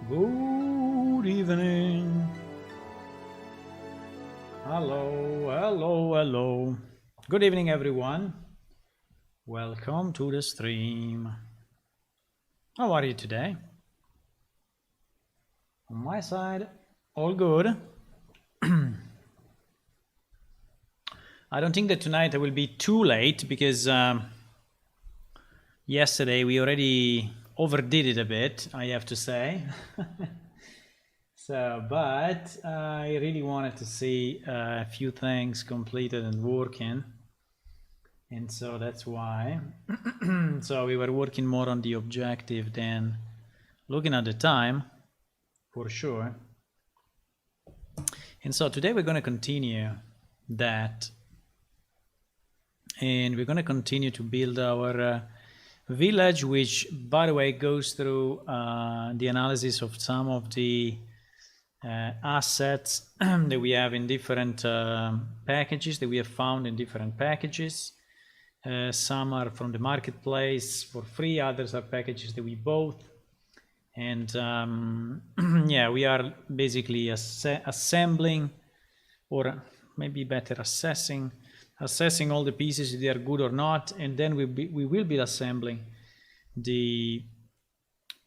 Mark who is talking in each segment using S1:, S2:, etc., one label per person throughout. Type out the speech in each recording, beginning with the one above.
S1: Good evening. Hello. Good evening, everyone. Welcome to the stream. How are you today? On my side, all good. I don't think that tonight I will be too late because yesterday we already overdid it a bit, I have to say. But I really wanted to see a few things completed and working. And so that's why. So we were working more on the objective than looking at the time, for sure. And so today we're going to continue that. And we're going to continue to build our village, which, by the way, goes through the analysis of some of the assets that we have in different packages, that we have found in different packages. Some are from the marketplace for free, others are packages that we bought. And yeah, we are basically assembling, or maybe better assessing all the pieces, if they are good or not, and then we will be assembling the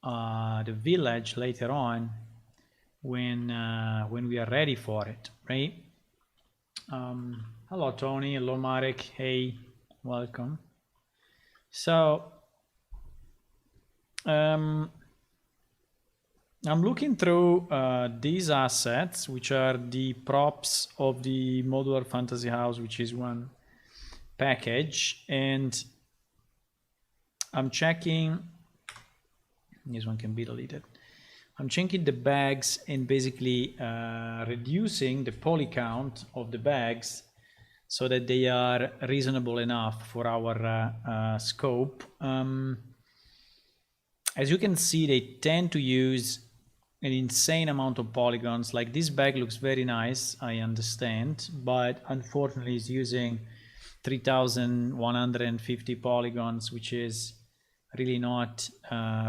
S1: village later on when we are ready for it, right? Hello Tony, hello Marek, hey, welcome. So I'm looking through these assets, which are the props of the modular fantasy house, which is one package, and I'm checking. This one can be deleted. I'm checking the bags and basically reducing the poly count of the bags so that they are reasonable enough for our scope. As you can see, they tend to use an insane amount of polygons. Like this bag looks very nice, I understand, but unfortunately it's using 3,150 polygons, which is really not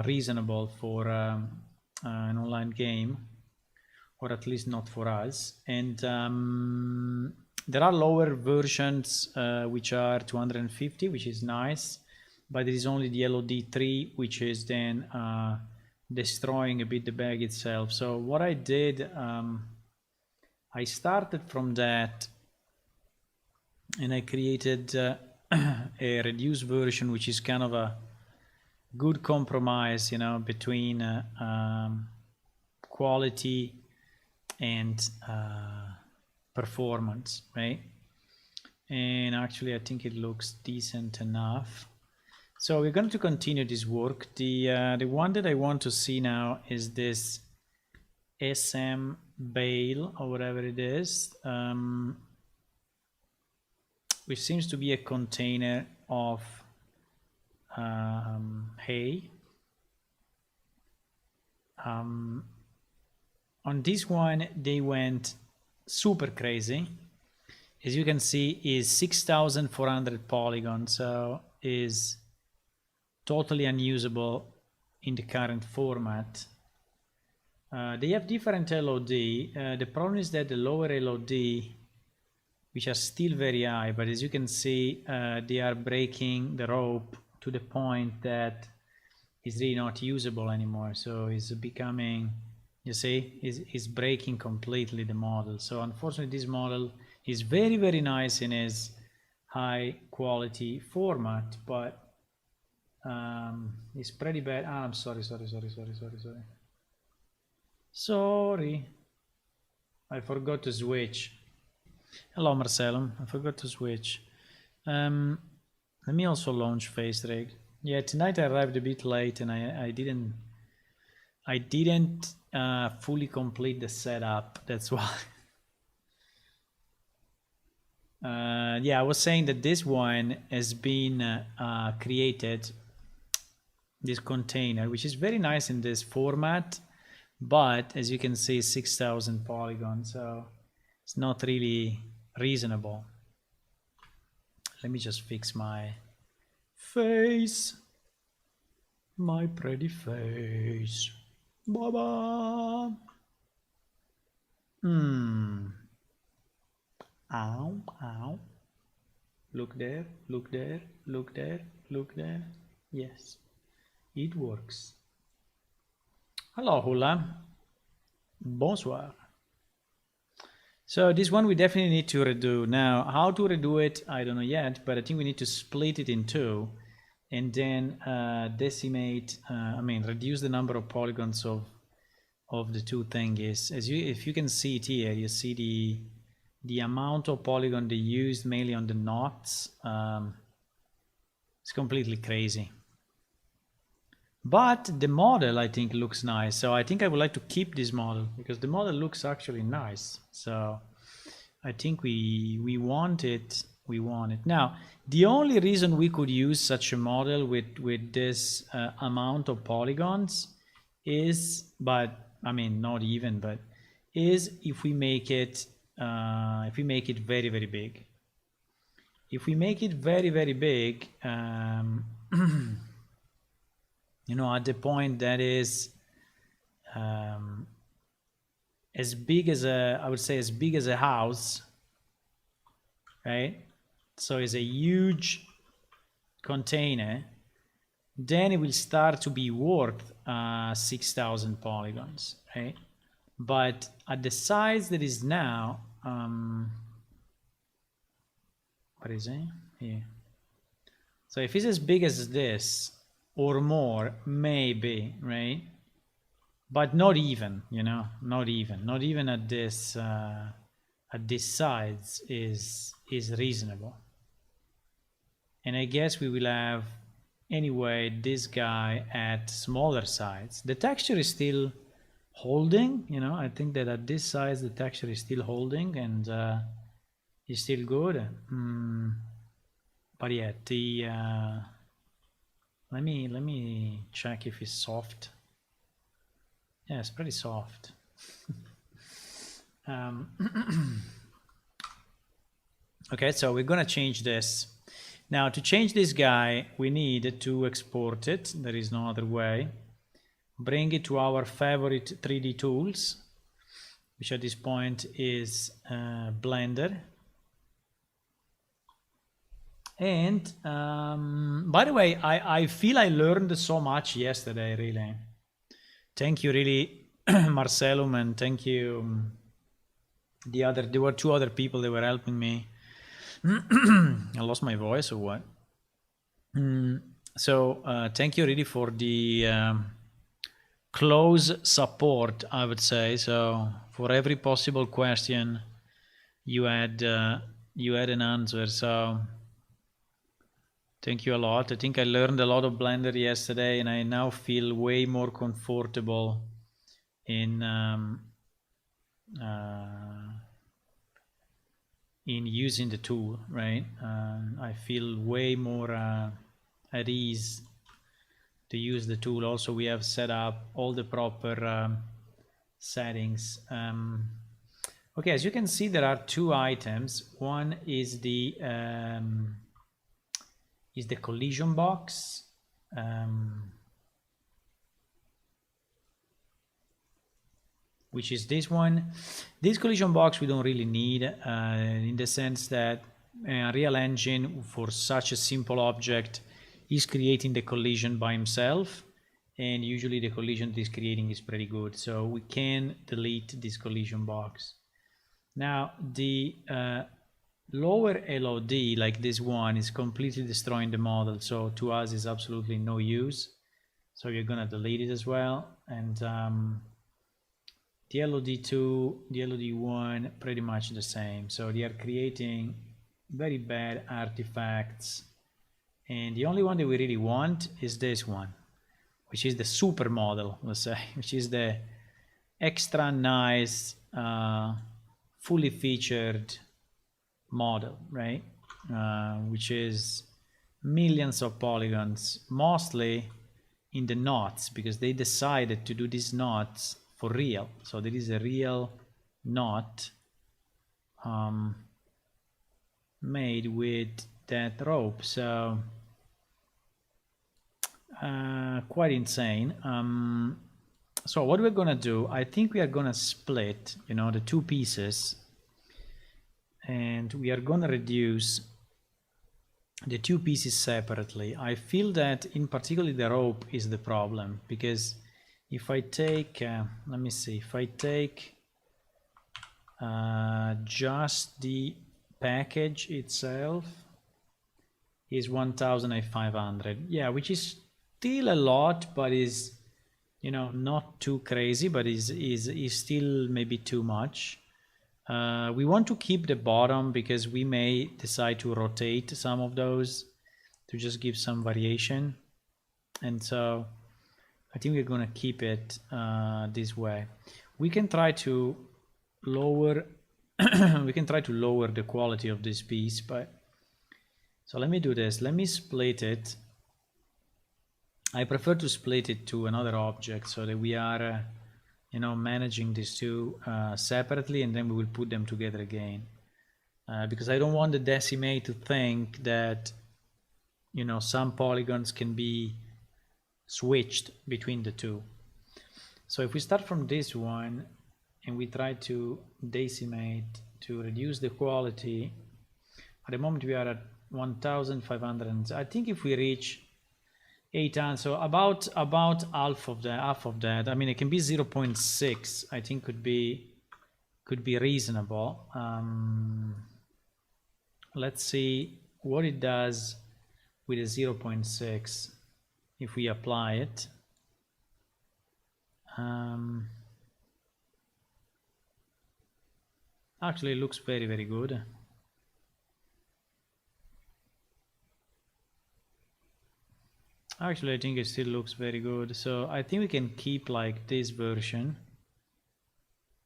S1: reasonable for an online game, or at least not for us. And there are lower versions which are 250, which is nice, but there is only the LOD3, which is then destroying a bit the bag itself. So what I did, I started from that and I created a reduced version, which is kind of a good compromise, you know, between quality and performance, right? And actually I think it looks decent enough. So we're going to continue this work. The one that I want to see now is this SM bale, or whatever it is, which seems to be a container of hay. On this one they went super crazy. As you can see, is 6,400 polygons, so is totally unusable in the current format. They have different LOD. The problem is that the lower LOD, which are still very high, but as you can see, they are breaking the rope to the point that it's really not usable anymore. So it's becoming, you see, is breaking completely the model. So unfortunately this model is very, very nice in its high quality format, but it's pretty bad. I'm sorry. I forgot to switch. Hello Marcelo, I forgot to switch. Let me also launch Face Rig. Yeah, tonight I arrived a bit late and I didn't fully complete the setup, that's why. Yeah, I was saying that this one has been created, this container, which is very nice in this format, but as you can see, 6,000 polygons, so it's not really reasonable. Let me just fix my face, my pretty face. Baba. Ow, ow. Look there, look there, look there, look there. Yes, it works. Hello, Hula. Bonsoir. So this one we definitely need to redo. Now, how to redo it, I don't know yet, but I think we need to split it in two and then decimate, reduce the number of polygons of the two thingies. If you can see it here, you see the amount of polygon they used mainly on the knots. It's completely crazy. But the model, I think, looks nice. So I think I would like to keep this model because the model looks actually nice. So I think we want it. We want it. Now, the only reason we could use such a model with this amount of polygons is, not even, but is if we make it very, very big. If we make it very, very big, at the point that is as big as as big as a house, right? So it's a huge container, then it will start to be worth 6,000 polygons, right? But at the size that is now, what is it? Here. So if it's as big as this or more, maybe, right? But not even, not even at this size is reasonable. And I guess we will have anyway this guy at smaller size. The texture is still holding, I think that at this size the texture is still holding and is still good. But yeah, the let me check if it's soft. Yeah, it's pretty soft. Okay, so we're gonna change this. Now to change this guy, we need to export it. There is no other way. Bring it to our favorite 3D tools, which at this point is Blender. And by the way, I feel I learned so much yesterday, really. Thank you, really, Marcelum, and thank you. There were two other people that were helping me. I lost my voice or what? So thank you really for the close support, I would say. So for every possible question, you had an answer. So thank you a lot. I think I learned a lot of Blender yesterday, and I now feel way more comfortable in using the tool, right? I feel way more at ease to use the tool. Also, we have set up all the proper settings. Okay, as you can see, there are two items. One is the collision box. Which is this one. This collision box we don't really need in the sense that Unreal Engine for such a simple object is creating the collision by himself, and usually the collision it is creating is pretty good, so we can delete this collision box. Now the lower LOD, like this one, is completely destroying the model, so to us is absolutely no use, so you're gonna delete it as well. And the LOD2, the LOD1, pretty much the same. So they are creating very bad artifacts. And the only one that we really want is this one, which is the super model, let's say, which is the extra nice, fully featured model, right? Which is millions of polygons, mostly in the knots, because they decided to do these knots for real. So there is a real knot made with that rope. So quite insane. So what we're gonna do, I think we are gonna split, you know, the two pieces, and we are gonna reduce the two pieces separately. I feel that in particular the rope is the problem, because if I take, let me see, if I take just the package itself is 1,500. Yeah, which is still a lot, but is, you know, not too crazy, but is still maybe too much. We want to keep the bottom because we may decide to rotate some of those to just give some variation. And so I think we're going to keep it this way. We can try to lower we can try to lower the quality of this piece, but so let me do this. Let me split it. I prefer to split it to another object so that we are you know, managing these two separately, and then we will put them together again. Because I don't want the decimate to think that, you know, some polygons can be switched between the two. So if we start from this one and we try to decimate to reduce the quality, at the moment we are at 1,500. I think if we reach 800, so about half of that. I mean, it can be 0.6. I think could be reasonable. Let's see what it does with a 0.6 if we apply it. Actually, it looks very, very good. Actually, I think it still looks very good. So I think we can keep like this version.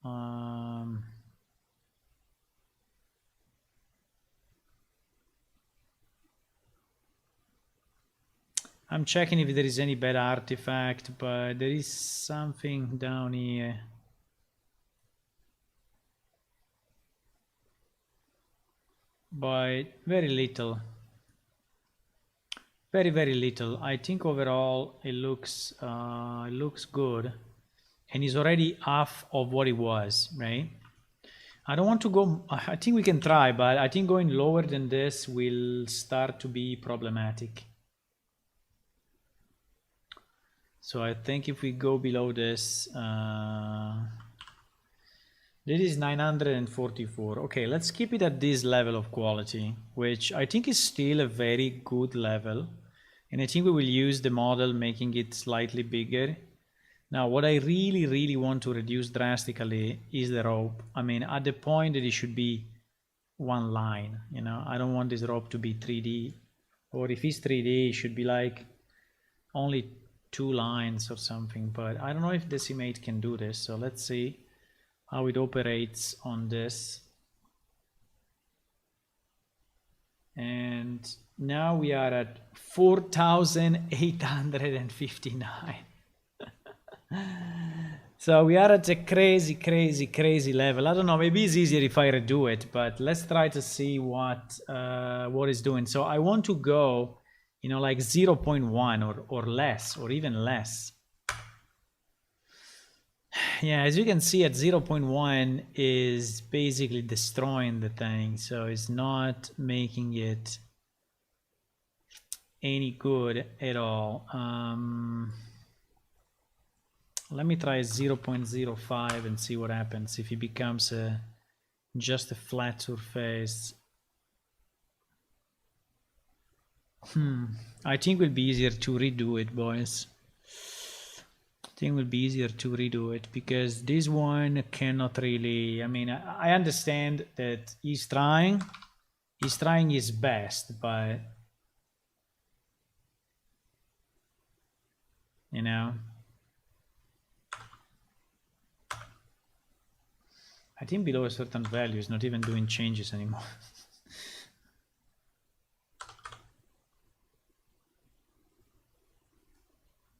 S1: I'm checking if there is any bad artifact, but there is something down here. But very little. Very, very little. I think overall it looks good, and is already half of what it was, right? I don't want to go, I think we can try, but I think going lower than this will start to be problematic. So I think if we go below this, this is 944. Okay, let's keep it at this level of quality, which I think is still a very good level. And I think we will use the model making it slightly bigger. Now, what I really, really want to reduce drastically is the rope. I mean, at the point that it should be one line, you know, I don't want this rope to be 3D, or if it's 3D, it should be like only 2 lines or something, but I don't know if Decimate can do this. So let's see how it operates on this. And now we are at 4,859. So we are at a crazy, crazy, crazy level. I don't know, maybe it's easier if I redo it, but let's try to see what it's doing. So I want to go, you know, like 0.1 or less, or even less. Yeah, as you can see, at 0.1 is basically destroying the thing, so it's not making it any good at all. Let me try 0.05 and see what happens if it becomes just a flat surface. I think it will be easier to redo it, boys. I think it will be easier to redo it, because this one cannot really, I mean, I understand that he's trying his best, but, you know, I think below a certain value is not even doing changes anymore.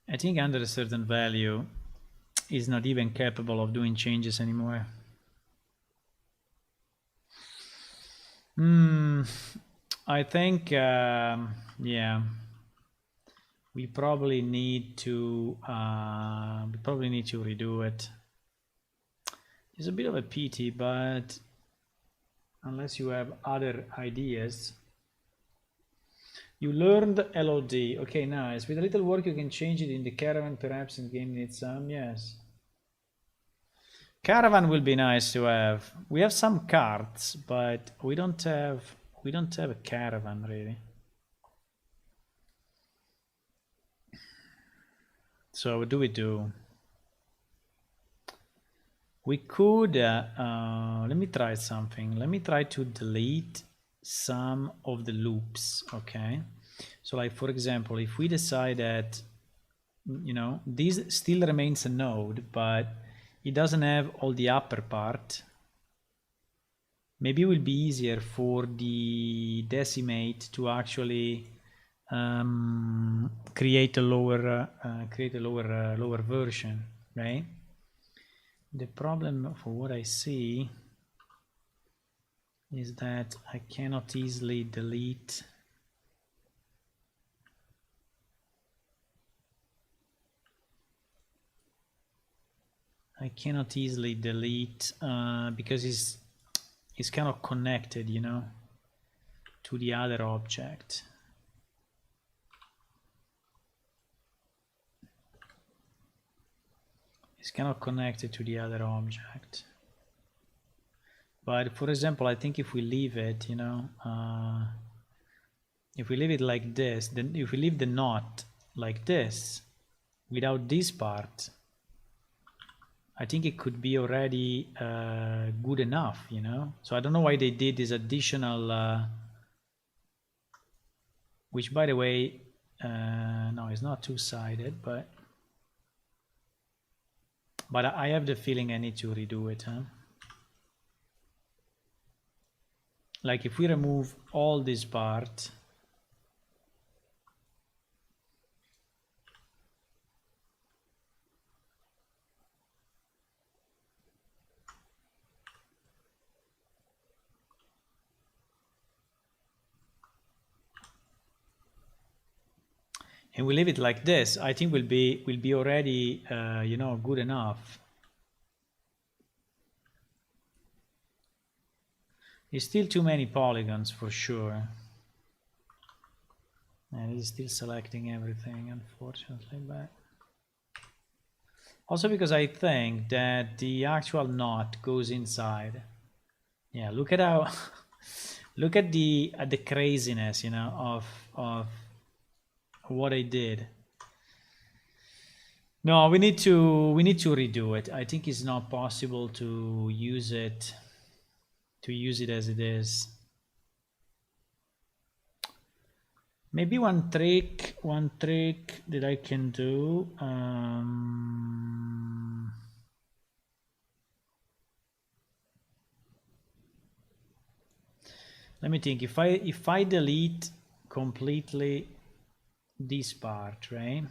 S1: I think under a certain value is not even capable of doing changes anymore. I think, yeah, we probably need to redo it. It's a bit of a pity, but unless you have other ideas. You learned LOD. Okay, nice. With a little work you can change it in the caravan perhaps, and game needs some. Yes. Caravan will be nice to have. We have some carts, but we don't have a caravan really. So what do we do? We could let me try something. Let me try to delete some of the loops. Okay, so like for example, if we decide that, you know, this still remains a node, but it doesn't have all the upper part, maybe it will be easier for the decimate to actually create a lower lower version, right? The problem for what I see is that I cannot easily delete because it's kind of connected, you know, to the other object. It's kind of connected to the other object. But for example, I think if we leave it, you know, if we leave it like this, then if we leave the knot like this, without this part, I think it could be already good enough, you know. So I don't know why they did this additional, which by the way, no, it's not two-sided, but I have the feeling I need to redo it, huh? Like if we remove all this part, and we leave it like this, I think will be already you know, good enough. It's still too many polygons for sure. And it's still selecting everything, unfortunately, but also because I think that the actual knot goes inside. Yeah, look at how look at the craziness, you know, of what I did. No, we need to redo it. I think it's not possible to use it as it is. Maybe one trick that I can do. Let me think. If I delete completely this part, right?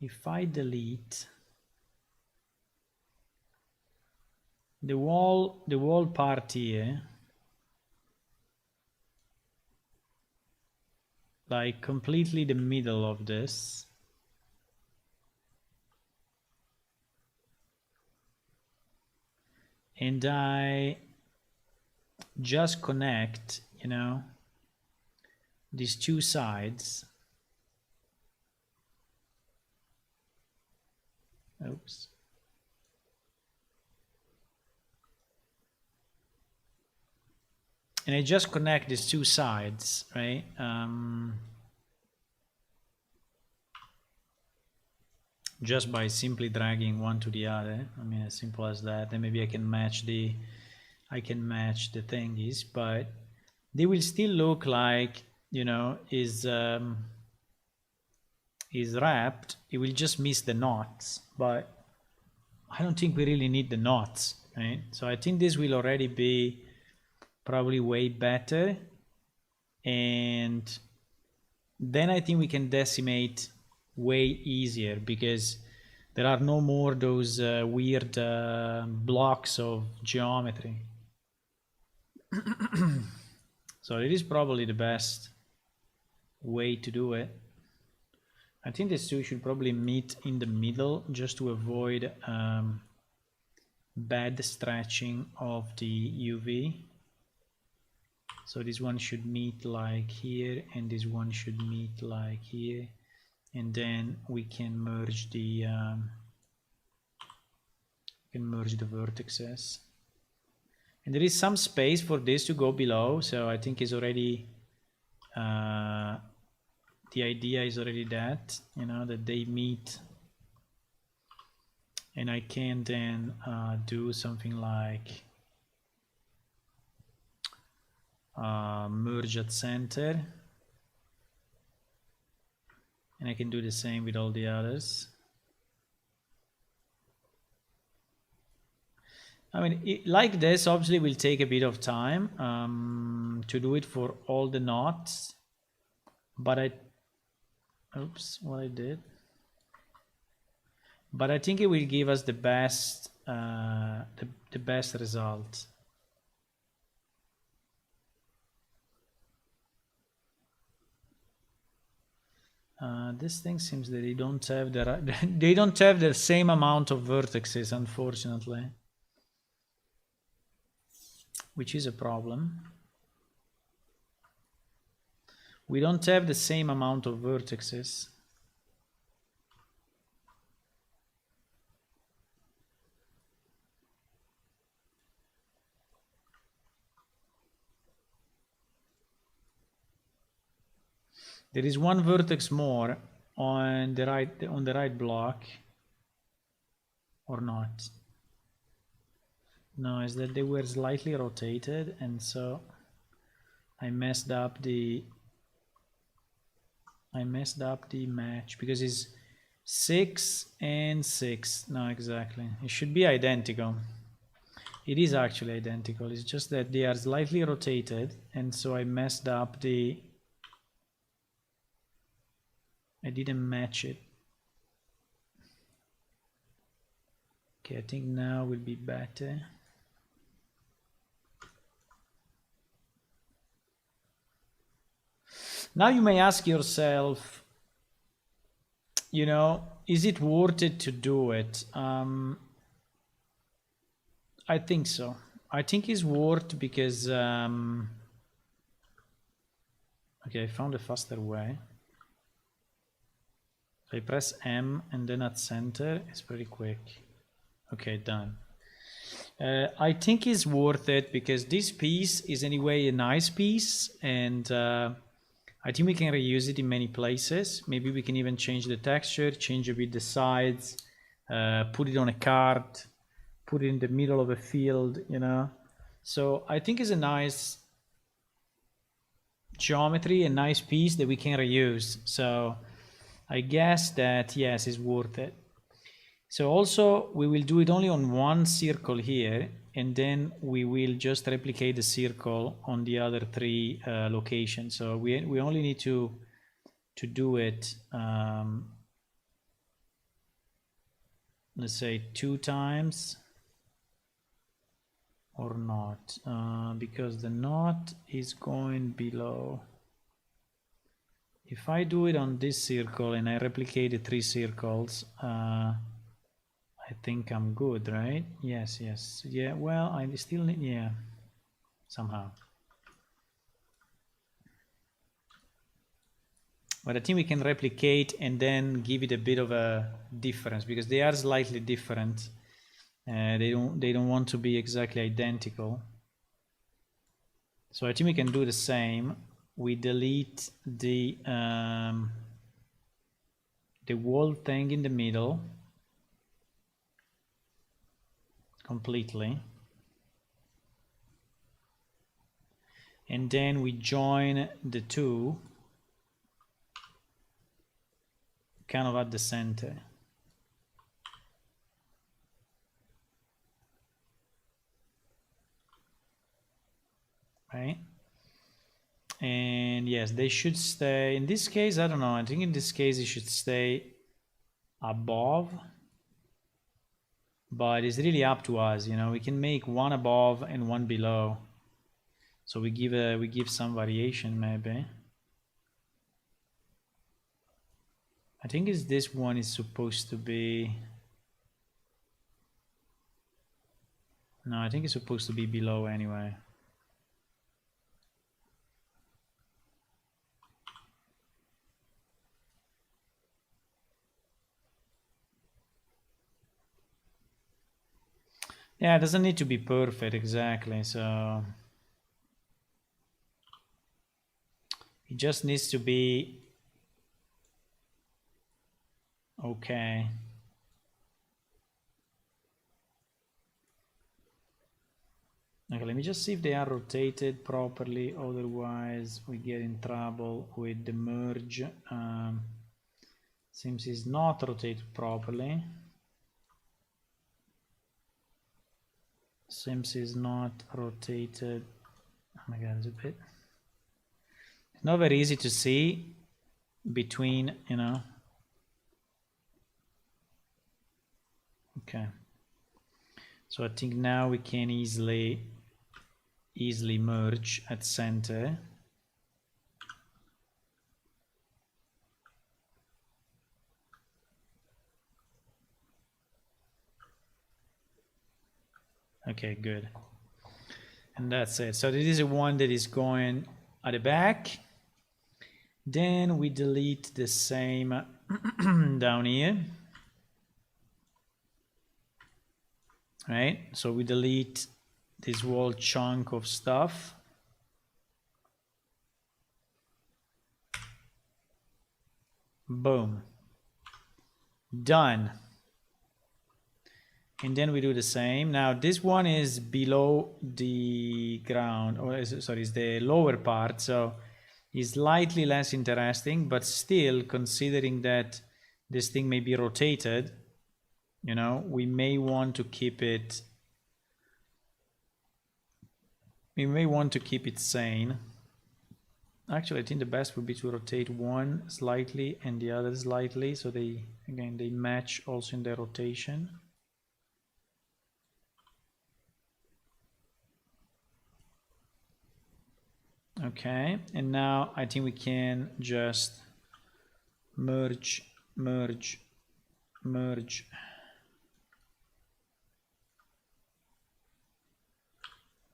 S1: If I delete the wall part here, like completely the middle of this, and I just connect, you know, these two sides. Oops. And I just connect these two sides, right? Just by simply dragging one to the other. I mean, as simple as that. Then maybe I can match the thingies, but they will still look like, you know, is wrapped. It will just miss the knots, but I don't think we really need the knots, right? So I think this will already be probably way better, and then I think we can decimate way easier because there are no more those weird blocks of geometry. So it is probably the best way to do it. I think these two should probably meet in the middle just to avoid bad stretching of the UV. So this one should meet like here, and this one should meet like here, and then we can merge the vertices. And there is some space for this to go below, so I think it's already the idea is already that, you know, that they meet, and I can then do something like merge at center, and I can do the same with all the others. I mean, like this obviously will take a bit of time to do it for all the knots, but oops, what I did. But I think it will give us the best the best result. This thing seems that they don't have they don't have the same amount of vertices, unfortunately, which is a problem. We don't have the same amount of vertices. There is one vertex more on the right block, or not? No, is that they were slightly rotated, and so I messed up the match, because it's 6 and 6. No, exactly. It should be identical. It is actually identical. It's just that they are slightly rotated, and so I messed up the. I didn't match it. Okay, I think now will be better. Now you may ask yourself, you know, is it worth it to do it? I think so. I think it's worth, because okay, I found a faster way. I press M and then at center, it's pretty quick. Okay, done. I think it's worth it because this piece is anyway a nice piece, and I think we can reuse it in many places. Maybe we can even change the texture, change a bit the sides, put it on a card, put it in the middle of a field, you know. So I think it's a nice geometry, a nice piece that we can reuse. So I guess that yes, it's worth it. So also we will do it only on one circle here, and then we will just replicate the circle on the other 3 locations. So we only need to do it, let's say 2 times, or not, because the knot is going below. If I do it on this circle and I replicate the 3 circles, I think I'm good, right? Yes, yes. Yeah, well, I still need, yeah, somehow. But I think we can replicate and then give it a bit of a difference, because they are slightly different. They don't want to be exactly identical. So I think we can do the same. We delete the wall thing in the middle completely, and then we join the 2 kind of at the center. Right? And yes, they should stay, in this case, I don't know, I think in this case it should stay above, but it's really up to us, you know. We can make one above and one below, so we give some variation maybe. I think it's this one is supposed to be... No, I think it's supposed to be below anyway. Yeah, it doesn't need to be perfect exactly, so it just needs to be okay. Okay, let me just see if they are rotated properly, otherwise we get in trouble with the merge. Seems it's not rotated properly. Sims is not rotated. Oh my god, it's a bit... It's not very easy to see between, you know. Okay. So I think now we can easily merge at center. Okay, good. And that's it. So this is the one that is going at the back. Then we delete the same down here. Right? So we delete this whole chunk of stuff. Boom. Done. And then we do the same. Now this one is below the ground, or sorry, it's the lower part, so it's slightly less interesting, but still, considering that this thing may be rotated, you know, we may want to keep it, sane. Actually, I think the best would be to rotate one slightly and the other slightly, so they, again, they match also in their rotation. Okay, and now I think we can just merge, merge, merge.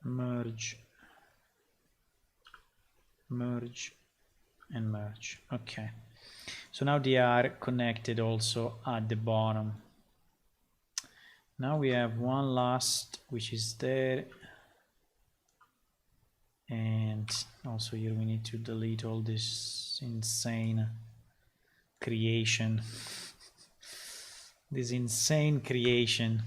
S1: Merge, merge, and merge. Okay, so now they are connected also at the bottom. Now we have one last, which is there. And also here we need to delete all this insane creation. This insane creation.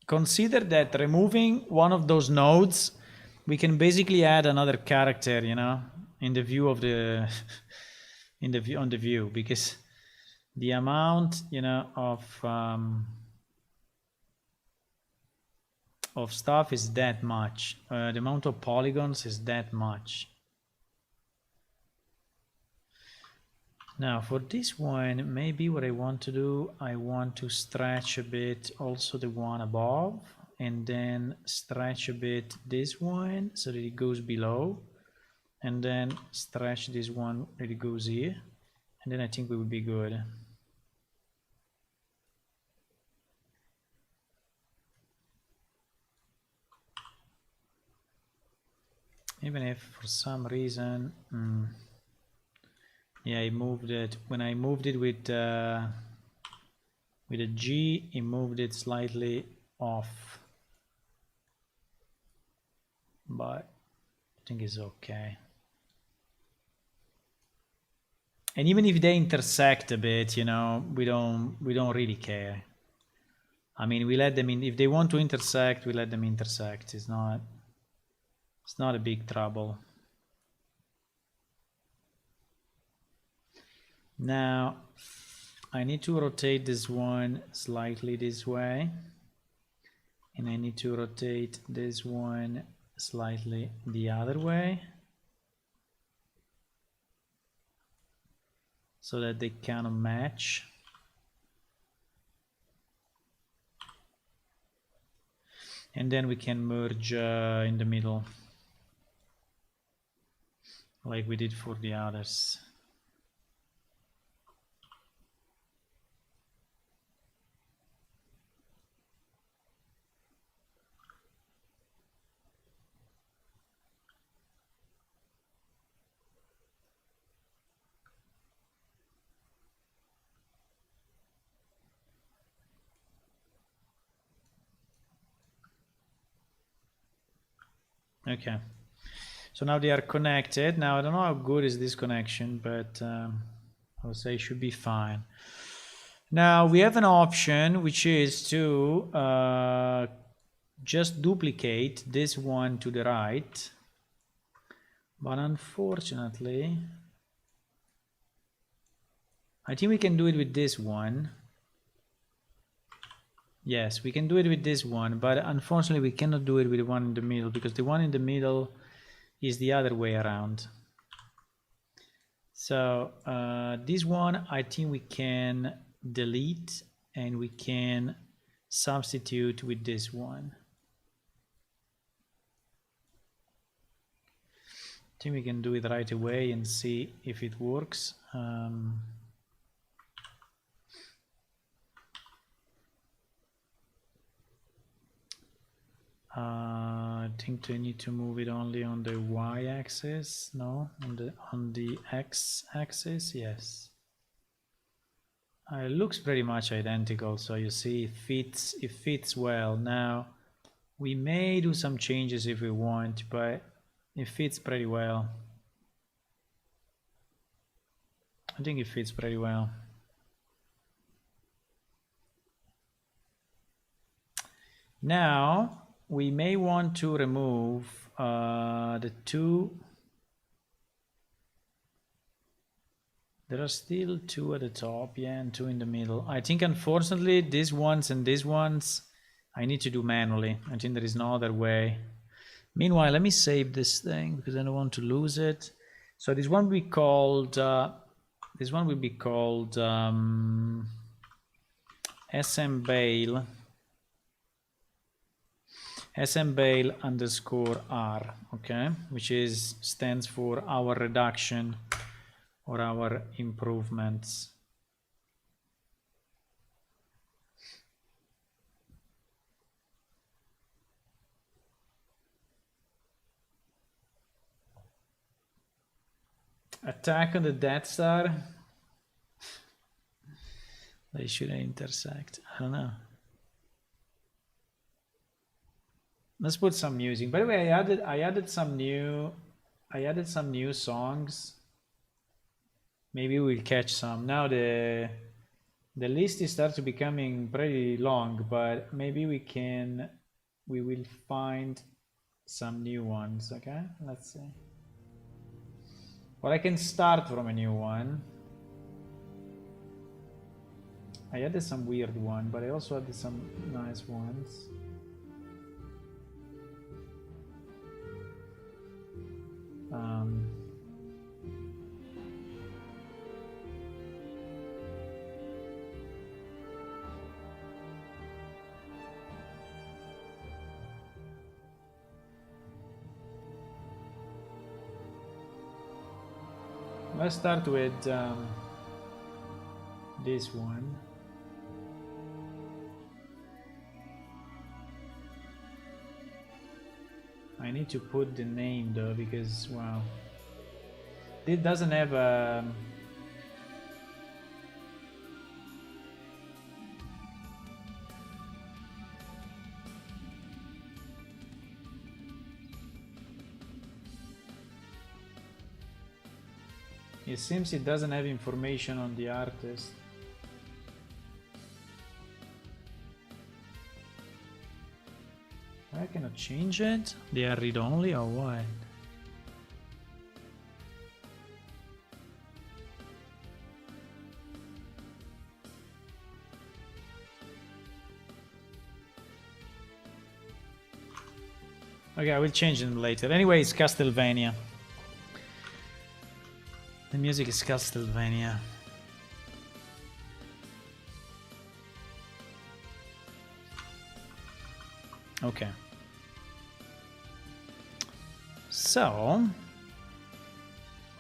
S1: Consider that removing one of those nodes, we can basically add another character, you know, in the view of the on the view, because the amount, you know, of stuff is that much. The amount of polygons is that much. Now for this one, maybe what I want to do, I want to stretch a bit also the one above, and then stretch a bit this one so that it goes below, and then stretch this one that it goes here, and then I think we will be good. Even if for some reason, yeah, I moved it, when I moved it with a G, it moved it slightly off, but I think it's okay. And even if they intersect a bit, you know, we don't really care. I mean, we let them in. If they want to intersect, we let them intersect. It's not a big trouble. Now I need to rotate this one slightly this way, and I need to rotate this one slightly the other way, so that they kind of match. And then we can merge in the middle. like we did for the others. Okay, so now they are connected. Now I don't know how good is this connection, but I would say it should be fine. Now we have an option which is to just duplicate this one to the right, but unfortunately I think we can do it with this one. Yes, we can do it with this one, but unfortunately we cannot do it with the one in the middle, because the one in the middle is the other way around. So this one I think we can delete, and we can substitute with this one. I think we can do it right away and see if it works. I think they need to move it only on the y-axis. No, on the x-axis. Yes. It looks pretty much identical, so you see it fits well. Now we may do some changes if we want, but it fits pretty well. I think it fits pretty well. Now we may want to remove the two. There are still two at the top, yeah, and two in the middle. I think unfortunately these ones and these ones I need to do manually. I think there is no other way. Meanwhile, let me save this thing because I don't want to lose it. So this one will be called smbail _r, okay, which stands for our reduction or our improvements. Attack on the Death Star. They shouldn't intersect. I don't know. Let's put some music. By the way, I added some new songs. Maybe we'll catch some. Now the list is starts becoming pretty long, but maybe we will find some new ones. Okay, let's see. Or I can start from a new one. I added some weird one, but I also added some nice ones. Let's start with this one. I need to put the name though, because wow, it doesn't have a it seems it doesn't have information on the artist. I cannot change it? They are read-only or what? Okay, I will change them later. Anyway, it's Castlevania. The music is Castlevania. Okay. So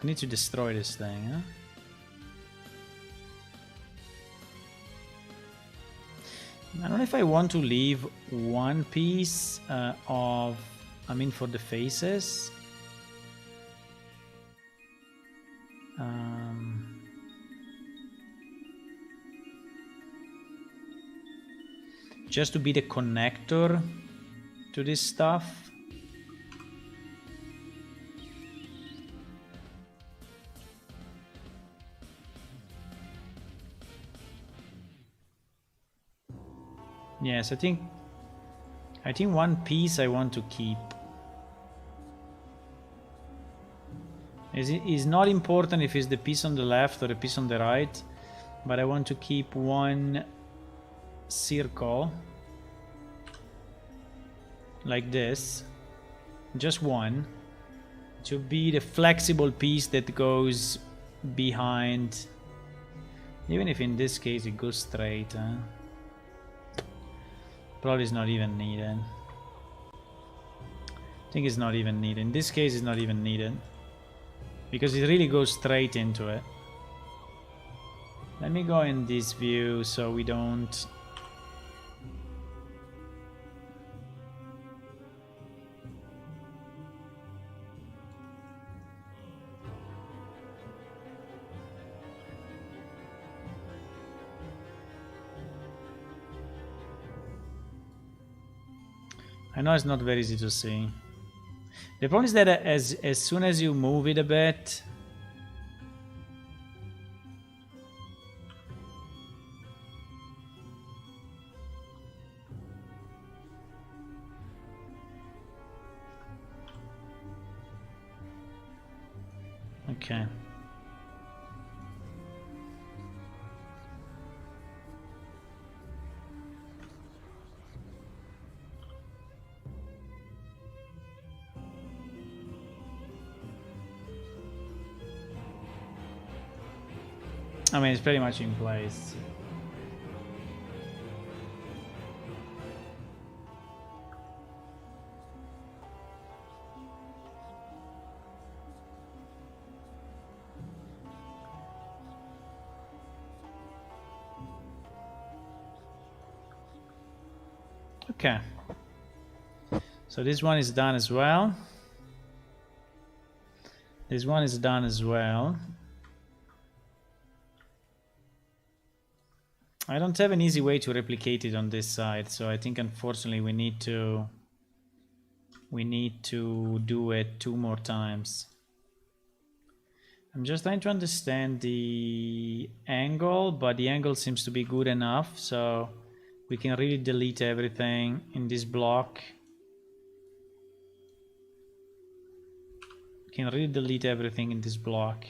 S1: I need to destroy this thing, huh? I don't know if I want to leave one piece for the faces. Just to be the connector to this stuff. Yes, I think one piece I want to keep. It's not important if it's the piece on the left or the piece on the right, but I want to keep one circle like this, just one, to be the flexible piece that goes behind, even if in this case it goes straight, huh? Probably is not even needed. I think it's not even needed. In this case it's not even needed, because it really goes straight into it. Let me go in this view so we don't... I know it's not very easy to see. The problem is that as soon as you move it a bit, okay. I mean, it's pretty much in place. Okay. So this one is done as well. This one is done as well. I don't have an easy way to replicate it on this side, so I think unfortunately we need to do it 2 more times. I'm just trying to understand the angle, but the angle seems to be good enough, so we can really delete everything in this block. We can really delete everything in this block.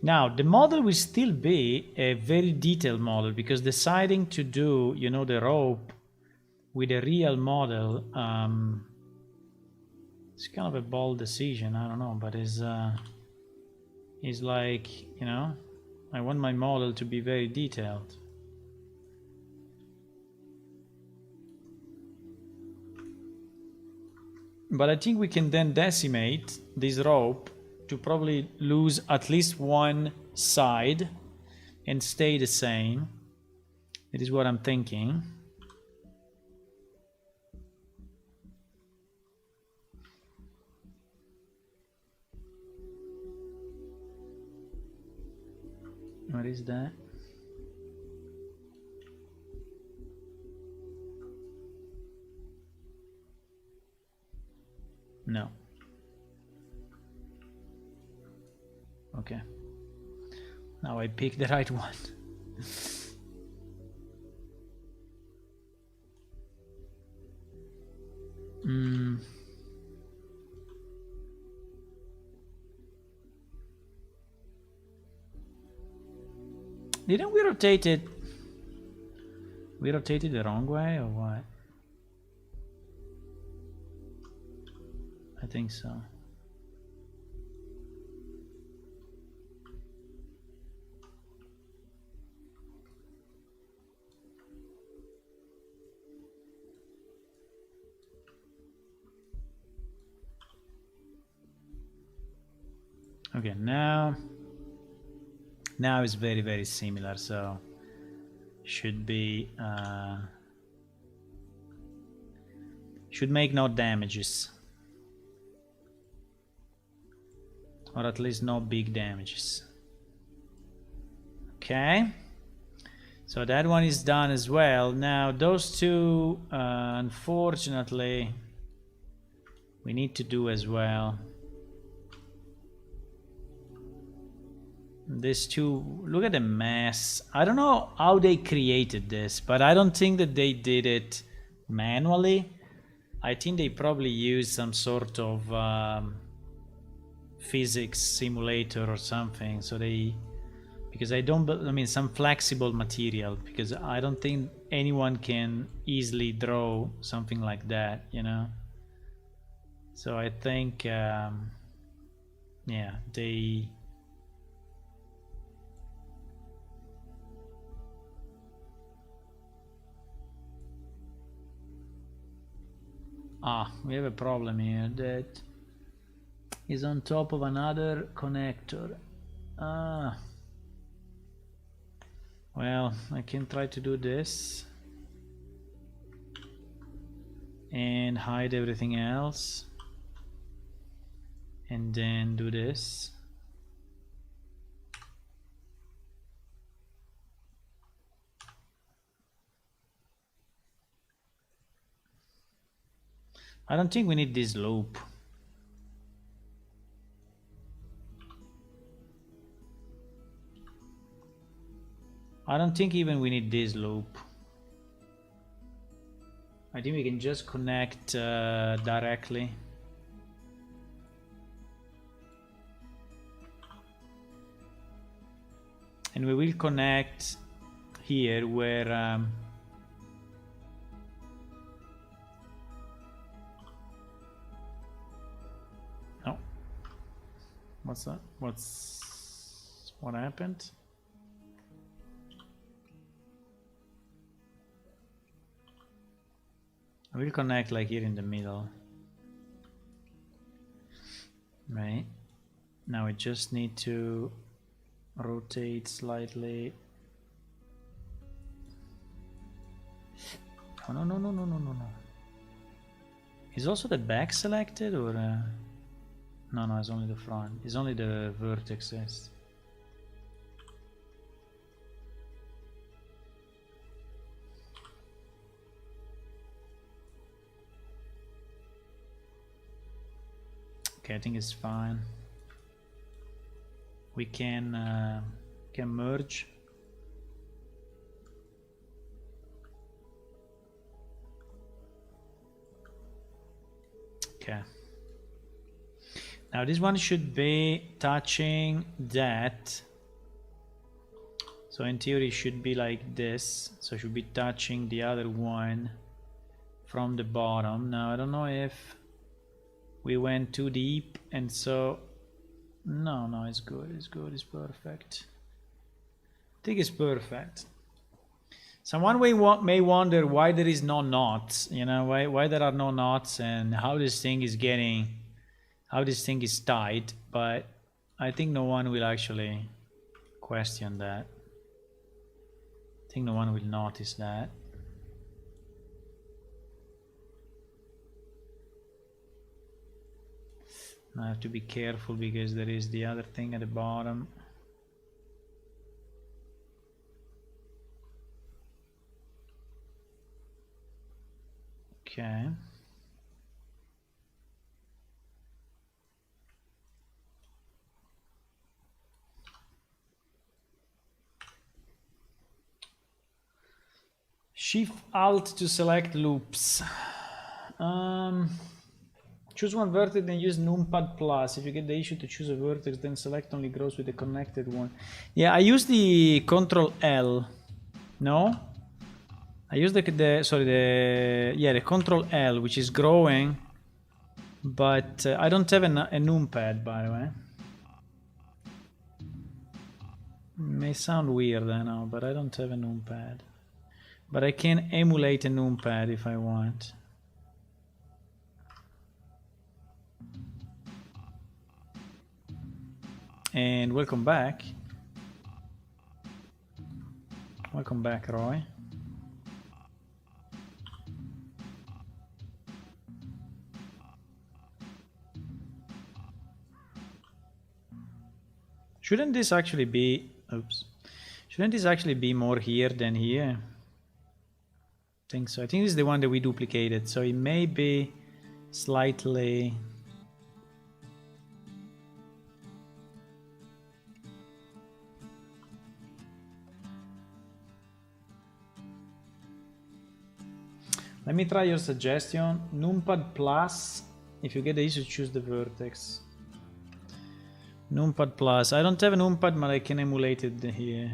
S1: Now, the model will still be a very detailed model, because deciding to do, you know, the rope with a real model, it's kind of a bold decision, I don't know, but it's like, you know, I want my model to be very detailed. But I think we can then decimate this rope to probably lose at least one side and stay the same. That is what I'm thinking. What is that? No. Okay. Now I picked the right one. Didn't we rotate it? We rotated the wrong way or what? I think so. Okay, now it's very, very similar, so should be should make no damages, or at least no big damages. Okay, so that one is done as well. Now those two, unfortunately, we need to do as well. These two, look at the mess. I don't know how they created this, but I don't think that they did it manually. I think they probably used some sort of physics simulator or something. So they, because I mean, some flexible material, because I don't think anyone can easily draw something like that, you know. So I think, yeah, they. We have a problem here that is on top of another connector. Well, I can try to do this and hide everything else, and then do this. I don't think we need this loop. I don't think even we need this loop. I think we can just connect directly. And we will connect here where oh, what's that? What happened? I will connect like here in the middle. Right. Now we just need to rotate slightly. Oh, no. Is also the back selected, or no, it's only the front. It's only the vertices. Okay, I think it's fine. We can merge. Okay. Now this one should be touching that. So in theory it should be like this. So it should be touching the other one from the bottom. Now I don't know if we went too deep, and so no, it's good, it's perfect. I think it's perfect. Someone may wonder why there is no knots, you know, why there are no knots and how this thing is tied, but I think no one will actually question that. I think no one will notice that. I have to be careful because there is the other thing at the bottom. Okay. Shift Alt to select loops. Choose one vertex, then use numpad plus. If you get the issue to choose a vertex, then select only grows with the connected one. Yeah, I use the Control L. No? I use the Control L, which is growing, but I don't have a numpad, by the way. May sound weird, I know, but I don't have a numpad. But I can emulate a numpad if I want. and welcome back. Welcome back, Roy. Shouldn't this actually be... Oops. Shouldn't this actually be more here than here? I think so. I think this is the one that we duplicated, so it may be slightly... Let me try your suggestion. Numpad plus. If you get the issue, choose the vertex. Numpad plus. I don't have a numpad, but I can emulate it here.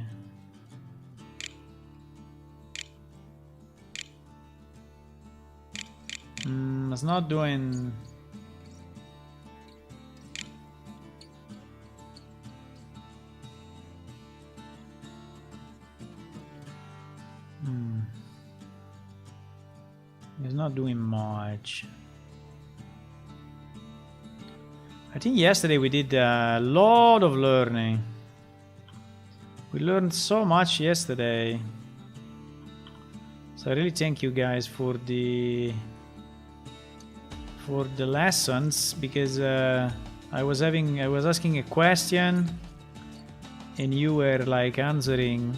S1: It's not doing... It's not doing much. I think yesterday we did a lot of learning. We learned so much yesterday. So I really thank you guys for the lessons, because I was asking a question and you were like answering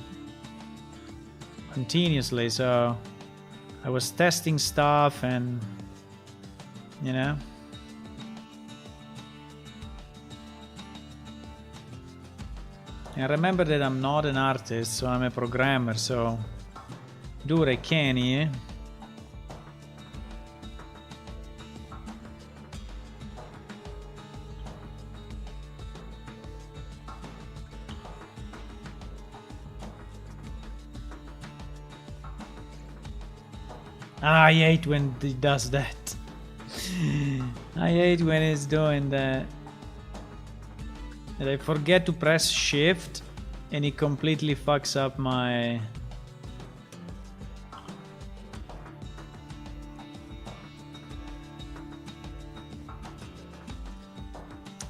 S1: continuously, so I was testing stuff and, you know. And remember that I'm not an artist, so I'm a programmer, so do what I can here. I hate when it does that. I hate when it's doing that. And I forget to press shift and it completely fucks up my...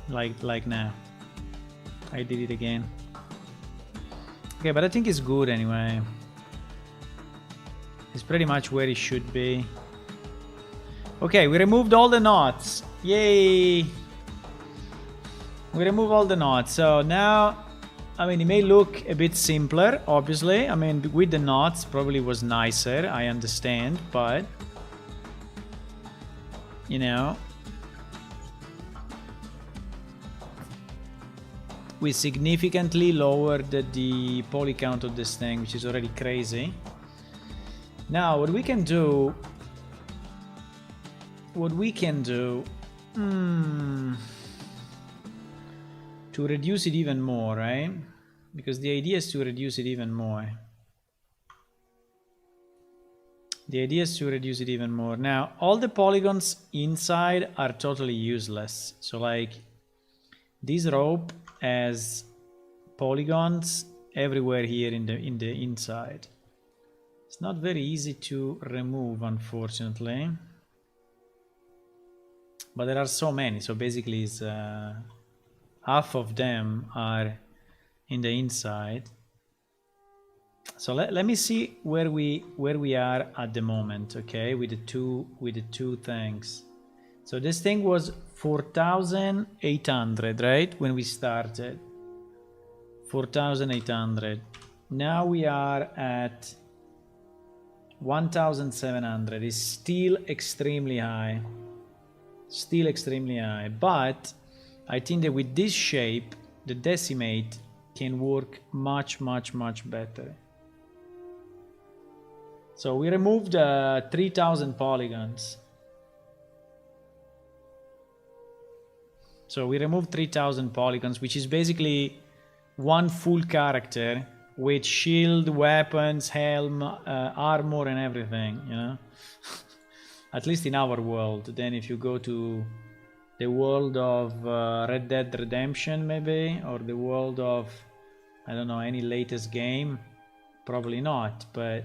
S1: Like now. I did it again. Okay, but I think it's good anyway. It's pretty much where it should be. Okay, we removed all the knots. Yay! We remove all the knots. So now, I mean, it may look a bit simpler, obviously. I mean, with the knots probably was nicer, I understand, but you know, we significantly lowered the poly count of this thing, which is already crazy. Now, what we can do to reduce it even more, right? Because the idea is to reduce it even more. Now, all the polygons inside are totally useless. So like this rope has polygons everywhere here in the inside. It's not very easy to remove, unfortunately. But there are so many, so basically it's half of them are in the inside. So let me see where we are at the moment, okay, with the two things. So this thing was 4,800, right, when we started. 4,800. Now we are at 1,700. It's still extremely high. But I think that with this shape, the decimate can work much better. So we removed 3,000 polygons. So we removed 3,000 polygons, which is basically one full character with shield, weapons, helm, armor and everything, you know. At least in our world. Then if you go to the world of Red Dead Redemption maybe, or the world of, I don't know, any latest game, probably not, but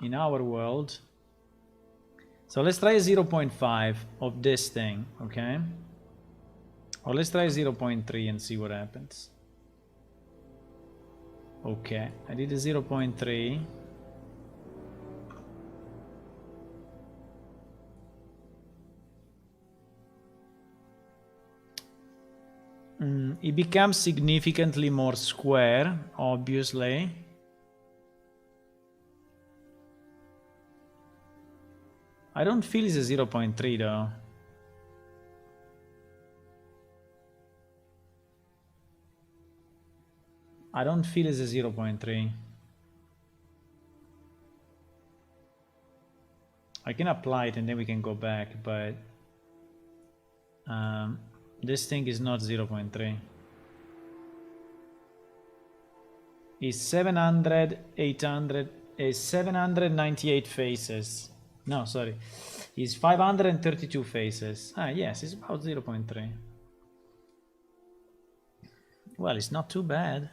S1: in our world. So let's try 0.5 of this thing, okay? Or let's try 0.3 and see what happens. Okay, I did a 0.3. It becomes significantly more square, obviously. I don't feel it's a 0.3 though. I don't feel it's a 0.3. I can apply it and then we can go back, but this thing is not 0.3. It's 700, 800, 798 faces. No, sorry. It's 532 faces. Ah, yes, it's about 0.3. Well, it's not too bad.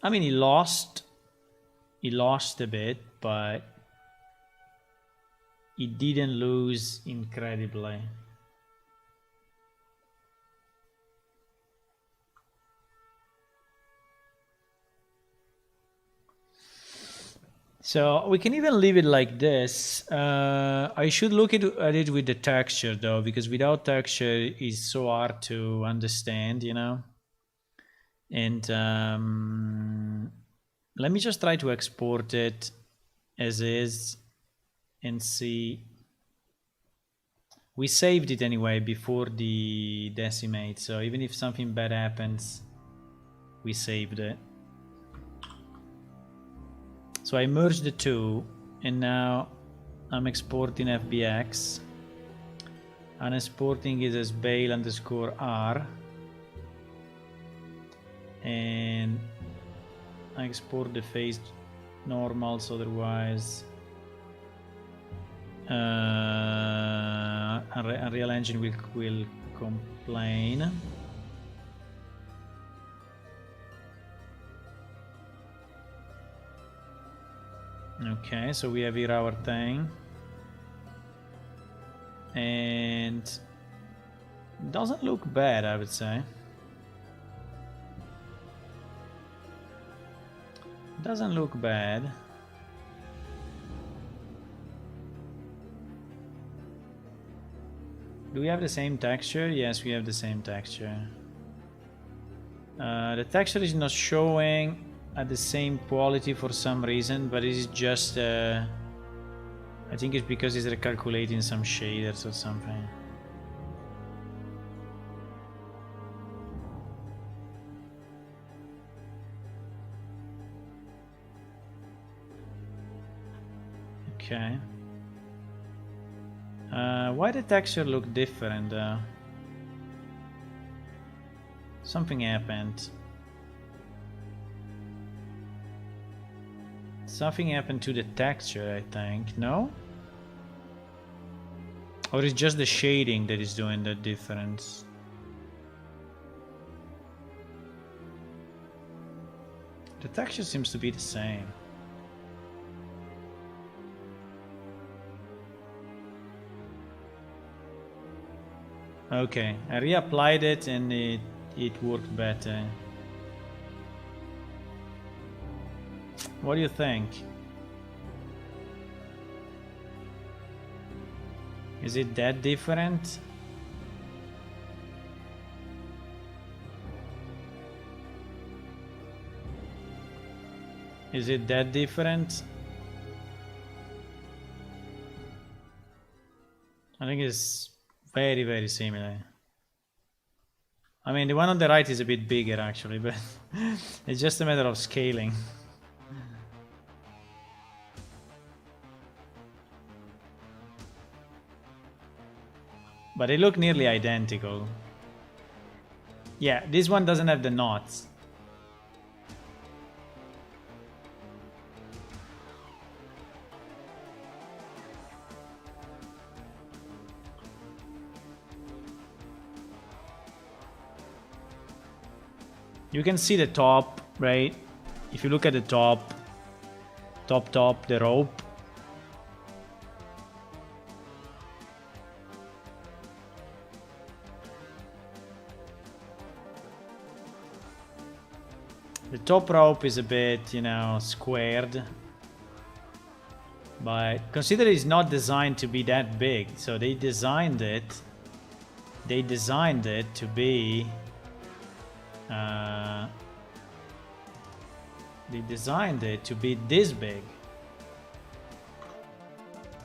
S1: I mean, he lost a bit, but he didn't lose incredibly. So we can even leave it like this. I should look at it with the texture though, because without texture it's so hard to understand, you know. And let me just try to export it as is and see. We saved it anyway before the decimate, so even if something bad happens, we saved it. So I merged the two, and now I'm exporting FBX. I'm exporting it as Bale_R, and I export the face normals, otherwise Unreal Engine will complain. Okay, so we have here our thing, and doesn't look bad, I would say. Doesn't look bad. Do we have the same texture? Yes, we have the same texture. The texture is not showing at the same quality for some reason, but it is just I think it's because it's recalculating some shaders or something. Okay. Why the texture look different though? Something happened. Something happened to the texture, I think. No? Or it's just the shading that is doing the difference? The texture seems to be the same. Okay, I reapplied it and it worked better. What do you think? Is it that different? Is it that different? I think it's very, very similar. I mean, the one on the right is a bit bigger actually, but it's just a matter of scaling. But they look nearly identical. Yeah, this one doesn't have the knots. You can see the top, right? If you look at the top, the rope. The top rope is a bit, you know, squared. But consider it's not designed to be that big. So they designed it to be this big,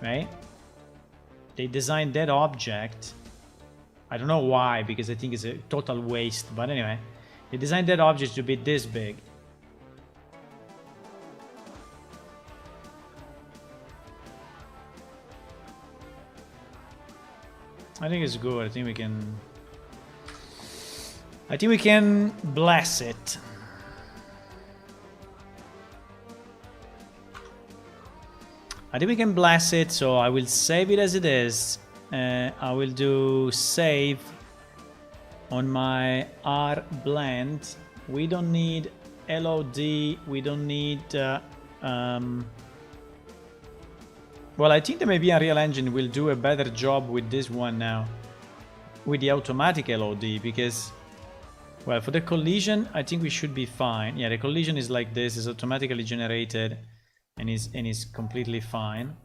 S1: right? They designed that object. I don't know why, because I think it's a total waste, but anyway, they designed that object to be this big. I think it's good. I think we can bless it. I think we can bless it, so I will save it as it is. I will do save on my R blend. We don't need LOD. We don't need well, I think that maybe Unreal Engine will do a better job with this one now, with the automatic LOD, because, well, for the collision, I think we should be fine. Yeah, the collision is like this, is automatically generated, and is completely fine.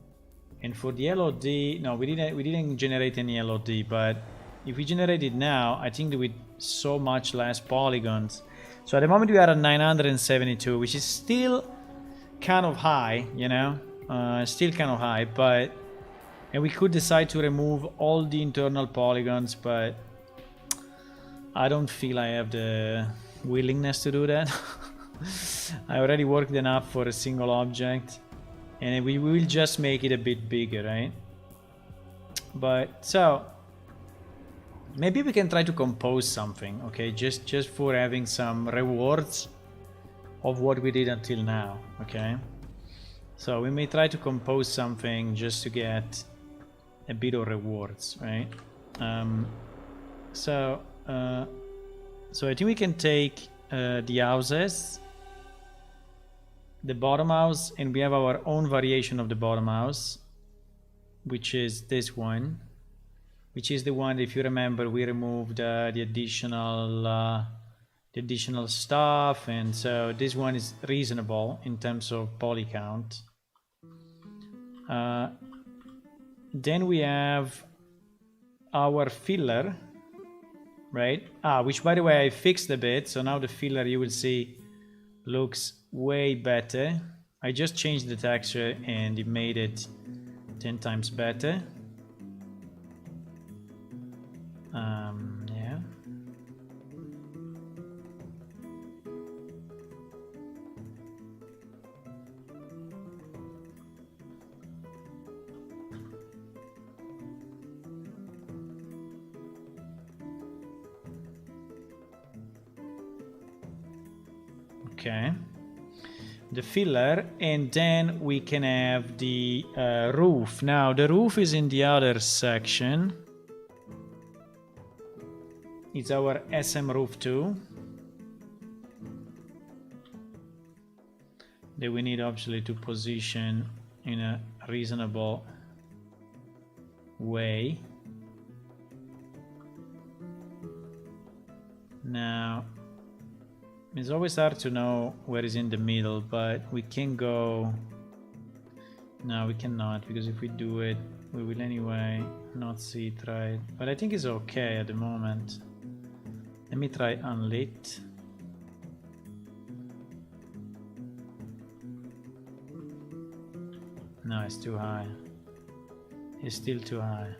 S1: And for the LOD, no, we didn't generate any LOD, but if we generate it now, I think that with so much less polygons. So at the moment we are at 972, which is still kind of high, you know. Still kind of high, but and we could decide to remove all the internal polygons, but I don't feel I have the willingness to do that. I already worked enough for a single object, and we will just make it a bit bigger, right? But so maybe we can try to compose something, okay, just for having some rewards of what we did until now, okay? So we may try to compose something just to get a bit of rewards, right? So I think we can take the houses, the bottom house, and we have our own variation of the bottom house, which is this one, which is the one, if you remember, we removed the additional stuff, and so this one is reasonable in terms of poly count. Then we have our filler, right? Which, by the way, I fixed a bit, so now the filler, you will see, looks way better. I just changed the texture and it made it 10 times better. Yeah. Okay, the filler, and then we can have the roof. Now the roof is in the other section. It's our SM roof 2 that we need obviously to position in a reasonable way. Now it's always hard to know where is in the middle, but we can go. No, we cannot, because if we do it, we will anyway not see it right. But I think it's okay at the moment. Let me try unlit. No, it's too high. It's still too high.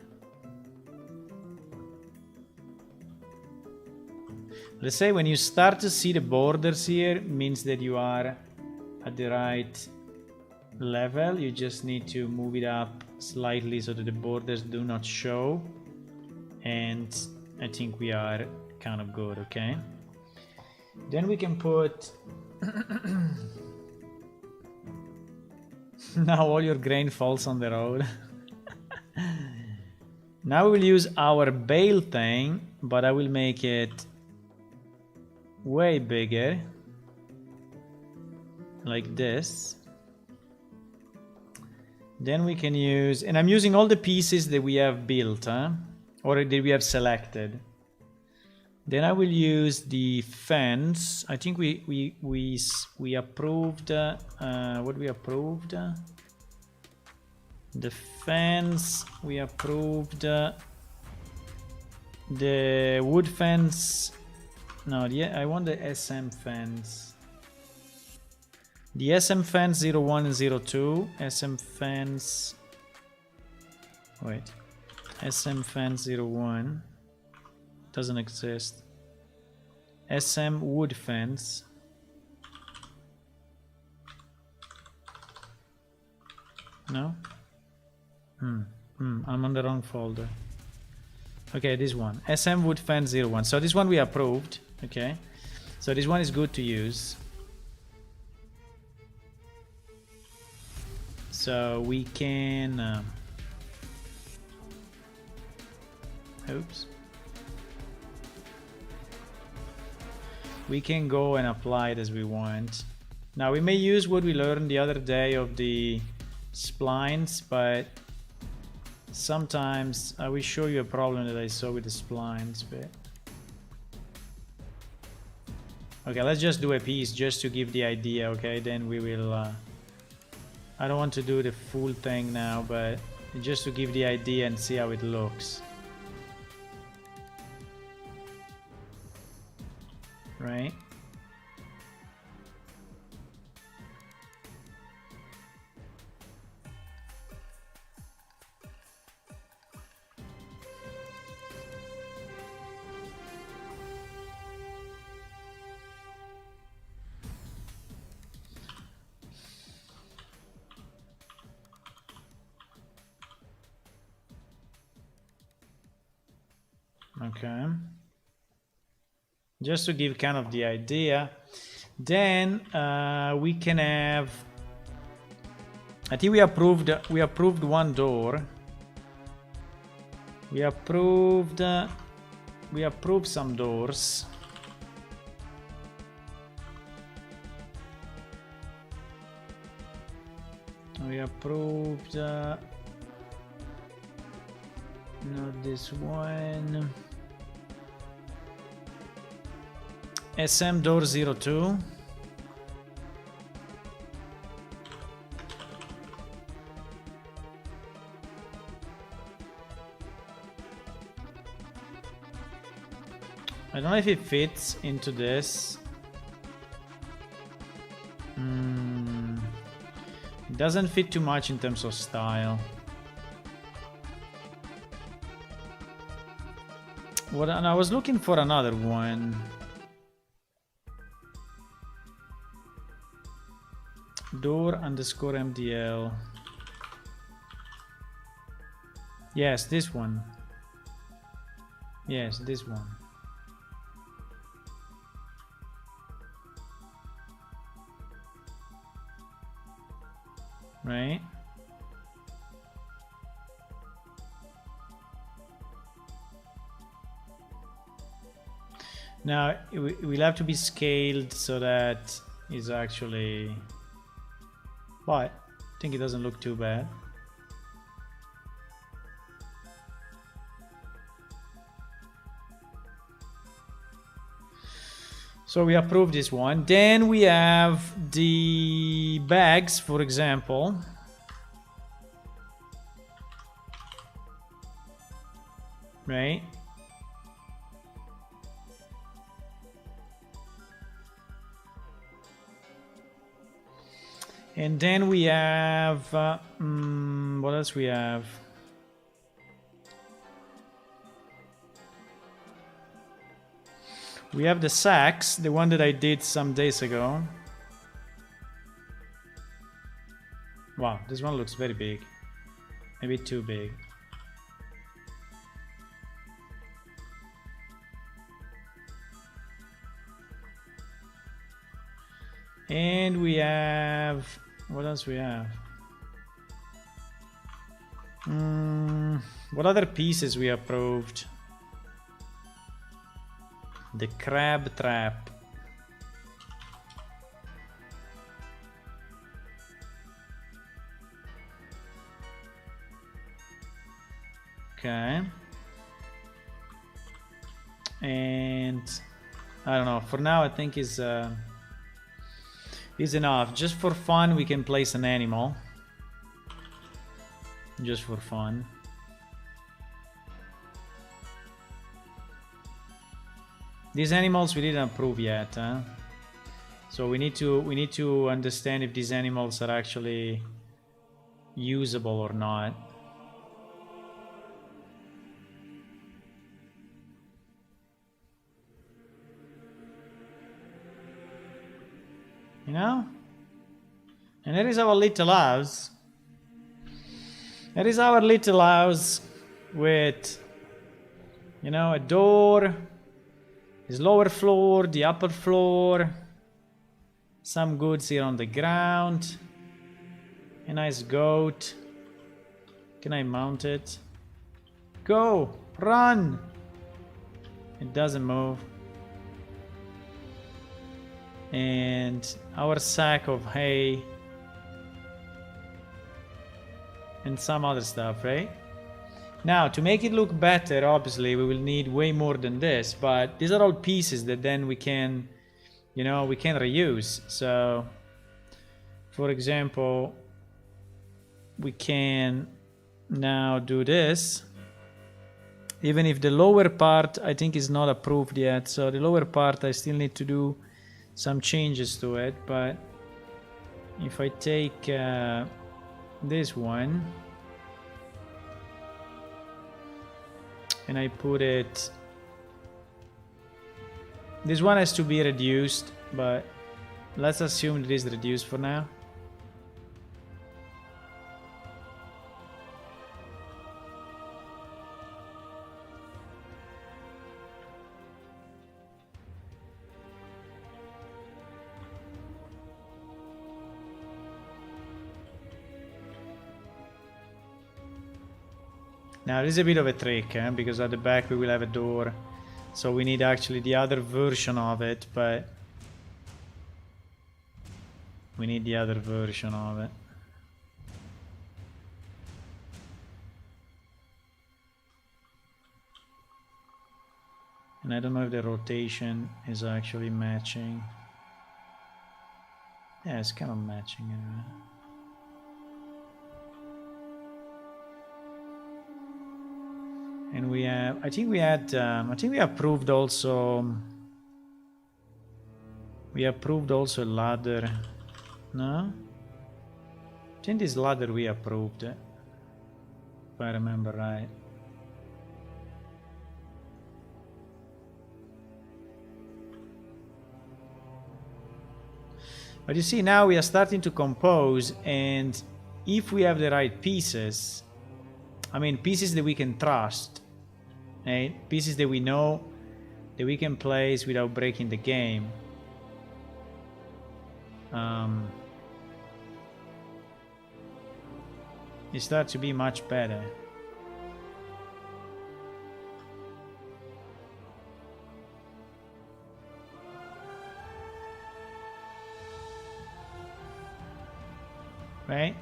S1: Let's say when you start to see the borders here, means that you are at the right level. You just need to move it up slightly so that the borders do not show. And I think we are kind of good, okay? Then we can put... Now all your grain falls on the road. Now we will use our bale thing, but I will make it way bigger, like this. Then we can use, and I'm using all the pieces that we have built, or that we have selected. Then I will use the fence. I think we approved what we approved. The fence we approved. The wood fence. No, I want the SM fence. The SM fence 01 and 02. SM fence. Wait. SM fence 01 doesn't exist. SM wood fence. No? I'm on the wrong folder. Okay, this one. SM wood fence 01. So this one we approved. Okay. So this one is good to use. So we can oops. We can go and apply it as we want. Now we may use what we learned the other day of the splines, but sometimes I will show you a problem that I saw with the splines. But okay, let's just do a piece just to give the idea. Okay, then we will I don't want to do the full thing now, but just to give the idea and see how it looks. Right? Okay. Just to give kind of the idea. Then we can have, I think we approved one door. We approved some doors. We approved not this one. SM door 02. I don't know if it fits into this. It doesn't fit too much in terms of style. What? And I was looking for another one. Door underscore MDL. Yes, this one. Yes, this one. Right? Now we'll have to be scaled so that is actually, but I think it doesn't look too bad. So we approve this one. Then we have the bags, for example. Right? And then we have, what else we have? We have the sacks, the one that I did some days ago. Wow, this one looks very big. Maybe too big. And we have, what else we have? What other pieces we approved? The crab trap. Okay. And I don't know, for now I think is enough. Just for fun we can place an animal, just for fun. These animals we didn't approve yet, huh? So we need to understand if these animals are actually usable or not. You know? And there is our little house. There is our little house with, you know, a door, his lower floor, the upper floor, some goods here on the ground, a nice goat. Can I mount it? Go! Run! It doesn't move. And our sack of hay and some other stuff, right? Now, to make it look better, obviously we will need way more than this, but these are all pieces that then we can, you know, we can reuse. So for example, we can now do this, even if the lower part I think is not approved yet. So the lower part I still need to do some changes to it, but if I take this one and I put it, this one has to be reduced, but let's assume it is reduced for now. Now this is a bit of a trick, because at the back we will have a door, so we need actually the other version of it, but we need the other version of it. And I don't know if the rotation is actually matching. Yeah, it's kind of matching anyway. And we have, I think we approved also, a ladder, no? I think this ladder we approved, if I remember right. But you see, now we are starting to compose, and if we have the right pieces, I mean pieces that we can trust, right? Pieces that we know that we can place without breaking the game. It starts to be much better. Right?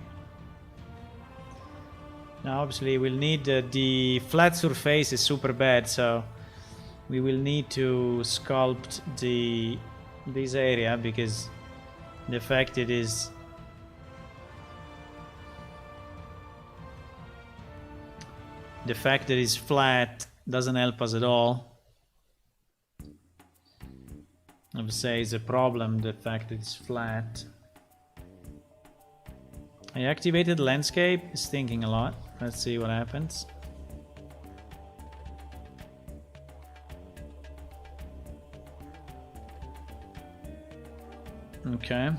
S1: Now obviously we'll need the flat surface is super bad, so we will need to sculpt this area, because the fact it is flat doesn't help us at all. I would say it's a problem, the fact that it's flat. I activated landscape, it's thinking a lot. Let's see what happens. Okay.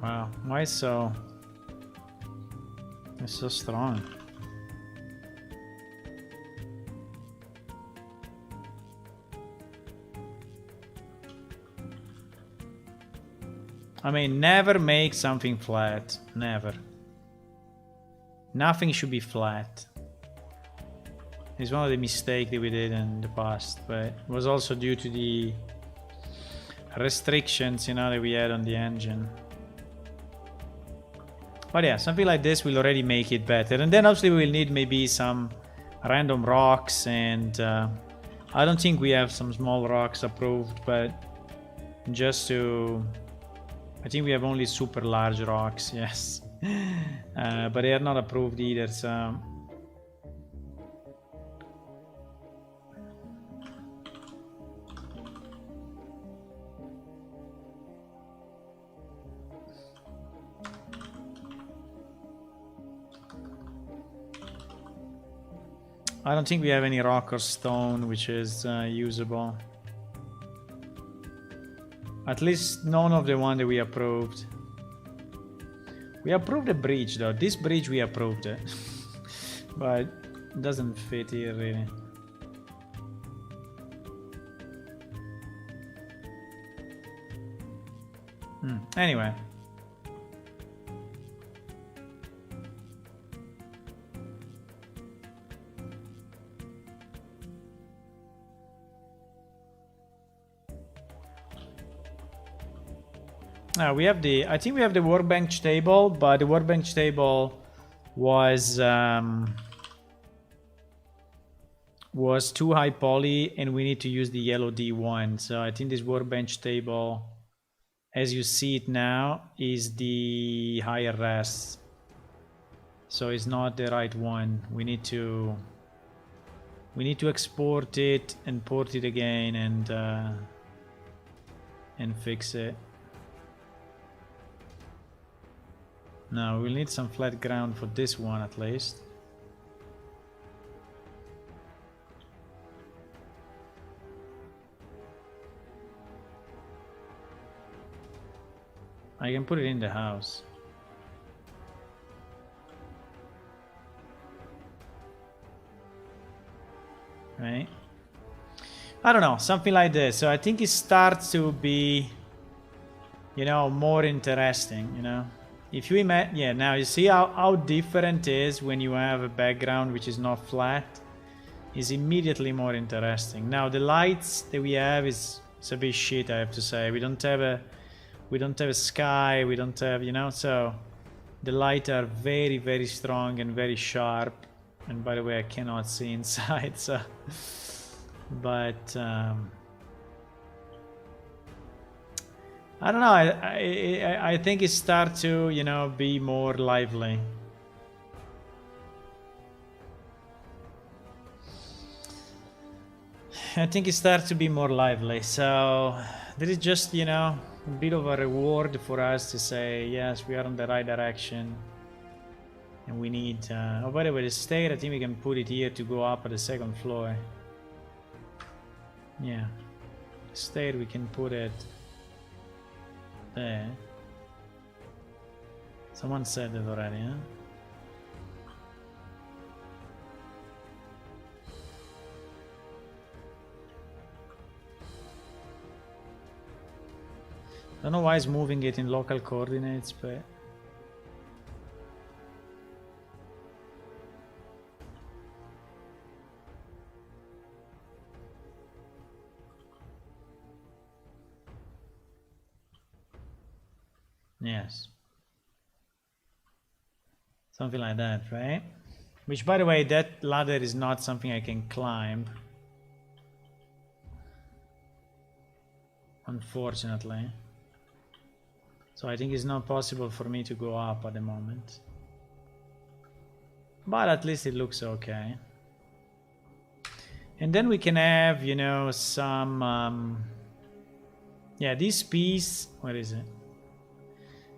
S1: Wow, why so? It's so strong. I mean, never make something flat. Never. Nothing should be flat. It's one of the mistakes that we did in the past, but it was also due to the restrictions, you know, that we had on the engine. But yeah, something like this will already make it better. And then obviously we will need maybe some random rocks, and I don't think we have some small rocks approved, but just to... I think we have only super large rocks, yes. But they are not approved either, so... I don't think we have any rock or stone which is usable. At least none of the one that we approved. We approved the bridge though. This bridge we approved it. But it doesn't fit here really. Anyway. We have the... I think we have the workbench table, but the workbench table was too high poly, and we need to use the yellow D1. So I think this workbench table, as you see it now, is the higher res. So it's not the right one. We need to export it and port it again and fix it. Now we'll need some flat ground for this one at least. I can put it in the house. Right? I don't know, something like this. So I think it starts to be, you know, more interesting, you know. If you imagine, yeah, now you see how different it is when you have a background which is not flat. Is immediately more interesting. Now the lights that we have is a bit shit, I have to say. We don't have a sky, we don't have, you know, so the lights are very, very strong and very sharp. And by the way, I cannot see inside, so but I don't know, I think it starts to, you know, be more lively. I think it starts to be more lively, so there is just, you know, a bit of a reward for us to say, yes, we are in the right direction. And we need, oh, by the way, the stair, I think we can put it here to go up at the second floor. Yeah, the stair, we can put it there. Someone said it already, huh? I don't know why it's moving it in local coordinates, but... Yes. Something like that, right? Which, by the way, that ladder is not something I can climb. Unfortunately. So I think it's not possible for me to go up at the moment. But at least it looks okay. And then we can have, you know, some... yeah, this piece... Where is it?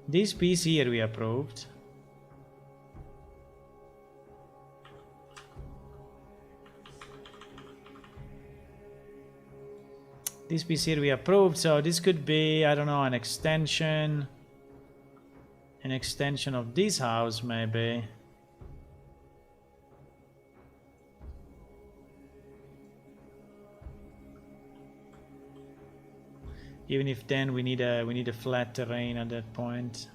S1: This piece here we approved. This piece here we approved, so this could be, I don't know, an extension an extension of this house, maybe. Even if then we need a flat terrain at that point.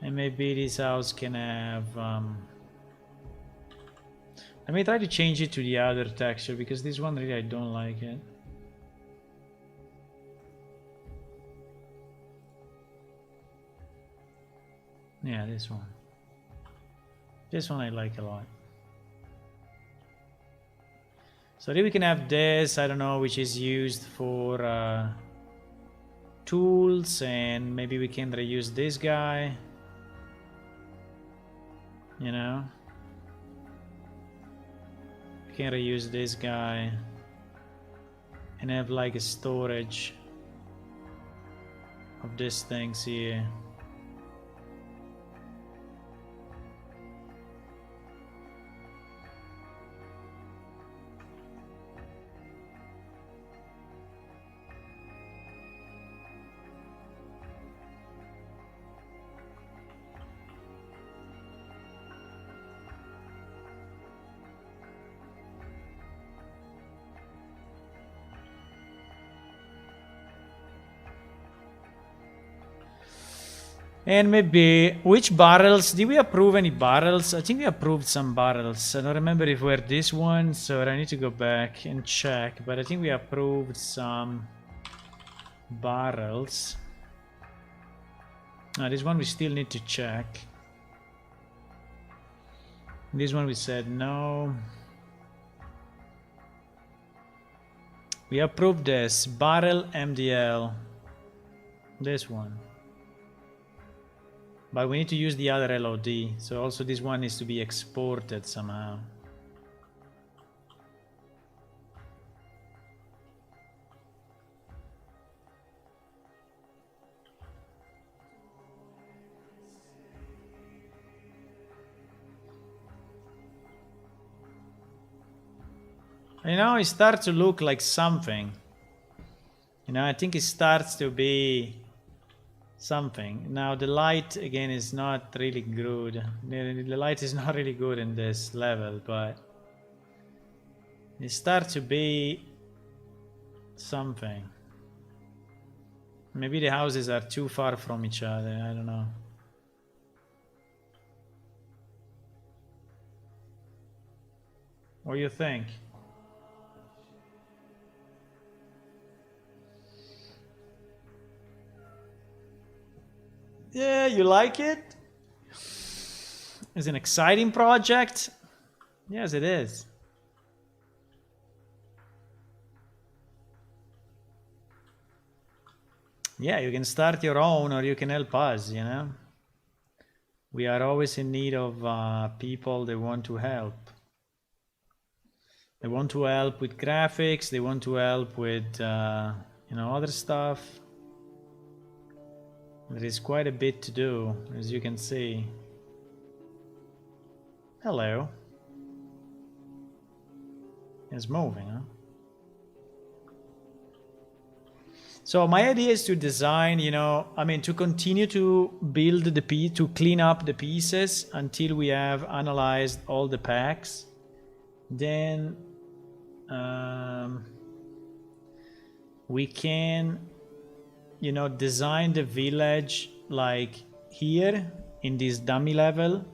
S1: And maybe this house can have I may try to change it to the other texture, because this one really I don't like it. Yeah, this one. This one I like a lot. So then we can have this, I don't know, which is used for tools, and maybe we can reuse this guy. You know? We can reuse this guy and have like a storage of these things here. And maybe, which barrels? Did we approve any barrels? I think we approved some barrels. I don't remember if we were this one, so I need to go back and check. But I think we approved some barrels. This one we still need to check. This one we said no. We approved this. Barrel MDL. This one. But we need to use the other LOD, so also this one needs to be exported somehow. You know, it starts to look like something. You know, I think it starts to be something. Now the light again is not really good. The light is not really good in this level, but it starts to be something. Maybe the houses are too far from each other, I don't know. What do you think? Yeah, you like it? It's an exciting project? Yes, it is. Yeah, you can start your own or you can help us, you know? We are always in need of people that want to help. They want to help with graphics, they want to help with, you know, other stuff. There is quite a bit to do, as you can see. Hello. It's moving, huh? So my idea is to design, you know, I mean, to continue to build to clean up the pieces until we have analyzed all the packs. Then we can, you know, design the village like here in this dummy level,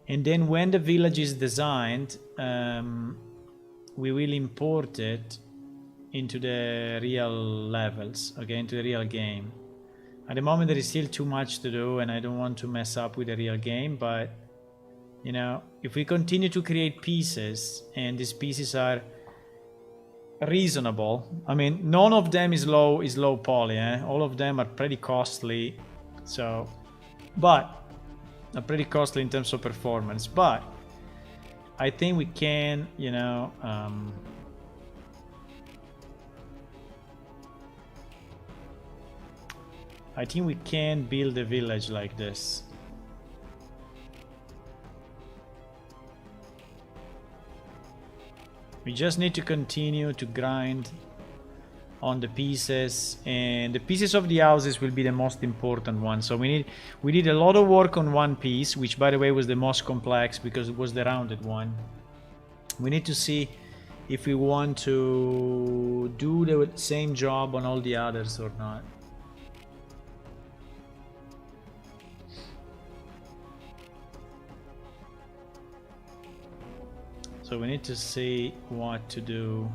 S1: and then when the village is designed, we will import it into the real levels, okay, into the real game. At the moment there is still too much to do and I don't want to mess up with the real game, but you know, if we continue to create pieces and these pieces are reasonable, I mean, none of them is low poly, all of them are pretty costly, so, but are pretty costly in terms of performance, but I think we can, you know, I think we can build a village like this. We just need to continue to grind on the pieces, and the pieces of the houses will be the most important one. So we did a lot of work on one piece, which by the way was the most complex because it was the rounded one. We need to see if we want to do the same job on all the others or not. So we need to see what to do.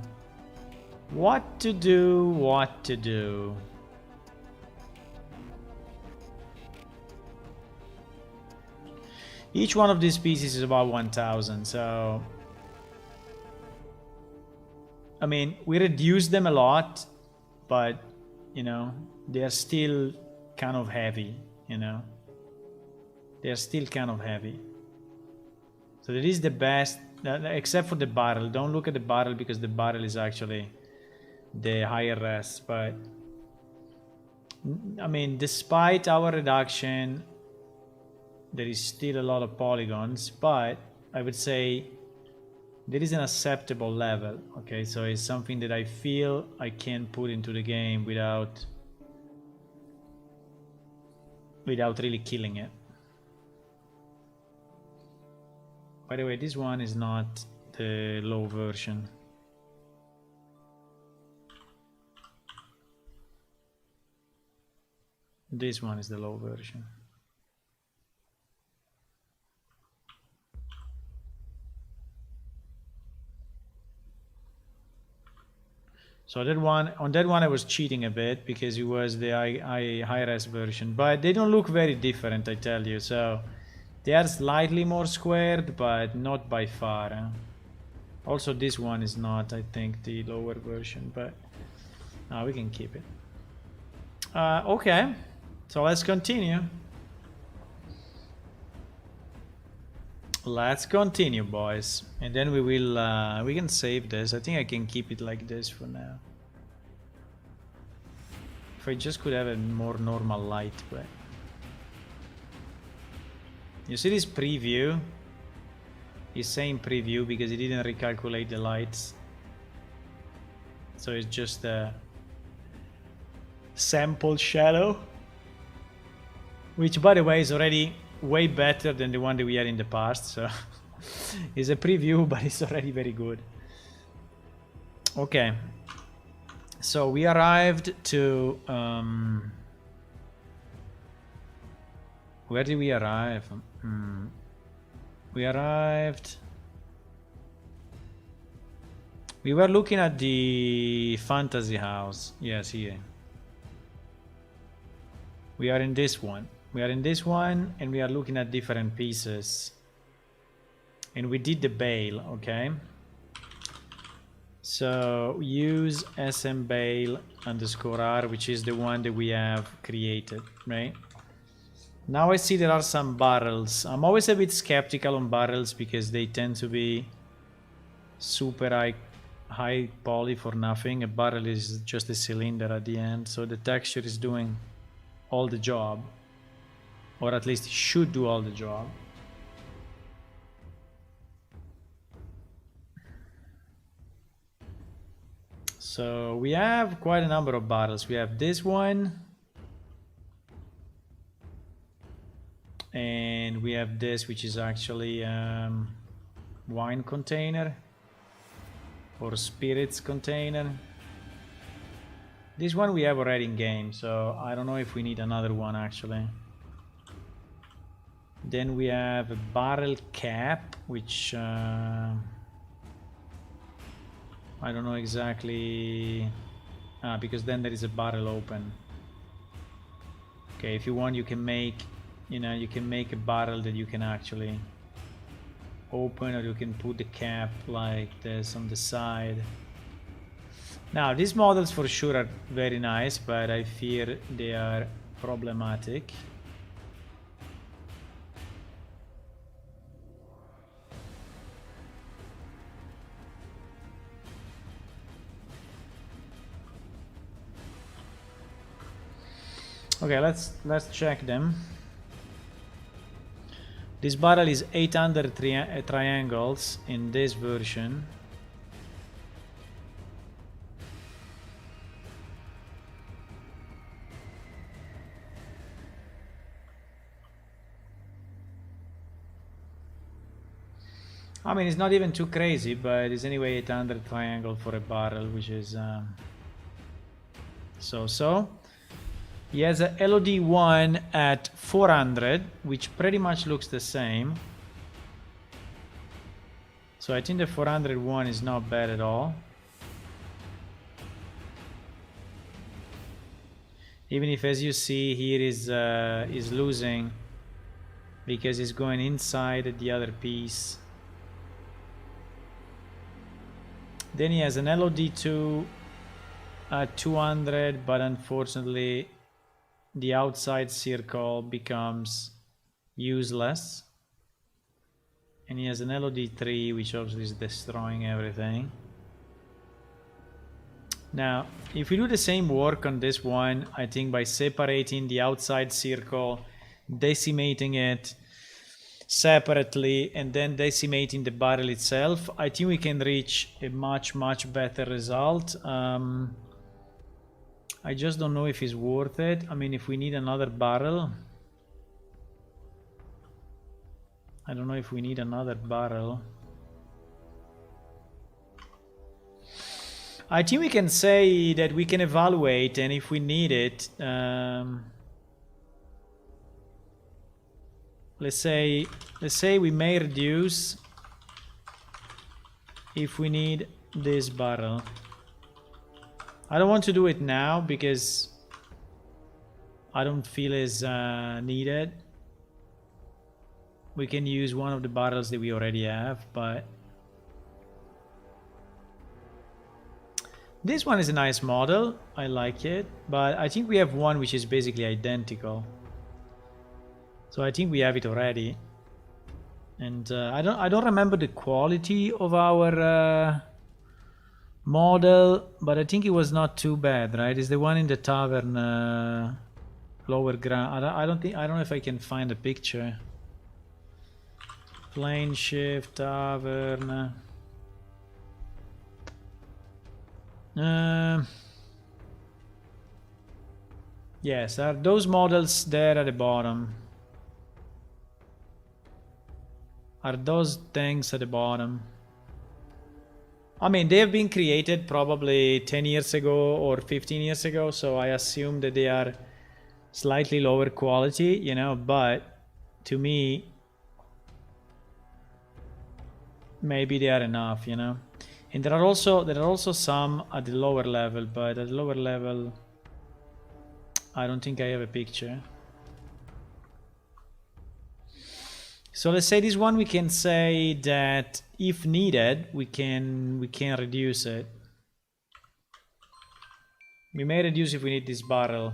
S1: What to do. Each one of these pieces is about 1,000, so I mean, we reduced them a lot, but you know, they are still kind of heavy, you know. They are still kind of heavy. So that is the best, except for the barrel. Don't look at the barrel because the barrel is actually the higher res, but I mean, despite our reduction, there is still a lot of polygons, but I would say there is an acceptable level. Okay, so it's something that I feel I can put into the game without really killing it. By the way, this one is not the low version. This one is the low version. So that one, on that one I was cheating a bit because it was the high-res version, but they don't look very different, I tell you. So they are slightly more squared, but not by far. Also, this one is not, I think, the lower version, but we can keep it. Okay, so let's continue. Let's continue, boys, and then we will we can save this. I think I can keep it like this for now. If I just could have a more normal light, but you see this preview? It's saying preview because it didn't recalculate the lights, so it's just a sample shadow, which by the way is already way better than the one that we had in the past. So it's a preview, but it's already very good. Okay, so we arrived to where did we arrive? We were looking at the fantasy house. Yes, here we are in this one. We are in this one, and we are looking at different pieces. And we did the bale, okay? So use smbale_r, which is the one that we have created, right? Now I see there are some barrels. I'm always a bit skeptical on barrels because they tend to be super high poly for nothing. A barrel is just a cylinder at the end, so the texture is doing all the job. Or at least it should do all the job. So we have quite a number of barrels. We have this one. And we have this, which is actually wine container. Or spirits container. This one we have already in game, so I don't know if we need another one actually. Then we have a barrel cap, which I don't know exactly, because then there is a barrel open. Okay, if you want, you can make, you can make a barrel that you can actually open, or you can put the cap like this on the side. Now, these models for sure are very nice, but I fear they are problematic. Okay, let's check them. This barrel is 800 triangles in this version. I mean, it's not even too crazy, but it's anyway 800 triangle for a barrel, which is so. He has a LOD1 at 400, which pretty much looks the same. So I think the 401 is not bad at all. Even if, as you see here, is losing because he's going inside the other piece. Then he has an LOD2 at 200, but unfortunately the outside circle becomes useless. And he has an LOD3, which obviously is destroying everything. Now, if we do the same work on this one, I think by separating the outside circle, decimating it separately, and then decimating the barrel itself, I think we can reach a much better result. I just don't know if it's worth it. I mean, if we need another barrel, I don't know if we need another barrel. I think we can say that we can evaluate, and if we need it, let's say we may reduce if we need this barrel. I don't want to do it now because I don't feel it's needed. We can use one of the barrels that we already have, but this one is a nice model. I like it, but I think we have one which is basically identical. So I think we have it already, and I don't remember the quality of our model, but I think it was not too bad, right? It's the one in the tavern, lower ground. I don't know if I can find a picture. Plane shift tavern. Yes, are those models there at the bottom? Are those things at the bottom? I mean, they have been created probably 10 years ago or 15 years ago, so I assume that they are slightly lower quality, you know, but to me, maybe they are enough, you know. And there are also some at the lower level, but at the lower level, I don't think I have a picture. So let's say this one, we can say that if needed, we can reduce it. We may reduce if we need this barrel.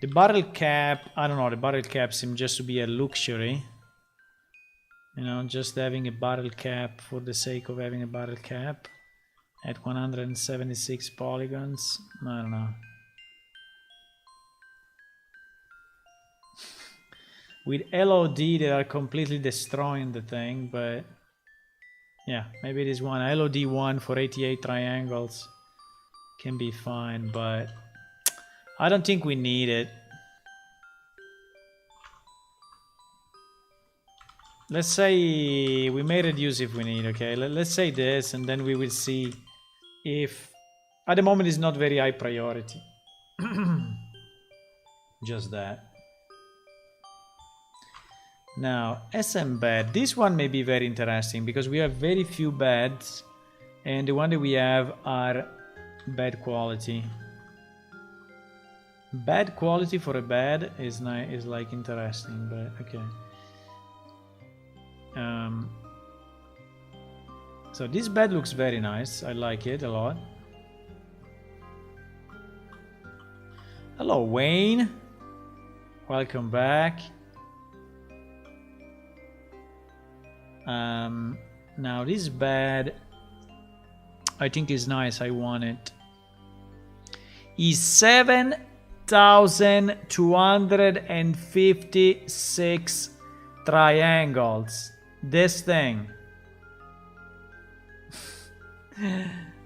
S1: The barrel cap, I don't know, the barrel cap seems just to be a luxury. You know, just having a barrel cap for the sake of having a barrel cap at 176 polygons. I don't know. With LOD, they are completely destroying the thing, but yeah, maybe this one, LOD1 for 88 triangles can be fine, but I don't think we need it. Let's say we may reduce if we need, okay? Let's say this, and then we will see if... At the moment, it's not very high priority. Just that. Now, SM bed. This one may be very interesting because we have very few beds, and the one that we have are bad quality. Bad quality for a bed is like interesting, but okay. So this bed looks very nice. I like it a lot. Hello, Wayne. Welcome back. Now this bed I think is nice. I want it. Is 7,256 triangles. This thing.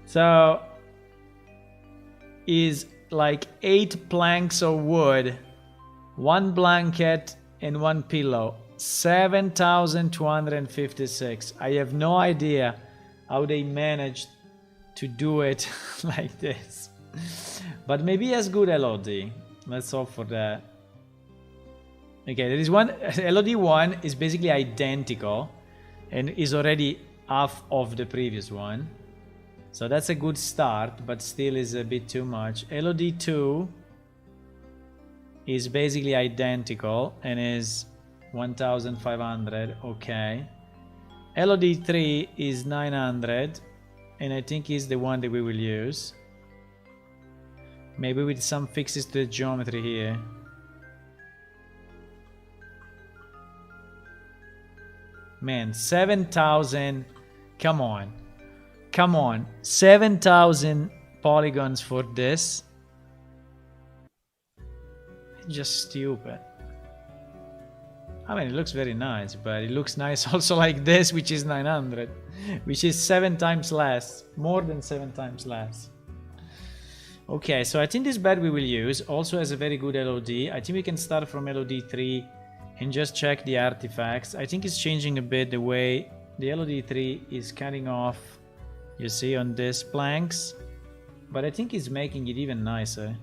S1: So is like 8 planks of wood, 1 blanket and 1 pillow. 7,256. I have no idea how they managed to do it like this. But maybe as good LOD. Let's hope for that. Okay, there is one. LOD 1 is basically identical and is already half of the previous one. So that's a good start, but still is a bit too much. LOD 2 is basically identical and is 1,500. Okay. LOD 3 is 900 and I think is the one that we will use. Maybe with some fixes to the geometry here. Man, 7,000. Come on. Come on. 7,000 polygons for this. Just stupid. I mean, it looks very nice, but it looks nice also like this, which is 900, which is 7 times less, more than 7 times less. Okay, so I think this bed we will use also has a very good LOD. I think we can start from LOD 3 and just check the artifacts. I think it's changing a bit the way the LOD 3 is cutting off, you see, on these planks, but I think it's making it even nicer.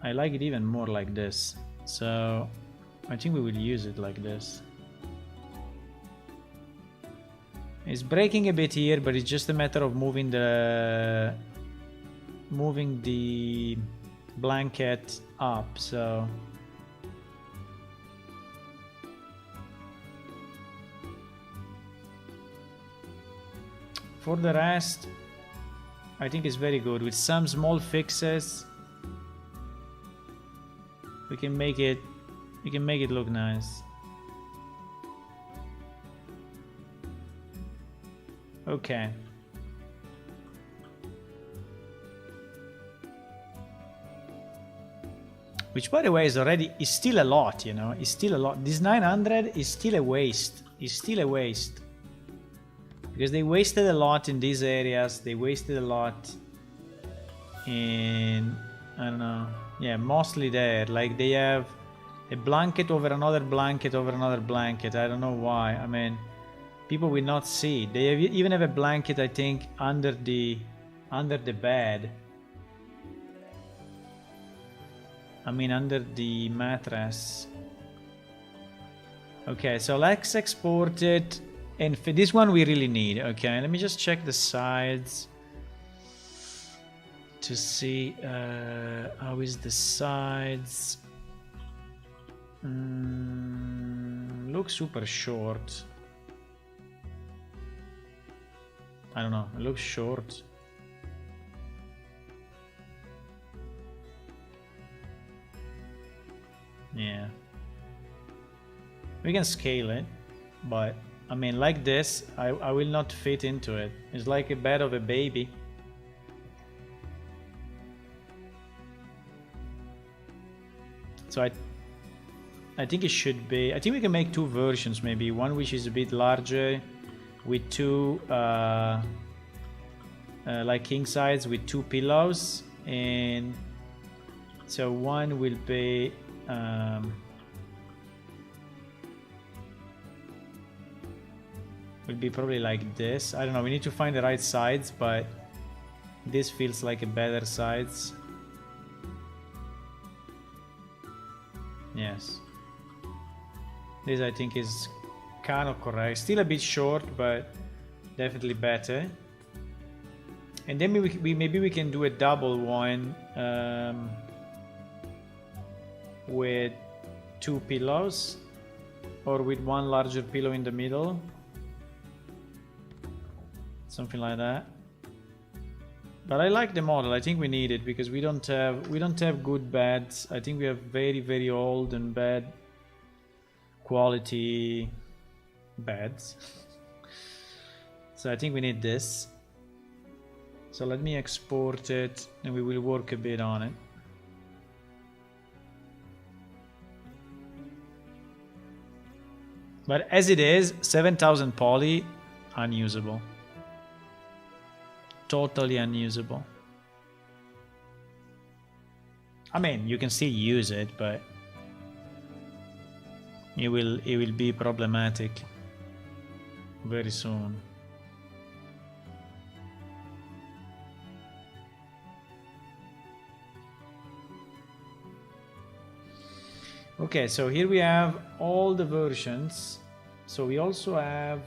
S1: I like it even more like this, so I think we will use it like this. It's breaking a bit here, but it's just a matter of moving the blanket up, so for the rest I think it's very good. With some small fixes we can make it look nice. Okay. Which, by the way, is still a lot, you know. It's still a lot. This 900 is still a waste. It's still a waste. Because they wasted a lot in these areas. They wasted a lot in, I don't know. Yeah, mostly there. Like, they have a blanket over another blanket over another blanket. I don't know why. I mean, people will not see. They even have a blanket, I think, under the bed. I mean, under the mattress. Okay, so let's export it. And for this one, we really need. Okay, let me just check the sides to see how is the sides. Looks super short. I don't know. It looks short. Yeah, we can scale it, but I mean, like this, I will not fit into it. It's like a bed of a baby. So I think it should be. I think we can make two versions, maybe one which is a bit larger, with two like king size with two pillows, and so one will be. Will be probably like this. I don't know, we need to find the right sides, but this feels like a better sides. Yes, this I think is kind of correct. Still a bit short, but definitely better. And then maybe we can do a double one with two pillows, or with one larger pillow in the middle, something like that. But I like the model. I think we need it because we don't have good beds. I think we have very old and bad quality beds. So I think we need this. So let me export it and we will work a bit on it. But as it is, 7,000 poly, unusable. Totally unusable. I mean, you can still use it, but it will be problematic very soon. Okay, so here we have all the versions. So we also have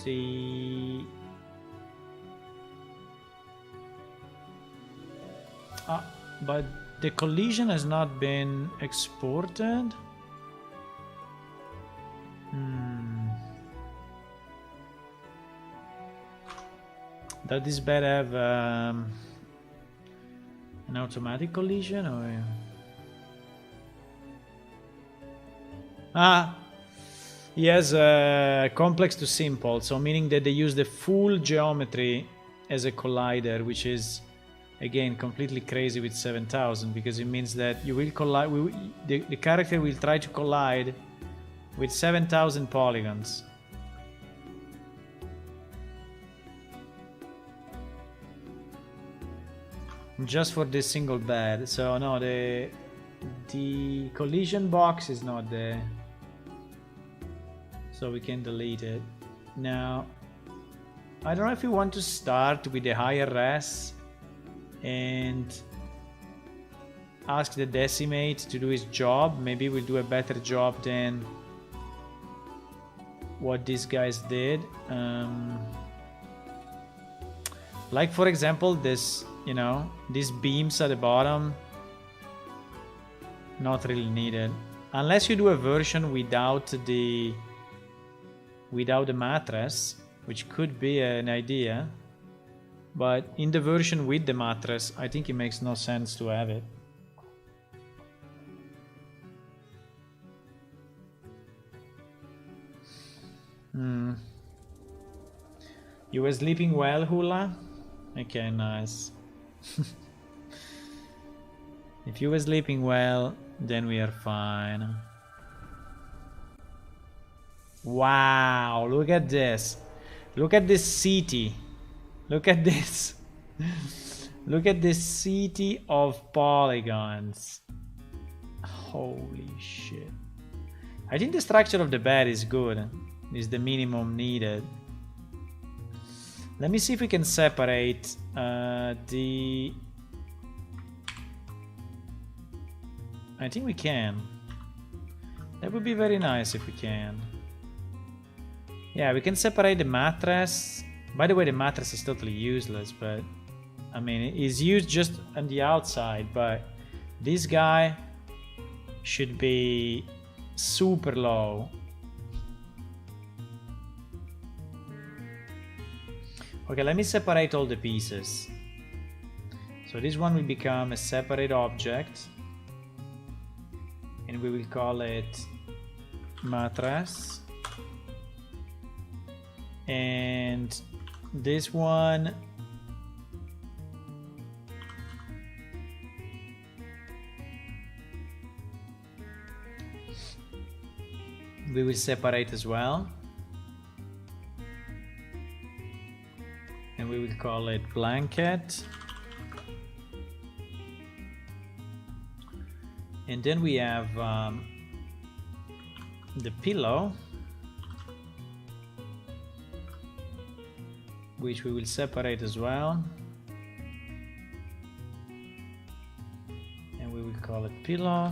S1: the but the collision has not been exported. Does this bed have an automatic collision or? He has complex to simple, so meaning that they use the full geometry as a collider, which is again completely crazy with 7000, because it means that you will collide. The character will try to collide with 7000 polygons. Just for this single bed. So no, the collision box is not there, so we can delete it. Now I don't know if we want to start with the higher res and ask the decimate to do his job. Maybe we'll do a better job than what these guys did. Like for example, this, you know, these beams at the bottom, not really needed, unless you do a version without the mattress, which could be an idea. But in the version with the mattress, I think it makes no sense to have it. You were sleeping well, Hula? Okay, nice. If you were sleeping well, then we are fine. Wow, look at this. Look at this city. Look at this. Look at this city of polygons. Holy shit. I think the structure of the bed is good. Is the minimum needed. Let me see if we can separate the... I think we can. That would be very nice if we can. Yeah, we can separate the mattress. By the way, the mattress is totally useless, but I mean, it is used just on the outside, but this guy should be super low. Okay, let me separate all the pieces. So this one will become a separate object, and we will call it mattress. And this one we will separate as well, and we will call it blanket. And then we have the pillow, which we will separate as well, and we will call it pillow.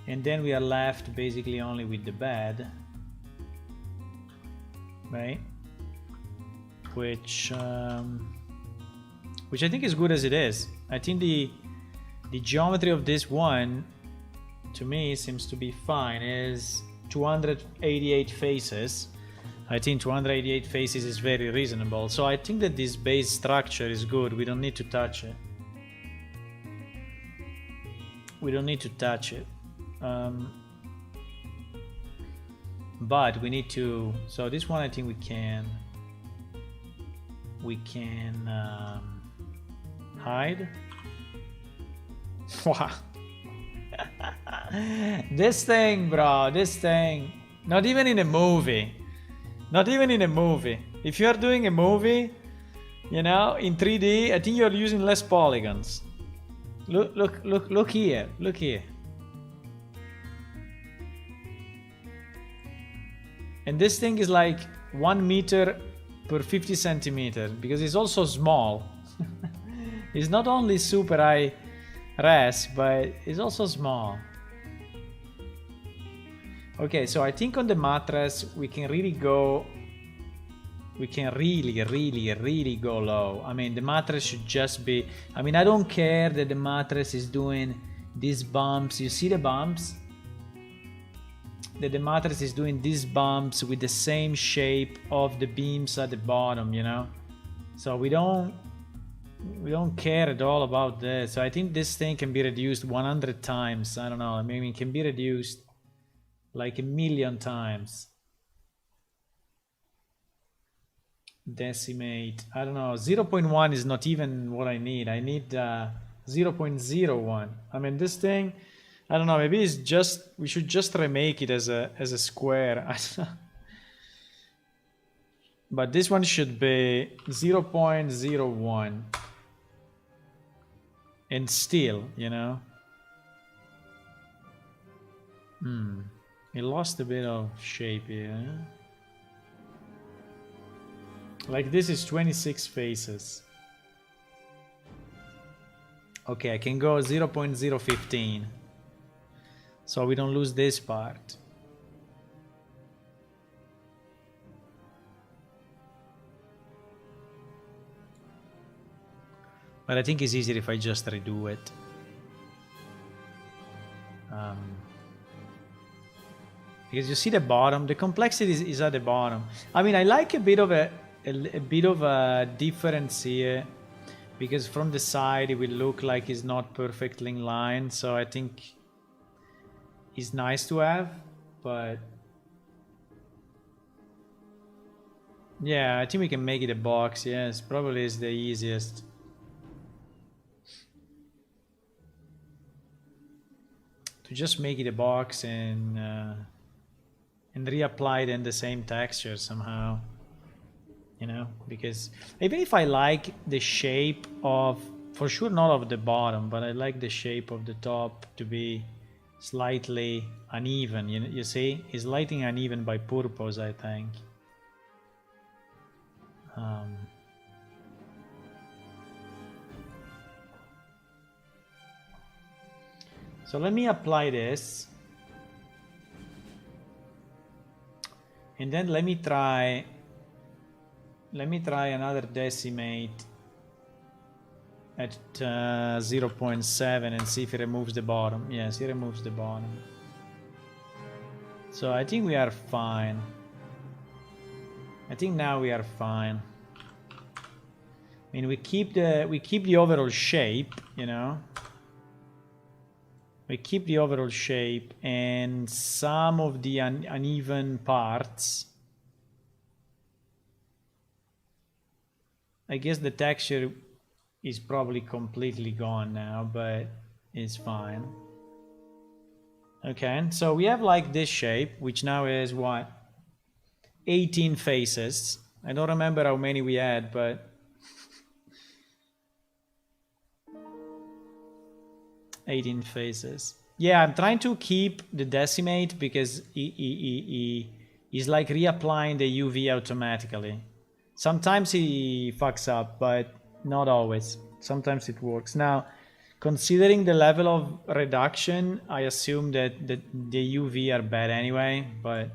S1: And then we are left basically only with the bed, right? Which I think is good as it is. I think the geometry of this one, to me, seems to be fine. It is 288 faces. I think 288 faces is very reasonable. So I think that this base structure is good. We don't need to touch it. We don't need to touch it. But we need to. So this one, I think we can hide. Wow. This thing, bro, this thing. Not even in a movie. Not even in a movie. If you are doing a movie, you know, in 3D, I think you're using less polygons. Look here. Look here. And this thing is like 1 meter per 50 centimeters because it's also small. It's not only super high res, but it's also small. Okay, so I think on the mattress we can really go. We can really go low. I mean, the mattress should just be. I mean, I don't care that the mattress is doing these bumps. You see the bumps? That the mattress is doing these bumps with the same shape of the beams at the bottom, you know? So we don't care at all about this. So I think this thing can be reduced 100 times. I don't know. I mean, it can be reduced like 1,000,000 times. Decimate. I don't know. 0.1 is not even what I need. I need 0.01. I mean, this thing, I don't know. Maybe it's just, we should just remake it as a square. I don't know. But this one should be 0.01. And still, you know. It lost a bit of shape here. Like this is 26 faces. Okay, I can go 0.015. So we don't lose this part. But I think it's easier if I just redo it. Because you see the bottom, the complexity is at the bottom. I mean, I like a bit of a difference here, because from the side it will look like it's not perfectly in line. So I think it's nice to have, but yeah, I think we can make it a box. Yes, probably is the easiest. To just make it a box and reapply then the same texture somehow, you know, because even if I like the shape of, for sure not of the bottom, but I like the shape of the top to be slightly uneven. You see, it's slightly uneven by purpose, I think. So let me apply this. And then let me try another decimate at 0.7 and see if it removes the bottom. Yes, it removes the bottom. So I think we are fine. I think now we are fine. I mean, we keep the overall shape, you know. We keep the overall shape and some of the uneven parts. I guess the texture is probably completely gone now, but it's fine. Okay, so we have like this shape, which now is what? 18 faces. I don't remember how many we had, but 18 faces. Yeah, I'm trying to keep the decimate because he's like reapplying the UV automatically. Sometimes he fucks up, but not always. Sometimes it works. Now, considering the level of reduction, I assume that the UV are bad anyway, but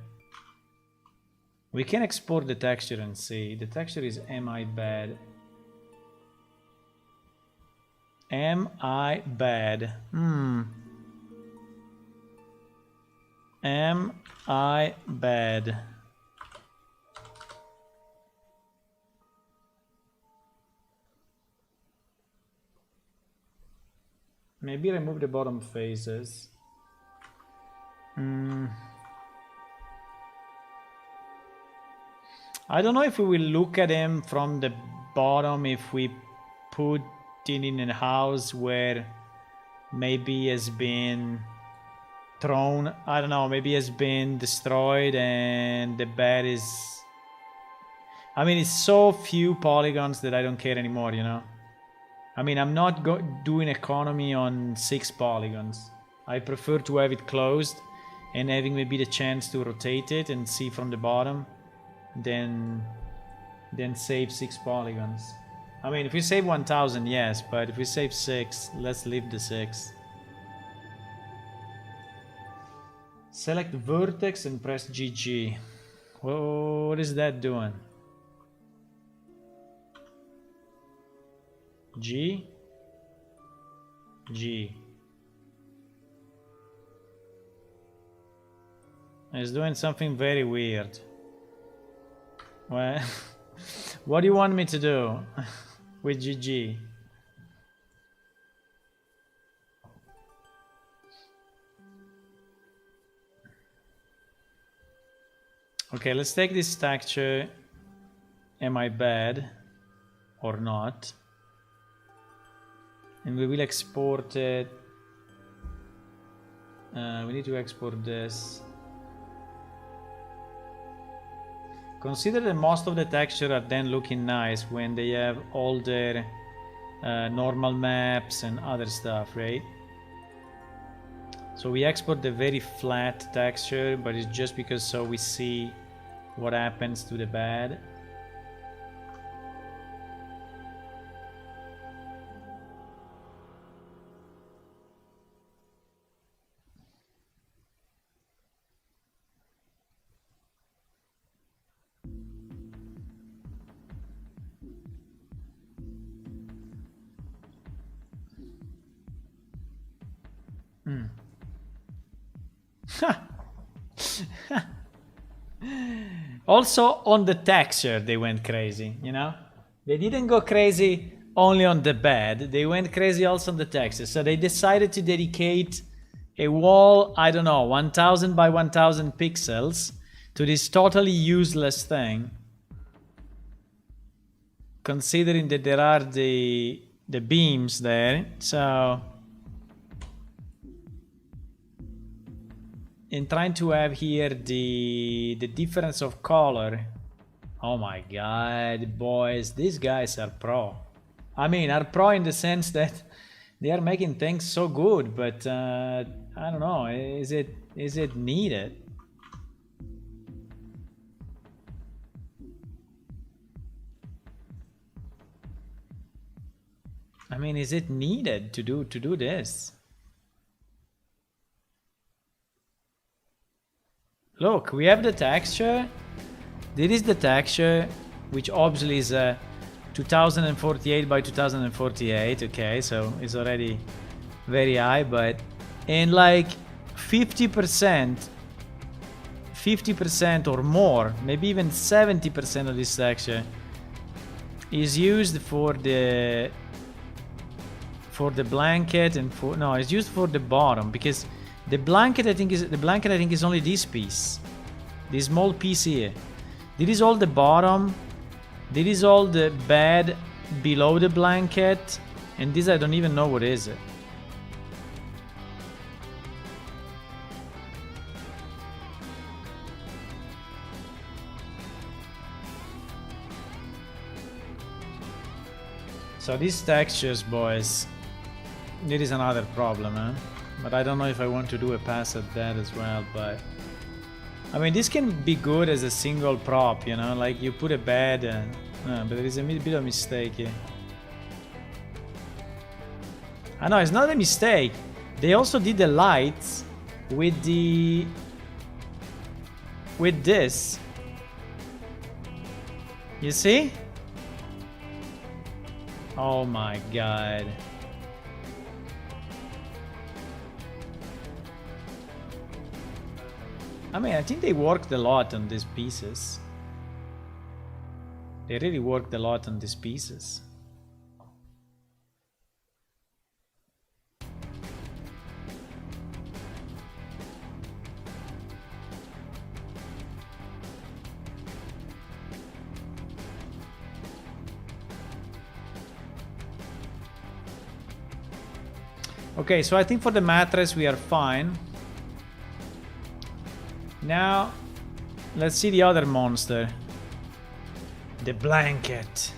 S1: we can export the texture and see. The texture is MI bad. Am I bad? Am I bad? Maybe remove the bottom faces. I don't know if we will look at him from the bottom if we put in a house where maybe has been thrown. I don't know, maybe has been destroyed and the bed is, I mean, it's so few polygons that I don't care anymore, you know. I mean, I'm not doing economy on 6 polygons. I prefer to have it closed and having maybe the chance to rotate it and see from the bottom, then save 6 polygons. I mean, if we save 1000, yes, but if we save 6, let's leave the 6. Select vertex and press GG. What is that doing? G? G. It's doing something very weird. Well, what do you want me to do with GG? Okay, let's take this texture. Am I bad or not? And we will export it. We need to export this. Consider that most of the texture are then looking nice when they have all their normal maps and other stuff, right? So we export the very flat texture, but it's just because so we see what happens to the bed. Also on the texture they went crazy, you know? They didn't go crazy only on the bed, they went crazy also on the texture. So they decided to dedicate a wall, I don't know, 1000 by 1000 pixels to this totally useless thing. Considering that there are the beams there, so in trying to have here the difference of color. Oh my god, boys, these guys are pro. I mean, are pro in the sense that they are making things so good, but I don't know, is it needed? I mean, is it needed to do this? Look, we have the texture. This is the texture, which obviously is 2048 by 2048. Okay, so it's already very high, but in like 50% or more, maybe even 70% of this texture is used for the blanket and it's used for the bottom, because the blanket I think is only this piece, this small piece here. This is all the bottom, this is all the bed below the blanket, and this I don't even know what is it. So these textures, boys, it is another problem, eh? But I don't know if I want to do a pass at that as well, but I mean, this can be good as a single prop, you know, like you put a bed and but there is a bit of mistake here. I know, it's not a mistake. They also did the lights with this. You see? Oh my god. I mean, I think they worked a lot on these pieces. They really worked a lot on these pieces. Okay, so I think for the mattress we are fine. Now, let's see the other monster. The blanket.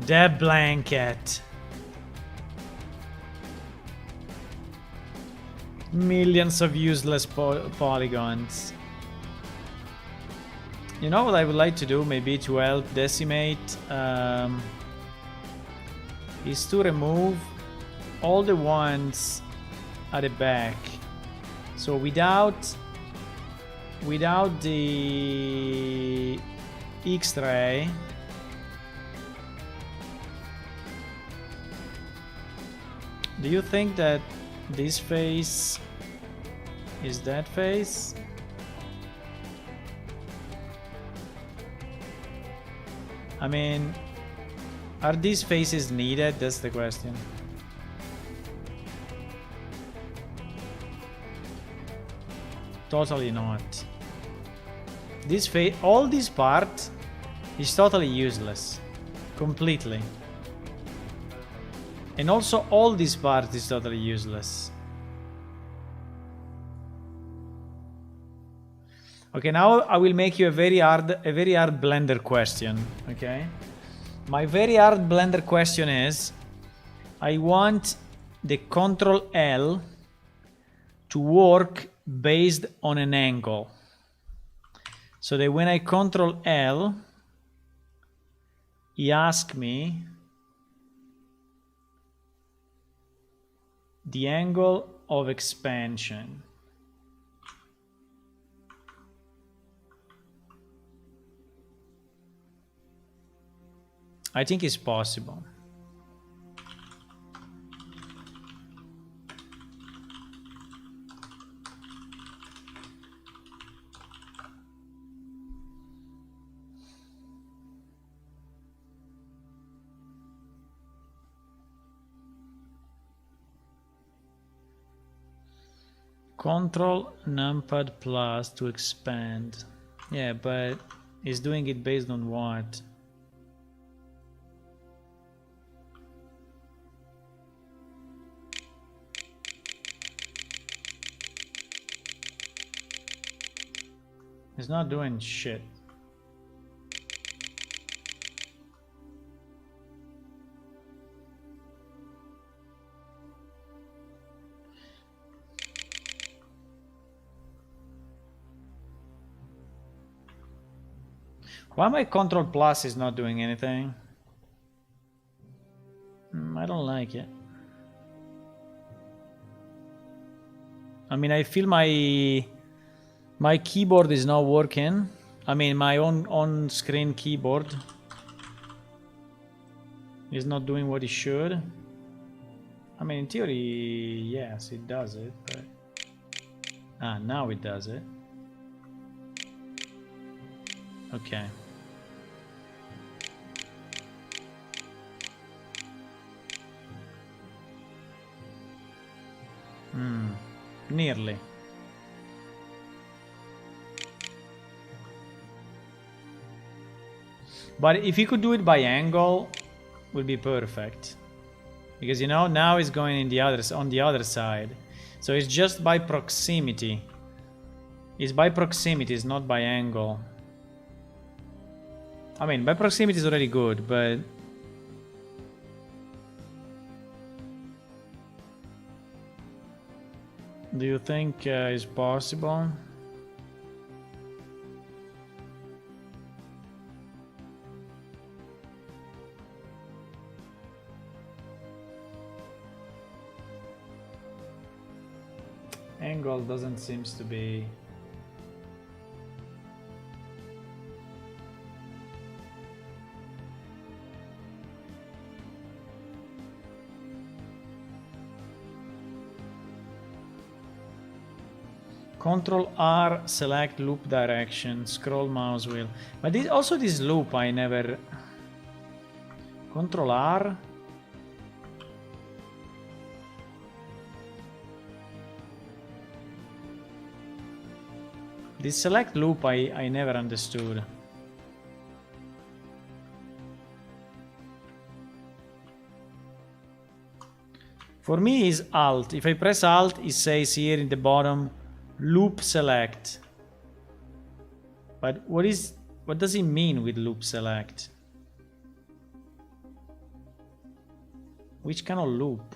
S1: The blanket. Millions of useless polygons. You know what I would like to do, maybe to help decimate, is to remove all the ones at the back. So without the X-ray, do you think that this face is that face? I mean, are these faces needed? That's the question. Totally not. This face, all this part is totally useless. Completely. And also all this part is totally useless. Okay, now I will make you a very hard blender question. Okay, my very hard blender question is, I want the Control L to work based on an angle, so that when I Control L, he asks me the angle of expansion. I think it's possible. Control numpad plus to expand. Yeah, but it's doing it based on what? It's not doing shit. Why my Control Plus is not doing anything? I don't like it. I mean, I feel my keyboard is not working. I mean, my own on-screen keyboard is not doing what it should. I mean, in theory, yes, it does it, but... Ah, now it does it. Okay. Nearly. But if you could do it by angle, would be perfect. Because, you know, now it's going in on the other side. So it's just by proximity. It's by proximity, it's not by angle. I mean, by proximity is already good, but... Do you think it's possible? Angle doesn't seem to be... Control R, select loop direction, scroll mouse wheel. But this loop I never... Control R? This select loop I never understood. For me is Alt. If I press Alt, it says here in the bottom loop select. But what does it mean with loop select? Which kind of loop?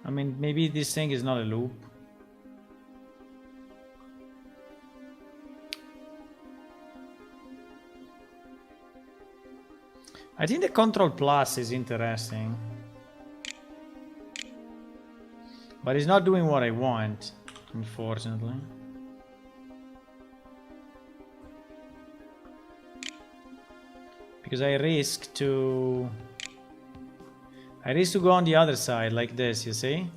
S1: I mean, maybe this thing is not a loop. I think the control plus is interesting. But it's not doing what I want, unfortunately. Because I risk to go on the other side like this, you see?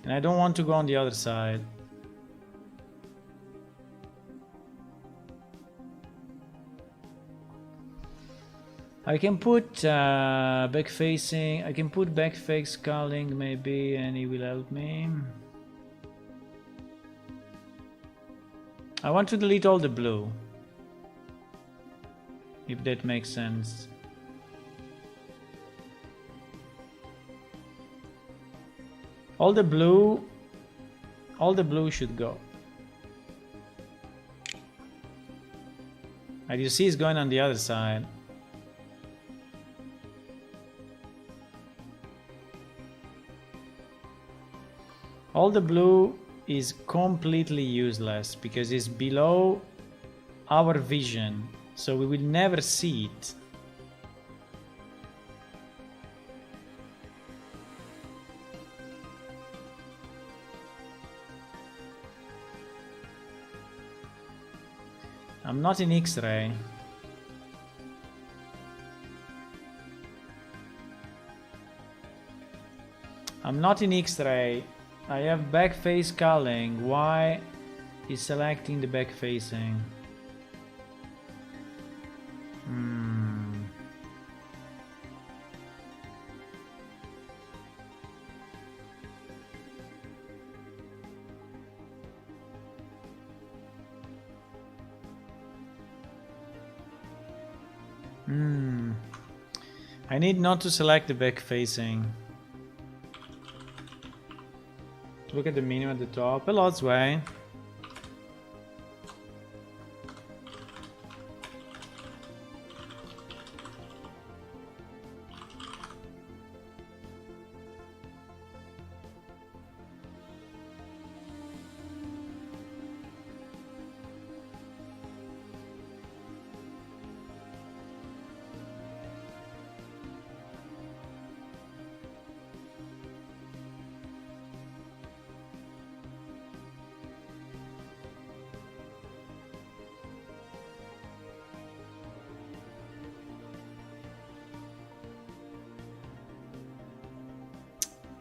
S1: And I don't want to go on the other side. I can put back facing, I can put back face sculling maybe, and he will help me. I want to delete all the blue, if that makes sense. All the blue should go. And you see it's going on the other side. All the blue is completely useless because it's below our vision, so we will never see it. I'm not in X-ray. I'm not in X-ray. I have back face culling. Why is selecting the back facing? I need not to select the back facing. Look at the menu at the top. A lot's way.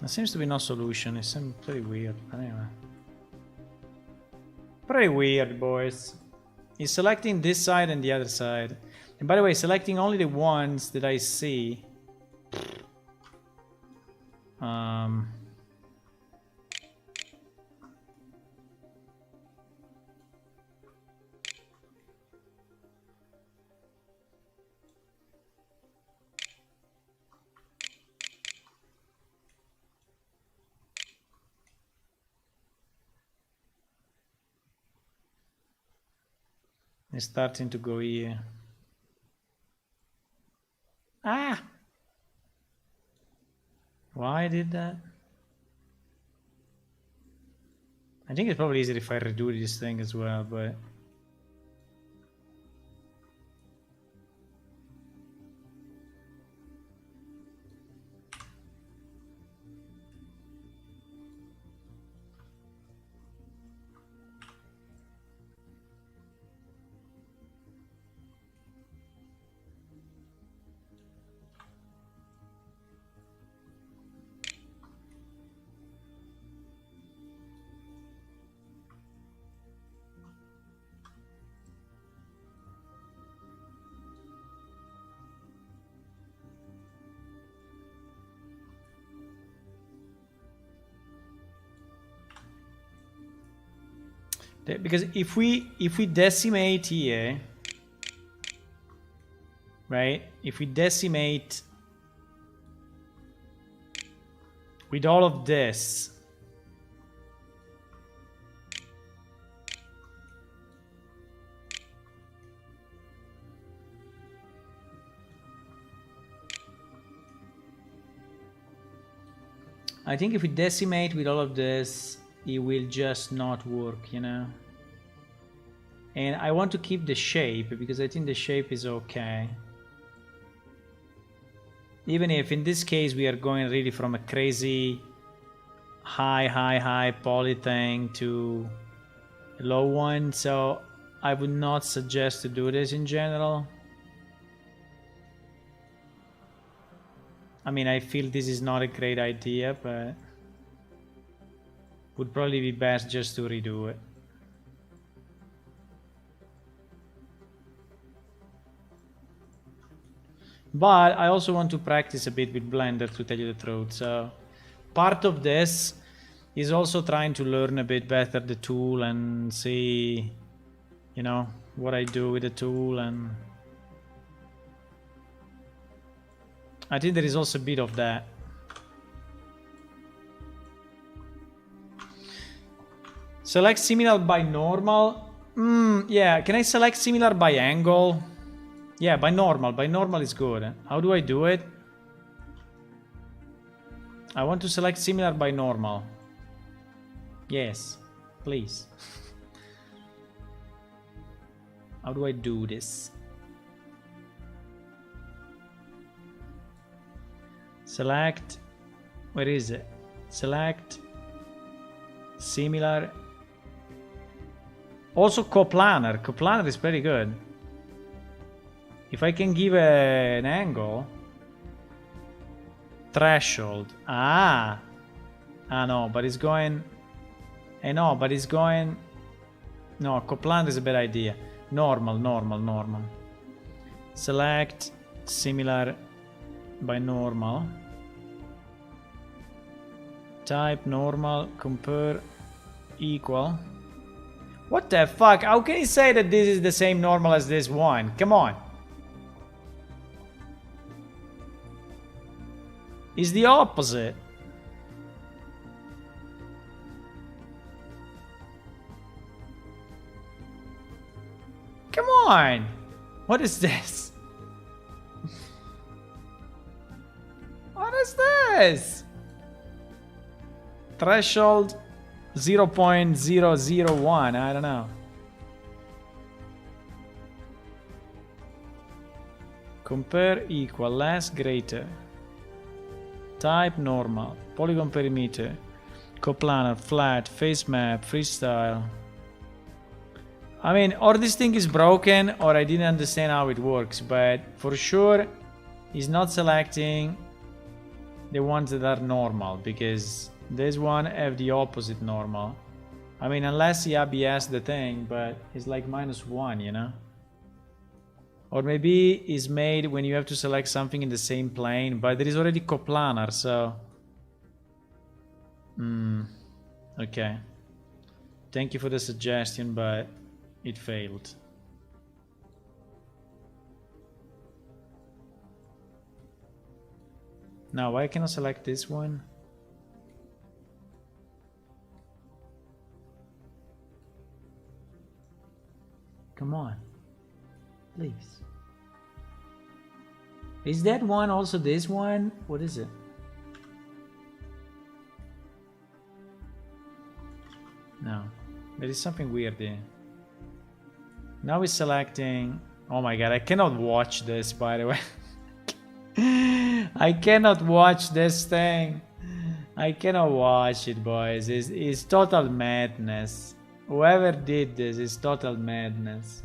S1: There seems to be no solution. It seems pretty weird. Anyway. Pretty weird, boys. He's selecting this side and the other side. And by the way, selecting only the ones that I see. It's starting to go here. Ah! Why I did that? I think it's probably easier if I redo this thing as well, but... Because if we decimate here, right? If we decimate with all of this, I think if we decimate with all of this, it will just not work, you know? And I want to keep the shape because I think the shape is okay. Even if in this case we are going really from a crazy high poly thing to a low one, so I would not suggest to do this in general. I mean, I feel this is not a great idea, but would probably be best just to redo it. But I also want to practice a bit with Blender, to tell you the truth. So part of this is also trying to learn a bit better the tool and see, you know, what I do with the tool. And I think there is also a bit of that. Select similar by normal. Yeah, can I select similar by angle? Yeah, by normal. By normal is good. How do I do it? I want to select similar by normal. Yes, please. How do I do this? Select. Where is it? Select. Similar. Also coplanar. Coplanar is pretty good. If I can give an angle. Threshold. Ah, no, but it's going. No, but it's going. No, coplanar is a bad idea. Normal. Select similar by normal. Type normal, compare, equal. What the fuck? How can you say that this is the same normal as this one? Come on. It's the opposite. Come on. What is this? What is this? Threshold 0.001. I don't know. Compare, equal, less, greater. Type normal, polygon perimeter, coplanar, flat, face map, freestyle. I mean, or this thing is broken or I didn't understand how it works, but for sure it's not selecting the ones that are normal because this one have the opposite normal. I mean, unless he ABS the thing, but it's like -1, you know? Or maybe it's made when you have to select something in the same plane, but there is already coplanar, so... Okay. Thank you for the suggestion, but it failed. Now, why can I select this one? Come on. Please. Is that one also this one? What is it? No. There is something weird there. Now we're selecting... Oh my god, I cannot watch this, by the way. I cannot watch this thing. I cannot watch it, boys. It's total madness. Whoever did this is total madness.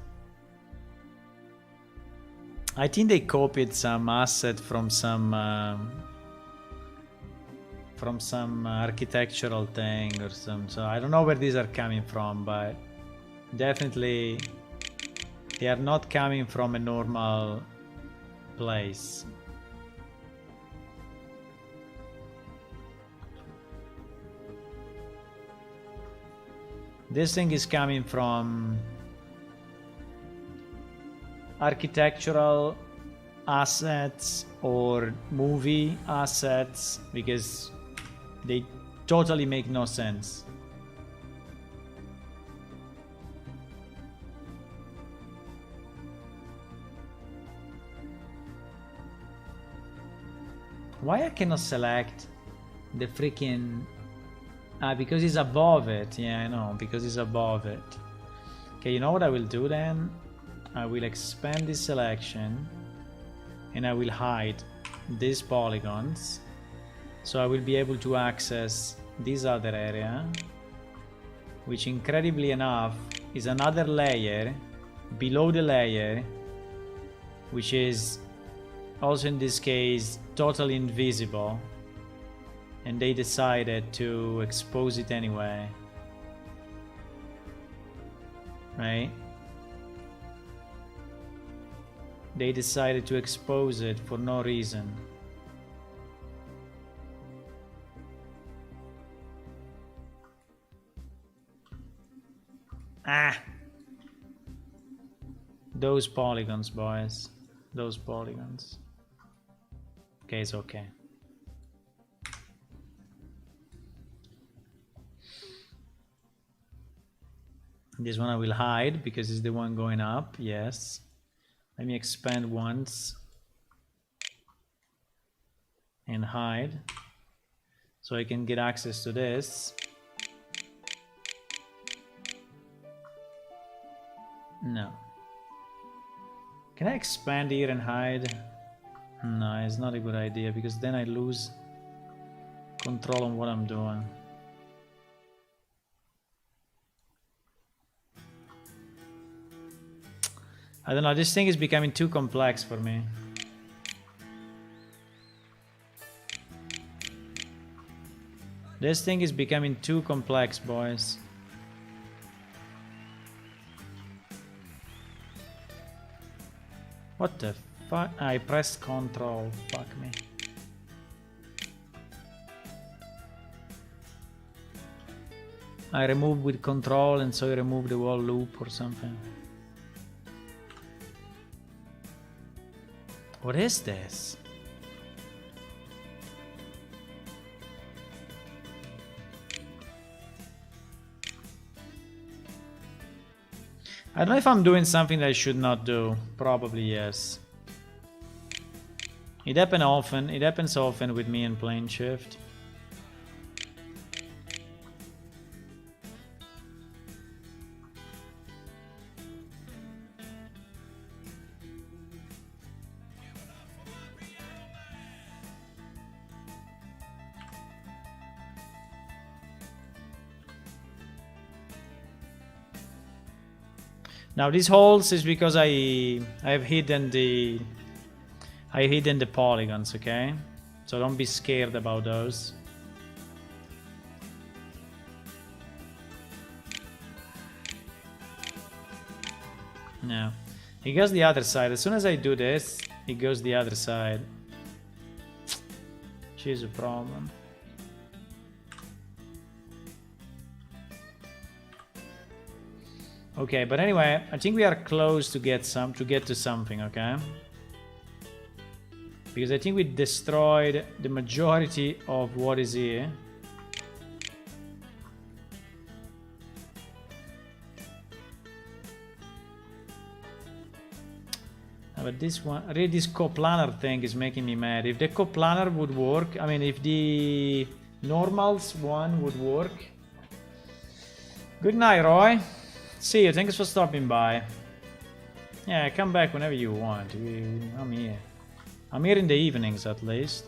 S1: I think they copied some asset from some architectural thing or some. So I don't know where these are coming from, but definitely they are not coming from a normal place. This thing is coming from architectural assets or movie assets because they totally make no sense. Why I cannot select the freaking... because it's above it. Yeah, I know, because it's above it. Okay, you know what I will do then? I will expand this selection and I will hide these polygons. So I will be able to access this other area, which incredibly enough is another layer below the layer, which is also in this case totally invisible, and they decided to expose it anyway, right? They decided to expose it for no reason. Those polygons, boys. Those polygons. Okay, it's okay. This one I will hide because it's the one going up. Yes. Let me expand once and hide so I can get access to this. No. Can I expand here and hide? No, it's not a good idea because then I lose control on what I'm doing. I don't know, this thing is becoming too complex for me. This thing is becoming too complex, boys. What the fuck? I pressed control. Fuck me. I removed with control and so I removed the whole loop or something. What is this? I don't know if I'm doing something that I should not do. Probably yes. It happens often. It happens often with me in plane shift. Now these holes is because I've hidden the polygons, okay? So don't be scared about those. No. It goes the other side. As soon as I do this, it goes the other side. She's a problem. Okay, but anyway, I think we are close to get to something, okay? Because I think we destroyed the majority of what is here. But this one, really this coplanar thing is making me mad. If the coplanar would work, I mean if the normals one would work. Good night, Roy. See you, thanks for stopping by. Yeah, come back whenever you want. I'm here. I'm here in the evenings at least.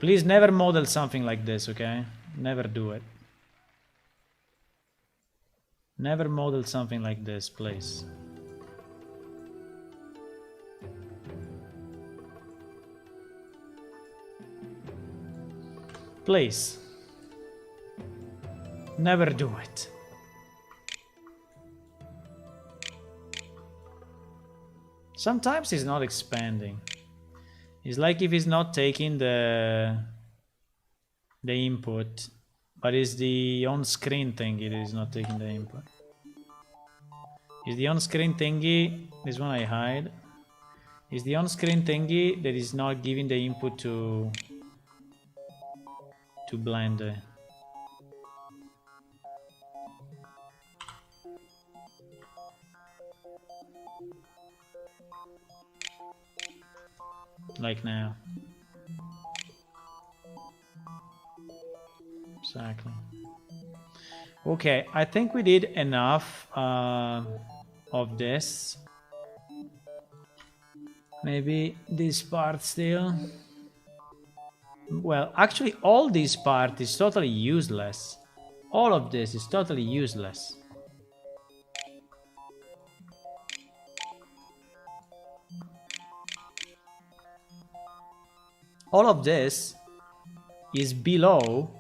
S1: Please never model something like this, okay? Never do it. Never model something like this, please. Please. Never do it. Sometimes it's not expanding. It's like if it's not taking the input, but it's the on-screen thing it is not taking the input. Is the on-screen thingy, this one I hide, is the on-screen thingy that is not giving the input to Blender. Like now. Exactly. Okay, I think we did enough of this. Maybe this part still. Well, actually all this part is totally useless. All of this is totally useless. All of this is below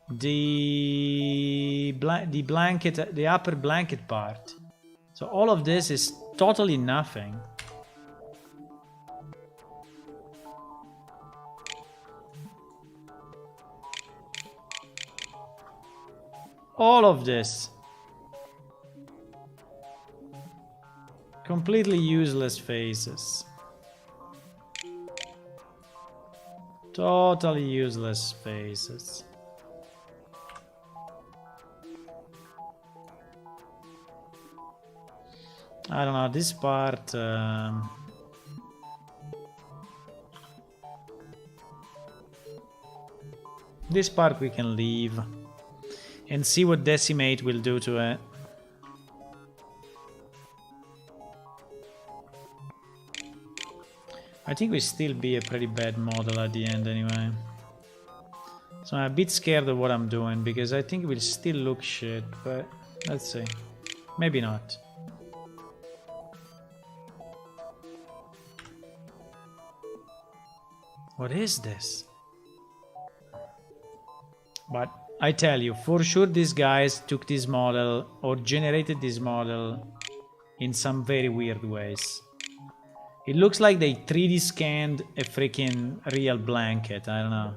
S1: the blanket, the upper blanket part. So all of this is totally nothing. All of this. Completely useless faces. Totally useless faces. I don't know, this part... this part we can leave. And see what Decimate will do to it. I think we still be a pretty bad model at the end anyway. So I'm a bit scared of what I'm doing because I think it will still look shit, but let's see. Maybe not. What is this? But I tell you, for sure these guys took this model or generated this model in some very weird ways. It looks like they 3D scanned a freaking real blanket. I don't know.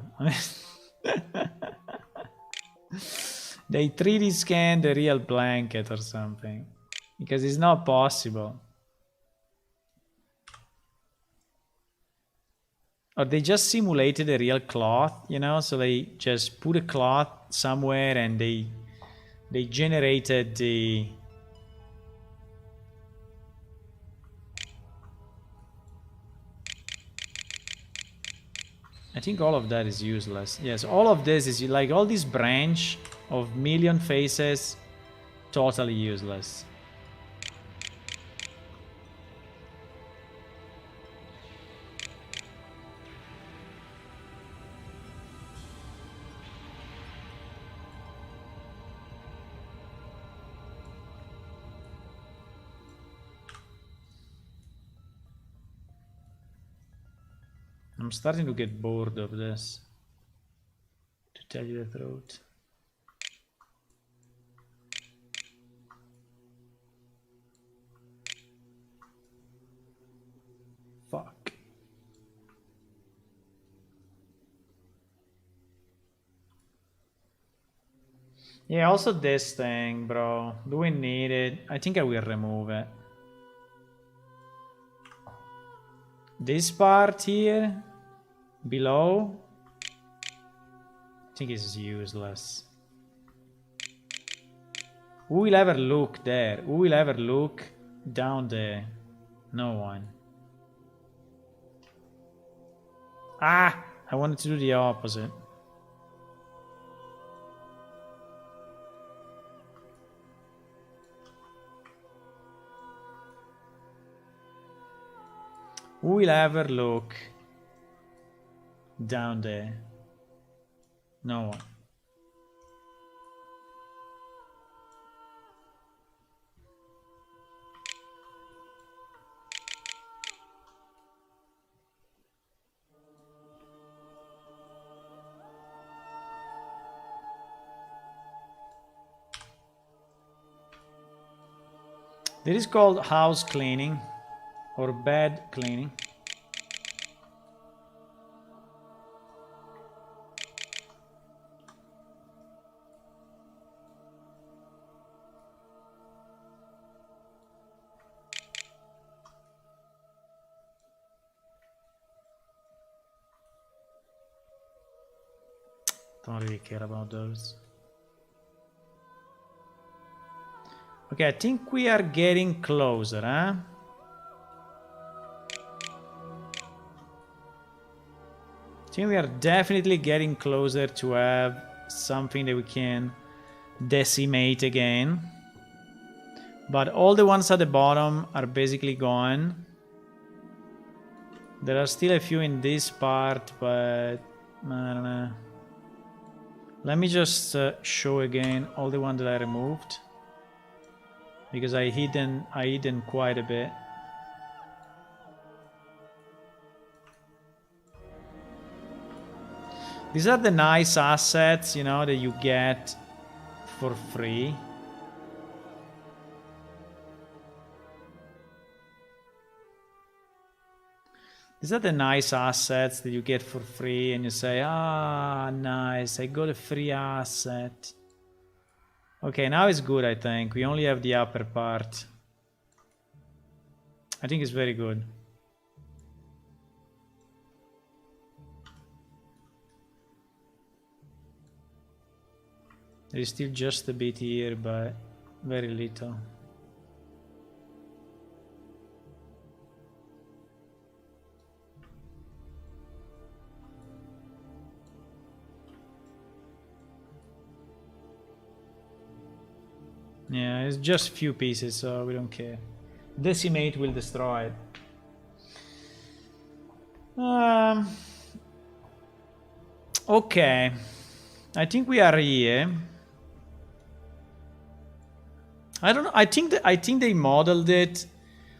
S1: They 3D scanned a real blanket or something. Because it's not possible. Or they just simulated a real cloth, you know? So they just put a cloth somewhere and they generated the... I think all of that is useless. Yes, all of this is like all this branch of million faces, totally useless. I'm starting to get bored of this, to tell you the truth. Fuck. Yeah, also this thing, bro. Do we need it? I think I will remove it. This part here, below, I think is useless. Who will ever look there? Who will ever look down there? No one. Ah! I wanted to do the opposite. Who will ever look down there? No one. This is called house cleaning or bed cleaning. Don't really care about those. Okay, I think we are getting closer, huh? I think we are definitely getting closer to have something that we can decimate again. But all the ones at the bottom are basically gone. There are still a few in this part, but I don't know. Let me just show again all the ones that I removed, because I hidden quite a bit. These are the nice assets, you know, that you get for free. These are the nice assets that you get for free, and you say, ah, nice, I got a free asset. Okay, now it's good, I think. We only have the upper part. I think it's very good. There is still just a bit here, but very little. Yeah, it's just few pieces, so we don't care. Decimate will destroy it. Okay, I think we are here. I don't know. I think they modeled it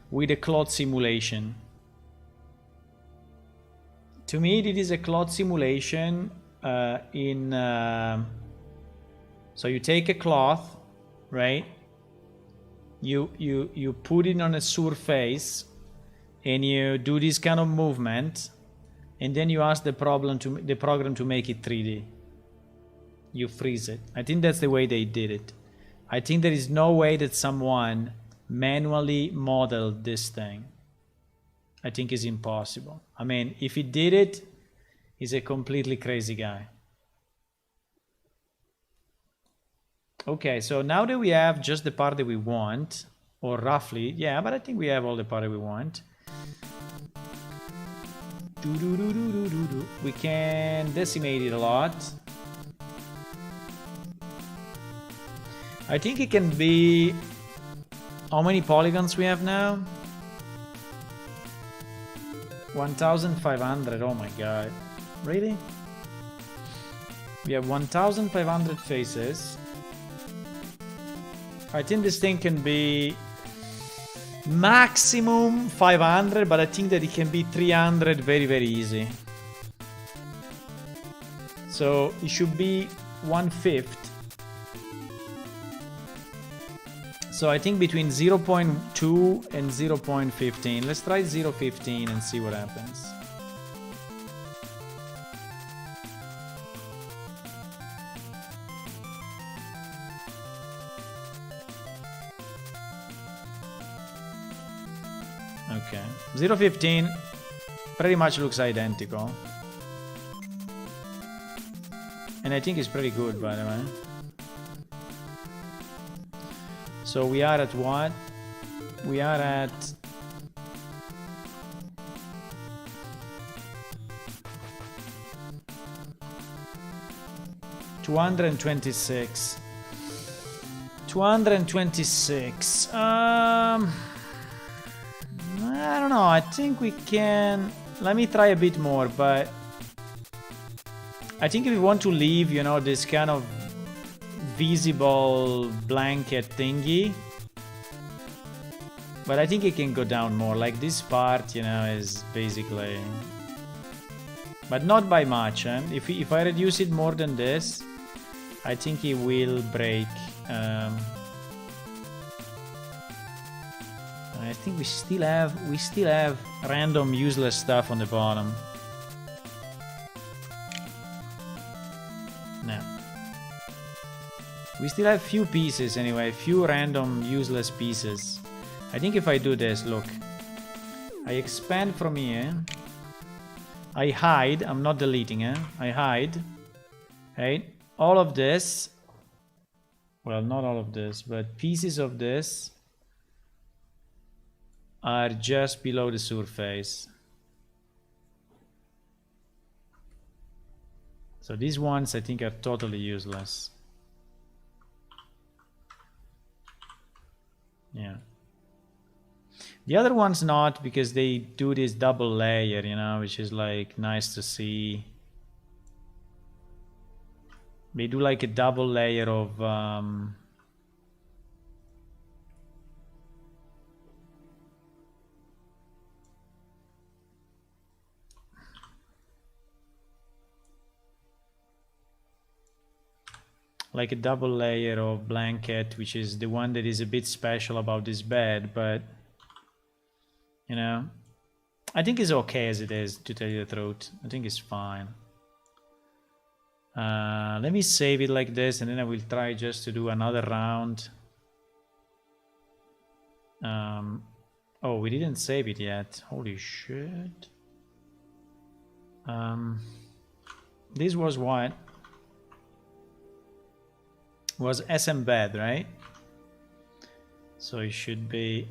S1: with a cloth simulation. To me, it is a cloth simulation. So you take a cloth, right? You put it on a surface, and you do this kind of movement, and then you ask the program to make it 3D. You freeze it. I think that's the way they did it. I think there is no way that someone manually modeled this thing. I think it's impossible. I mean, if he did it, he's a completely crazy guy. Okay, so now that we have just the part that we want, or roughly, yeah, but I think we have all the part that we want. We can decimate it a lot. I think it can be... How many polygons we have now? 1,500, oh my god. Really? We have 1,500 faces. I think this thing can be maximum 500, but I think that it can be 300 very, very easy. So it should be 1/5. So I think between 0.2 and 0.15. Let's try 0.15 and see what happens. Okay, 0.15 pretty much looks identical. And I think it's pretty good, by the way. So we are at what? We are at... $226. 226. I don't know. I think we can... Let me try a bit more, but... I think if we want to leave, you know, this kind of visible blanket thingy, but I think it can go down more. Like this part, you know, is basically, but not by much. If I reduce it more than this, I think it will break. I think we still have random useless stuff on the bottom. No. We still have few pieces anyway, few random useless pieces. I think if I do this, look. I expand from here. I hide, I'm not deleting, I hide. right? All of this, well, not all of this, but pieces of this are just below the surface. So these ones I think are totally useless. Yeah. The other ones not, because they do this double layer, you know, which is like nice to see. They do like a double layer of like a double layer of blanket, which is the one that is a bit special about this bed, but you know, I think it's okay as it is, to tell you the truth. I think it's fine. Let me save it like this, and then I will try just to do another round. Oh, we didn't save it yet. Holy shit. This was what? Was SM bed, right? So it should be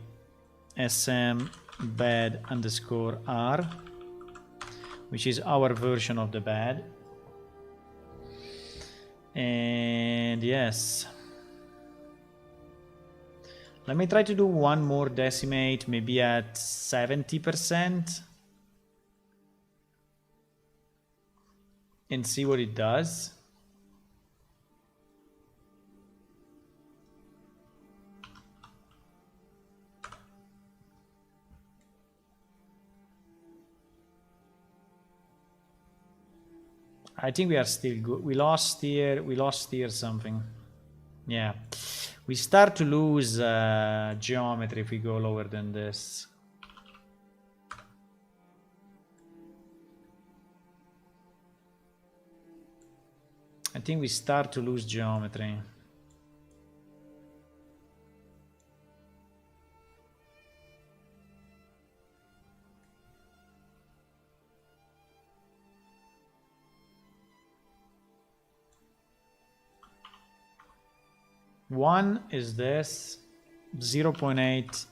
S1: SM bed underscore R, which is our version of the bed. And yes, let me try to do one more decimate, maybe at 70%, and see what it does. I think we are still good. We lost here something. Yeah. We start to lose geometry if we go lower than this. I think we start to lose geometry. One is this, 0.8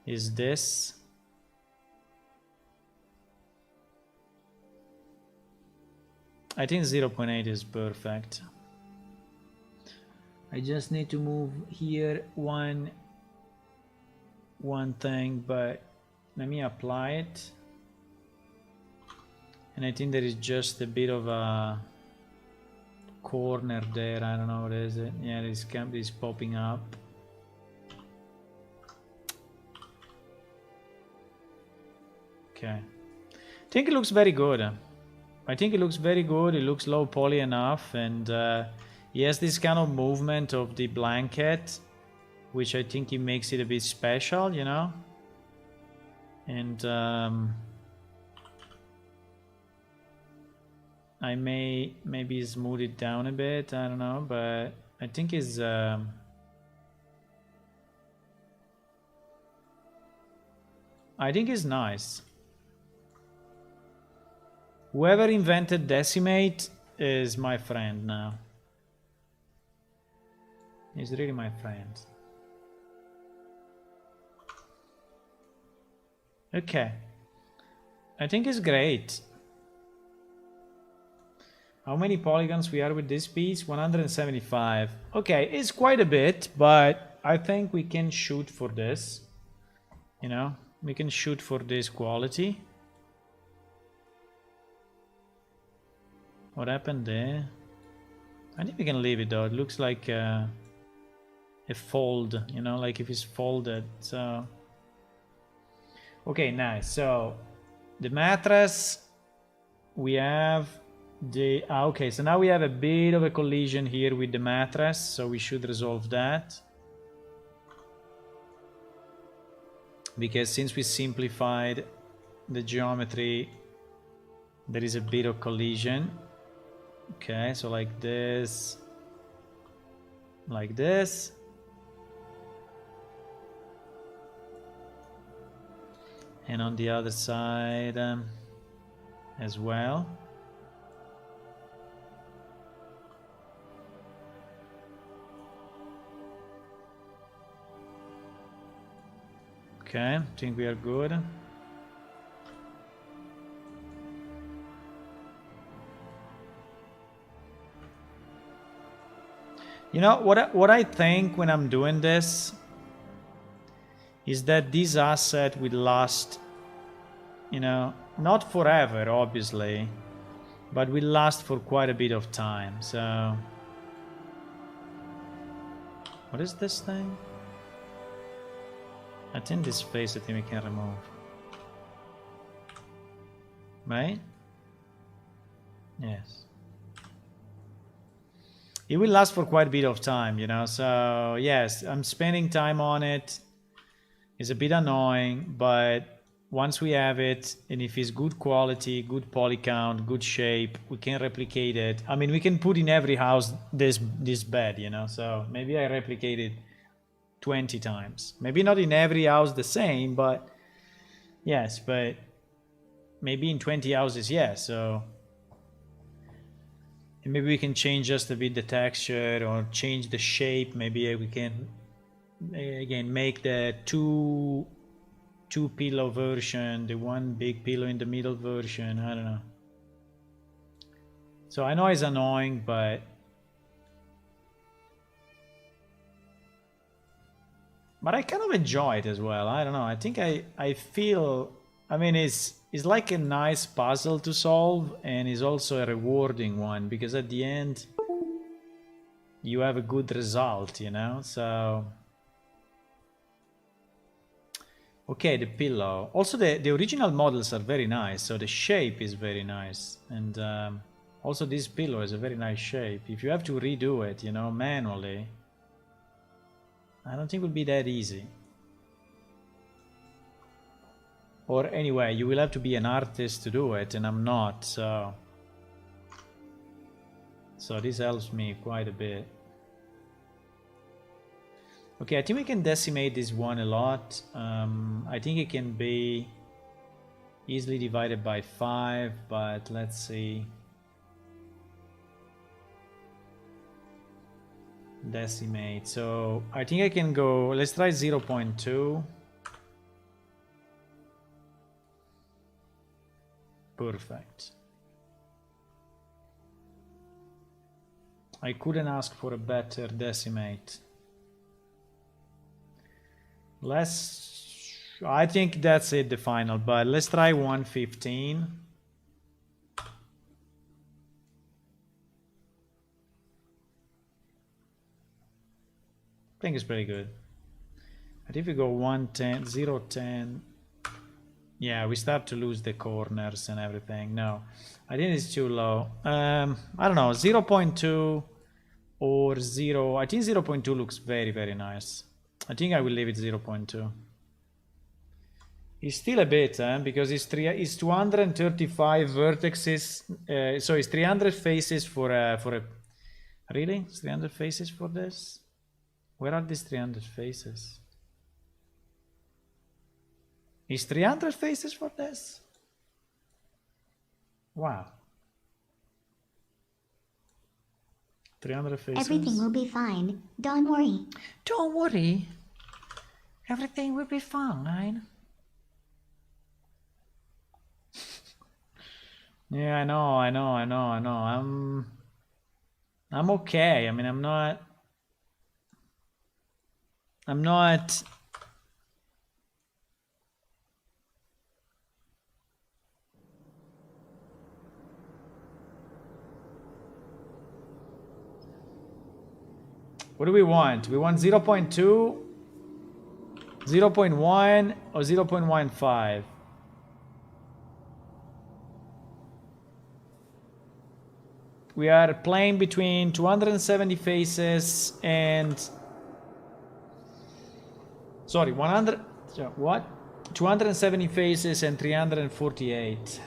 S1: is this. I think 0.8 is perfect. I just need to move here one thing, but let me apply it. And I think there is just a bit of a corner there. I don't know what is it. Yeah, this camp is popping up. Okay. I think it looks very good. I think it looks very good. It looks low poly enough, and he has this kind of movement of the blanket, which I think it makes it a bit special, you know. And I may maybe smooth it down a bit. I don't know, but I think it's nice. Whoever invented decimate is my friend now. He's really my friend. Okay. I think it's great. How many polygons we are with this piece? 175. Okay, it's quite a bit, but I think we can shoot for this. You know, we can shoot for this quality. What happened there? I think we can leave it though. It looks like a fold, you know, like if it's folded. So okay, nice. So the mattress, we have the okay, so now we have a bit of a collision here with the mattress, so we should resolve that, because since we simplified the geometry, there is a bit of collision. Okay, so like this, like this, and on the other side as well. Okay, I think we are good. You know, what I think when I'm doing this is that this asset will last, you know, not forever, obviously, but will last for quite a bit of time. So, what is this thing? I think this face I think we can remove. Right? Yes. It will last for quite a bit of time, you know, so yes, I'm spending time on it. It's a bit annoying, but once we have it, and if it's good quality, good poly count, good shape, we can replicate it. I mean, we can put in every house this bed, you know, so maybe I replicate it 20 times. Maybe not in every house the same, but yes, but maybe in 20 houses, yes, so... And maybe we can change just a bit the texture or change the shape. Maybe we can again make the two pillow version, the one big pillow in the middle version. I don't know. So I know it's annoying, but I kind of enjoy it as well. I don't know. I think I feel, I mean, it's like a nice puzzle to solve, and it's also a rewarding one, because at the end you have a good result, you know. So okay, the pillow. Also the original models are very nice, so the shape is very nice, and also this pillow is a very nice shape. If you have to redo it, you know, manually, I don't think it will be that easy. Or anyway, you will have to be an artist to do it, and I'm not, so this helps me quite a bit. Okay, I think we can decimate this one a lot. I think it can be easily divided by 5, but let's see. Decimate. So I think I can go, let's try 0.2. Perfect. I couldn't ask for a better decimate. I think that's it, the final, but let's try 115. I think it's pretty good. But if we go 110, 010, yeah, we start to lose the corners and everything. No, I think it's too low. I don't know, 0.2 or 0. I think 0.2 looks very, very nice. I think I will leave it 0.2. It's still a bit, because it's 235 vertices. So it's 300 faces for a... Really? It's 300 faces for this? Where are these 300 faces? Is 300 faces for this? Wow. 300 faces.
S2: Everything will be fine. Don't worry.
S1: Don't worry. Everything will be fine. Yeah, I know. I'm okay. I mean, I'm not... What do we want? We want 0.2, 0.1, or 0.15? We are playing between 270 faces and... Sorry, 100... What? 270 faces and 348.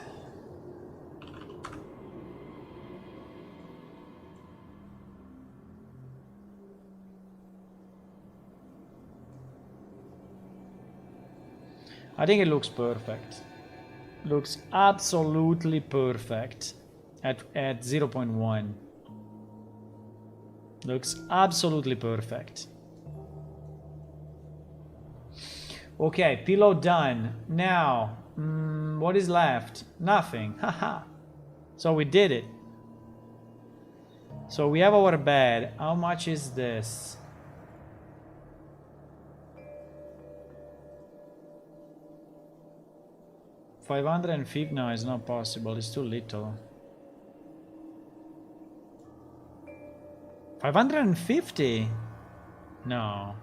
S1: I think it looks perfect. Looks absolutely perfect at 0.1. Looks absolutely perfect. Okay, pillow done. Now, what is left? Nothing. Haha. So we did it. So we have our bed. How much is this? $550? No, it's not possible. It's too little. 550? No.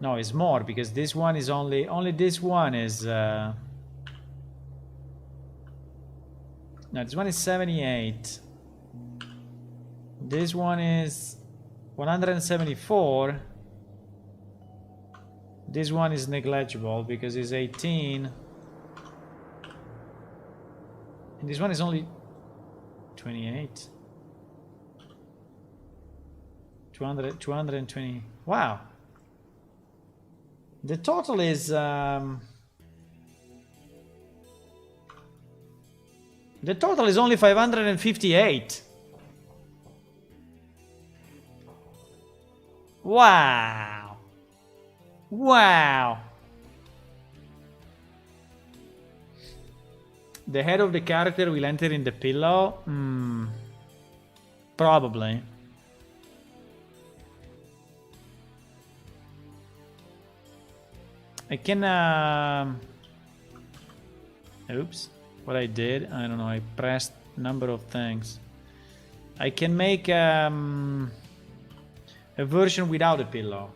S1: No, it's more because this one is only this one is no, this one is 78. This one is 174. This one is negligible because it's 18. And this one is only 28. 220. Wow. The total is the total is only 558. Wow. Wow. The head of the character will enter in the pillow? Probably. I can oops, what I did, I don't know, I pressed a number of things. I can make a version without a pillow,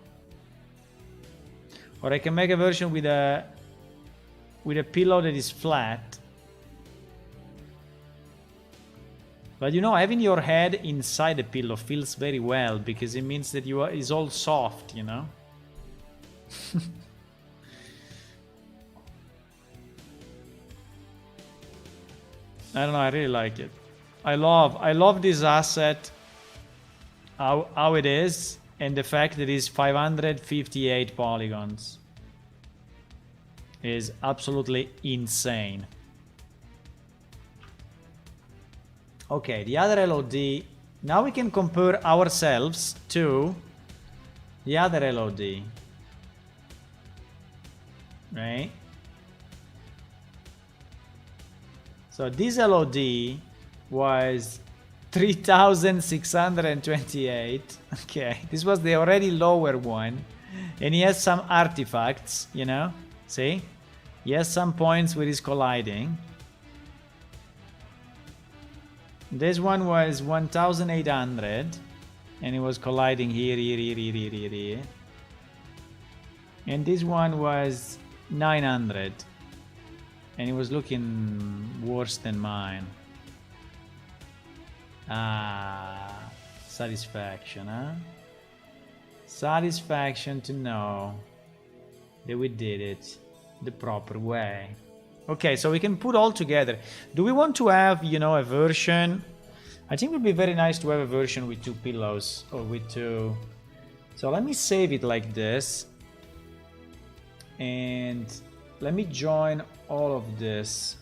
S1: or I can make a version with a pillow that is flat. But you know, having your head inside the pillow feels very well because it means that it's all soft, you know. I don't know, I really like it. I love this asset, how it is, and the fact that it's 558 polygons is absolutely insane. Okay, the other LOD. Now we can compare ourselves to the other LOD. Right? So this LOD was 3,628. Okay, this was the already lower one. And he has some artifacts, you know? See? He has some points where he's colliding. This one was 1,800. And it was colliding here. And this one was 900. And it was looking worse than mine. Ah, satisfaction, huh? Satisfaction to know that we did it the proper way. Okay, so we can put all together. Do we want to have, you know, a version? I think it would be very nice to have a version with 2 pillows or with 2. So let me save it like this. And let me join all of this.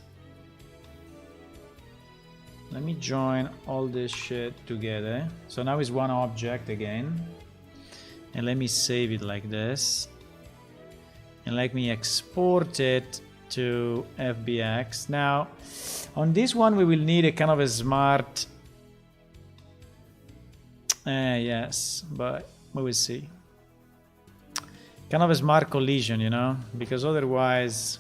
S1: Let me join all this shit together. So now it's one object again. And let me save it like this. And let me export it to FBX. Now, on this one we will need a kind of a smart... yes, but we will see. Kind of a smart collision, you know? Because otherwise...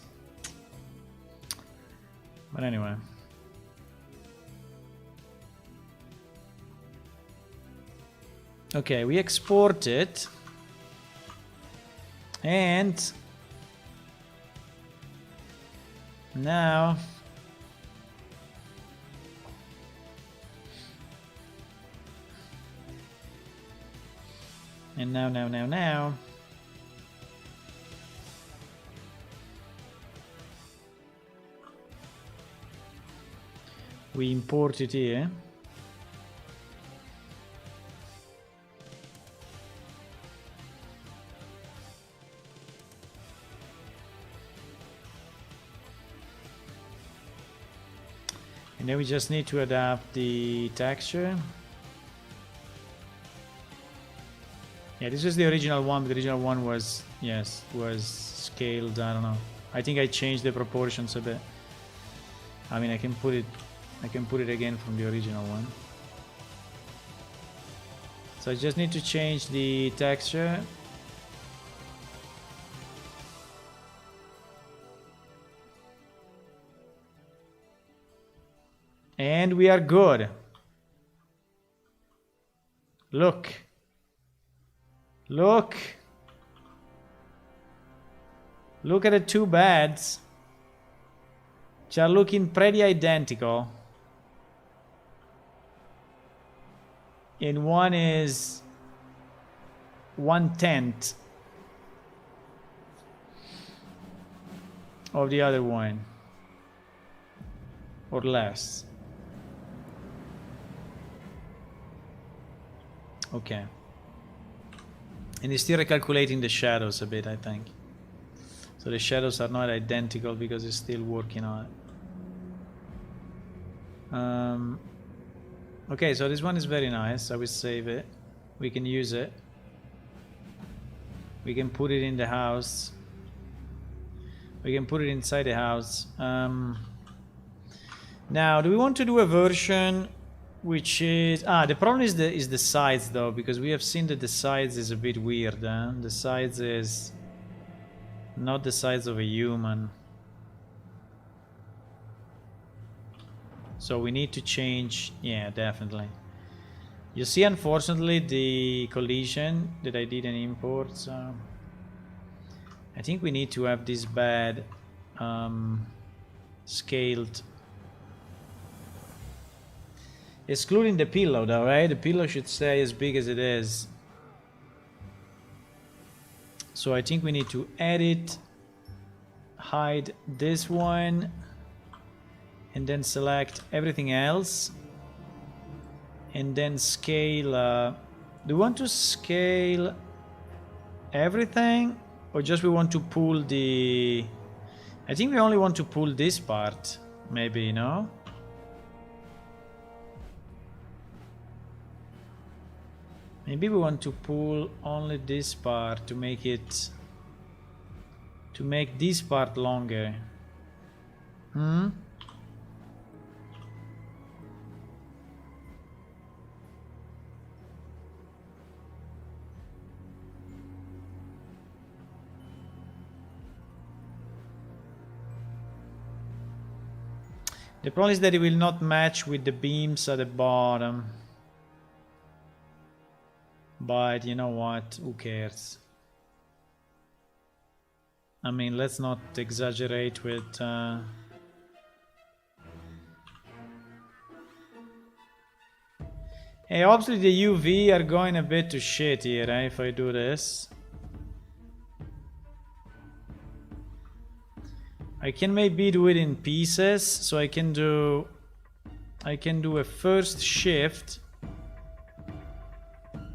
S1: But anyway. Okay, we export it. And... now... and now... we import it here. And then we just need to adapt the texture. Yeah, this was the original one, but the original one was, yes, was scaled, I don't know. I think I changed the proportions a bit. I mean, I can put it again from the original one. So I just need to change the texture. And we are good. Look. Look. Look at the two beds. Which are looking pretty identical. And one is 1/10 of the other one. Or less. Okay. And he's still recalculating the shadows a bit, I think. So the shadows are not identical because he's still working on it. Okay, so this one is very nice. I will save it. We can use it. We can put it in the house. We can put it inside the house. Now, do we want to do a version which is... the problem is the sides though, because we have seen that the sides is a bit weird. The sides is not the size of a human. So we need to change, yeah, definitely. You see, unfortunately, the collision that I didn't import, so I think we need to have this bed scaled. Excluding the pillow though, right? The pillow should stay as big as it is. So I think we need to edit, hide this one, and then select everything else. And then scale, do we want to scale everything? Or just we want to pull the... I think we only want to pull this part, maybe, no? Maybe we want to pull only this part to make it... to make this part longer. The problem is that it will not match with the beams at the bottom. But you know what? Who cares? I mean, let's not exaggerate with... Hey, obviously the UV are going a bit to shit here, eh, if I do this. I can maybe do it in pieces, so I can do a first shift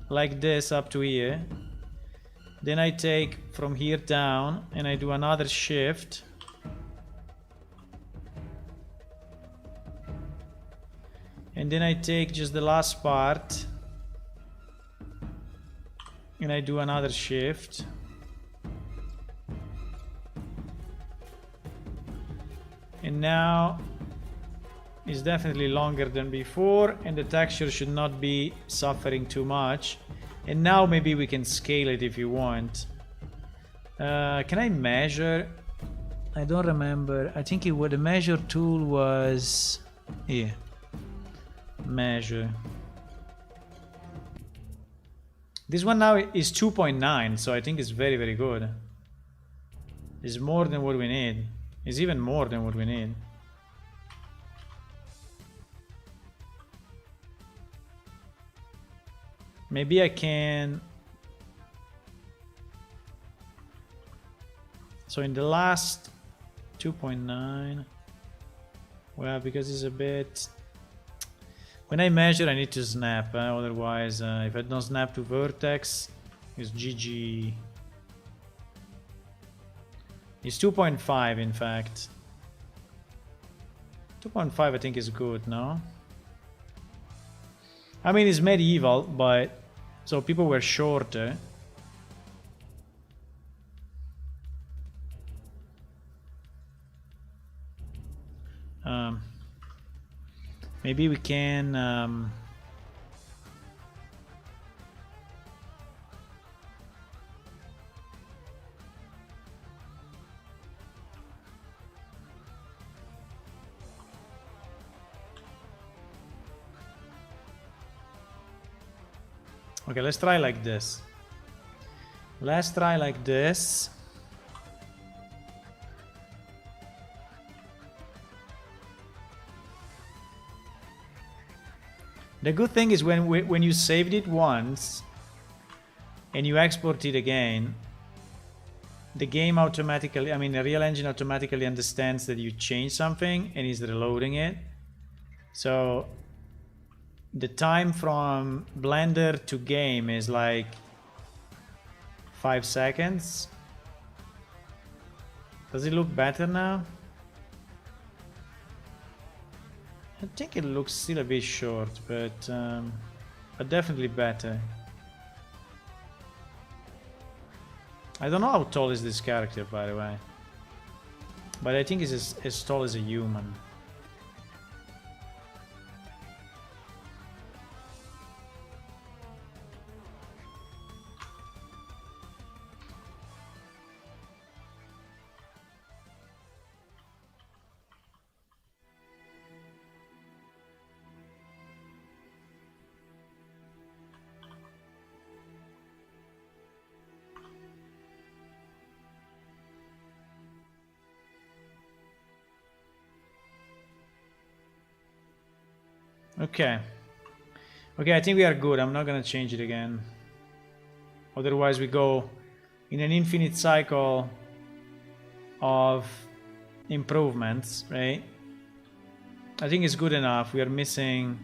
S1: like this up to here. Then I take from here down and I do another shift. And then I take just the last part and I do another shift. And now it's definitely longer than before, and the texture should not be suffering too much. And now maybe we can scale it if you want. Can I measure? I don't remember. I think the measure tool was here. Measure. This one now is 2.9, so I think it's very, very good. It's more than what we need. It's even more than what we need. Maybe I can... So in the last 2.9... Well, because it's a bit... When I measure, I need to snap. Otherwise, if I don't snap to vertex, it's GG. It's 2.5 in fact. 2.5 I think is good, no? I mean, it's medieval, but... So people were shorter. Maybe we can okay, let's try like this. Let's try like this. The good thing is when you saved it once and you export it again, the game automatically, I mean the real engine automatically understands that you changed something and is reloading it. So the time from Blender to game is like 5 seconds. Does it look better now? I think it looks still a bit short, but definitely better. I don't know how tall is this character, by the way, but I think it's as tall as a human. Okay. Okay, I think we are good. I'm not gonna change it again. Otherwise we go in an infinite cycle of improvements, right? I think it's good enough. We are missing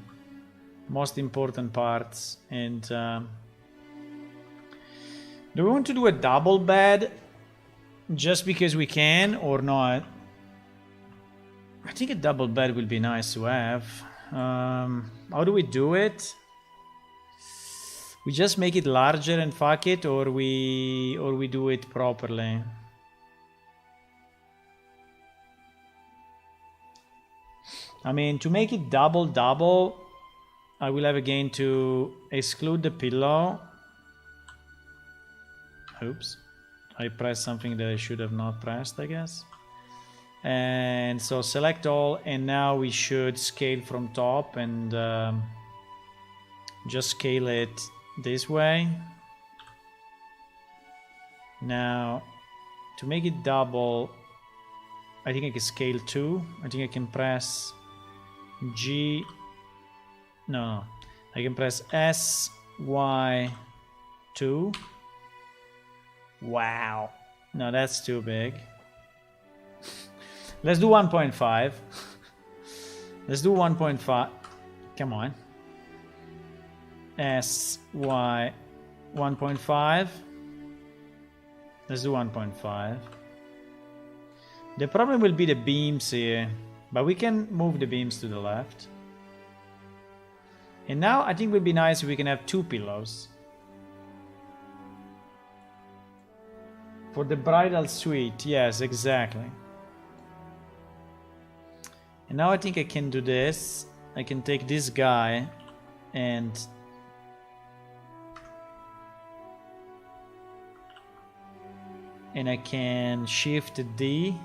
S1: most important parts. And do we want to do a double bed just because we can or not? I think a double bed will be nice to have. How do we do it? We just make it larger and fuck it, or we do it properly. I mean, to make it double, I will have again to exclude the pillow. Oops, I pressed something that I should have not pressed, I guess. And so select all, and now we should scale from top and just scale it this way. Now to make it double, I think I can scale 2. I think I can press G, no, I can press S, Y, 2. Wow, no, that's too big. Let's do 1.5. Let's do 1.5. Come on. S, Y, 1.5. Let's do 1.5. The problem will be the beams here, but we can move the beams to the left. And now I think it would be nice if we can have 2 pillows. For the bridal suite, yes, exactly. And now I think I can do this. I can take this guy and I can shift D.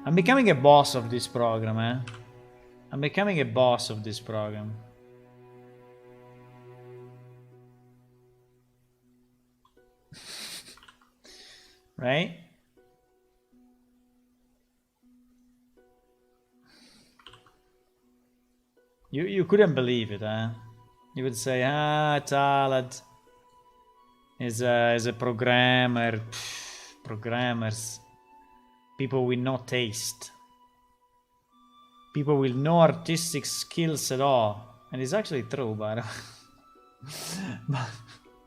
S1: I'm becoming a boss of this program, eh? I'm becoming a boss of this program. Right? You couldn't believe it, huh? You would say, Talad is a programmer. Pff, programmers. People with no taste. People with no artistic skills at all. And it's actually true, but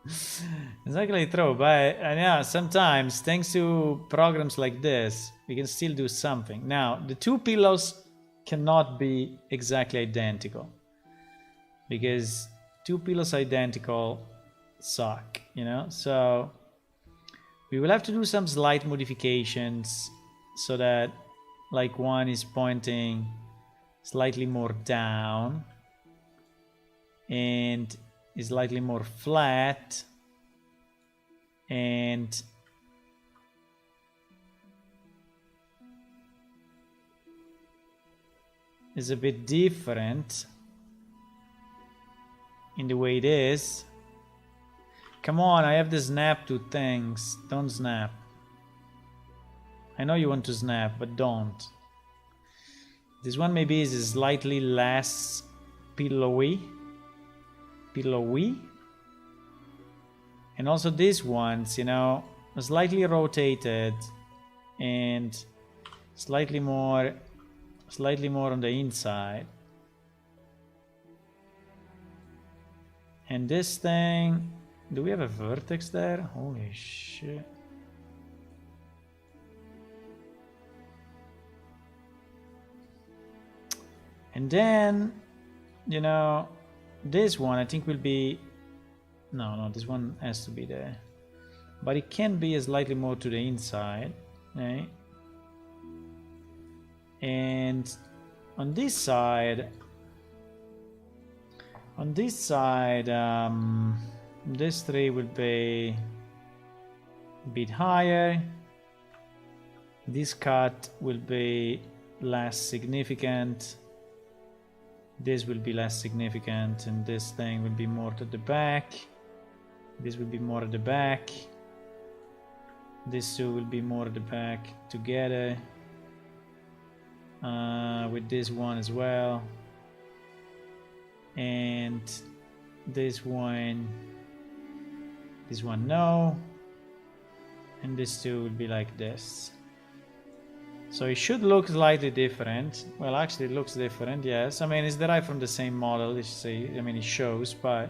S1: it's actually true. But yeah, sometimes thanks to programs like this, we can still do something. Now, the 2 pillows cannot be exactly identical, because 2 pillows identical suck, you know. So we will have to do some slight modifications so that like one is pointing slightly more down and is slightly more flat, and is a bit different in the way it is. Come on, I have the snap to things. Don't snap. I know you want to snap, but don't. This one maybe is slightly less pillowy. And also these ones, you know, slightly rotated and slightly more on the inside. And this thing, do we have a vertex there? Holy shit. And then, you know, this one I think will be, no, this one has to be there, but it can be slightly more to the inside, right? And on this side, this tree will be a bit higher. This cut will be less significant. This will be less significant, and this thing will be more to the back. This will be more at the back. These two will be more at the back together. With this one as well. And this one no. And this two will be like this. So it should look slightly different. Well, actually it looks different, yes. I mean, it's derived from the same model, you see. I mean, it shows, but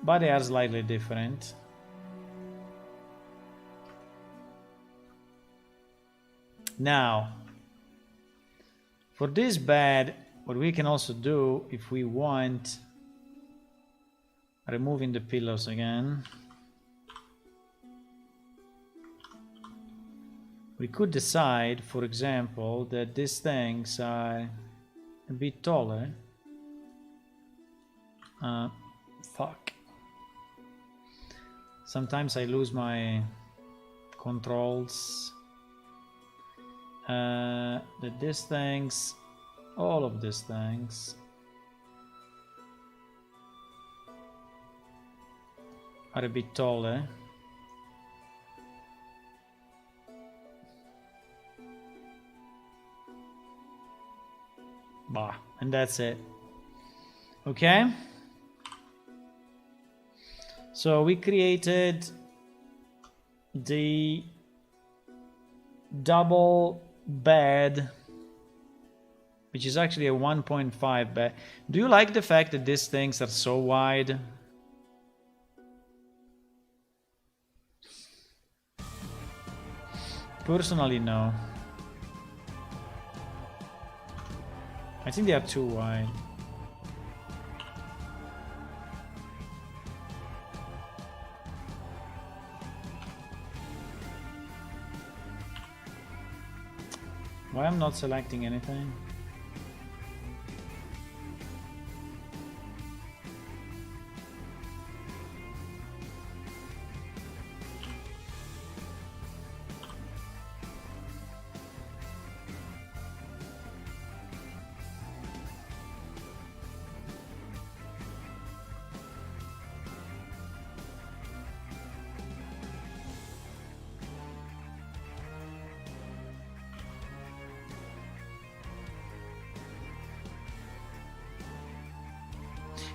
S1: they are slightly different. Now, for this bed, what we can also do, if we want, removing the pillows again, we could decide, for example, that these things are a bit taller. Fuck. Sometimes I lose my controls. That these things, all of these things, are a bit taller. Bah, and that's it. Okay. So we created the double bed, which is actually a 1.5 bed. Do you like the fact that these things are so wide? Personally, no. I think they are too wide. Why I'm not selecting anything?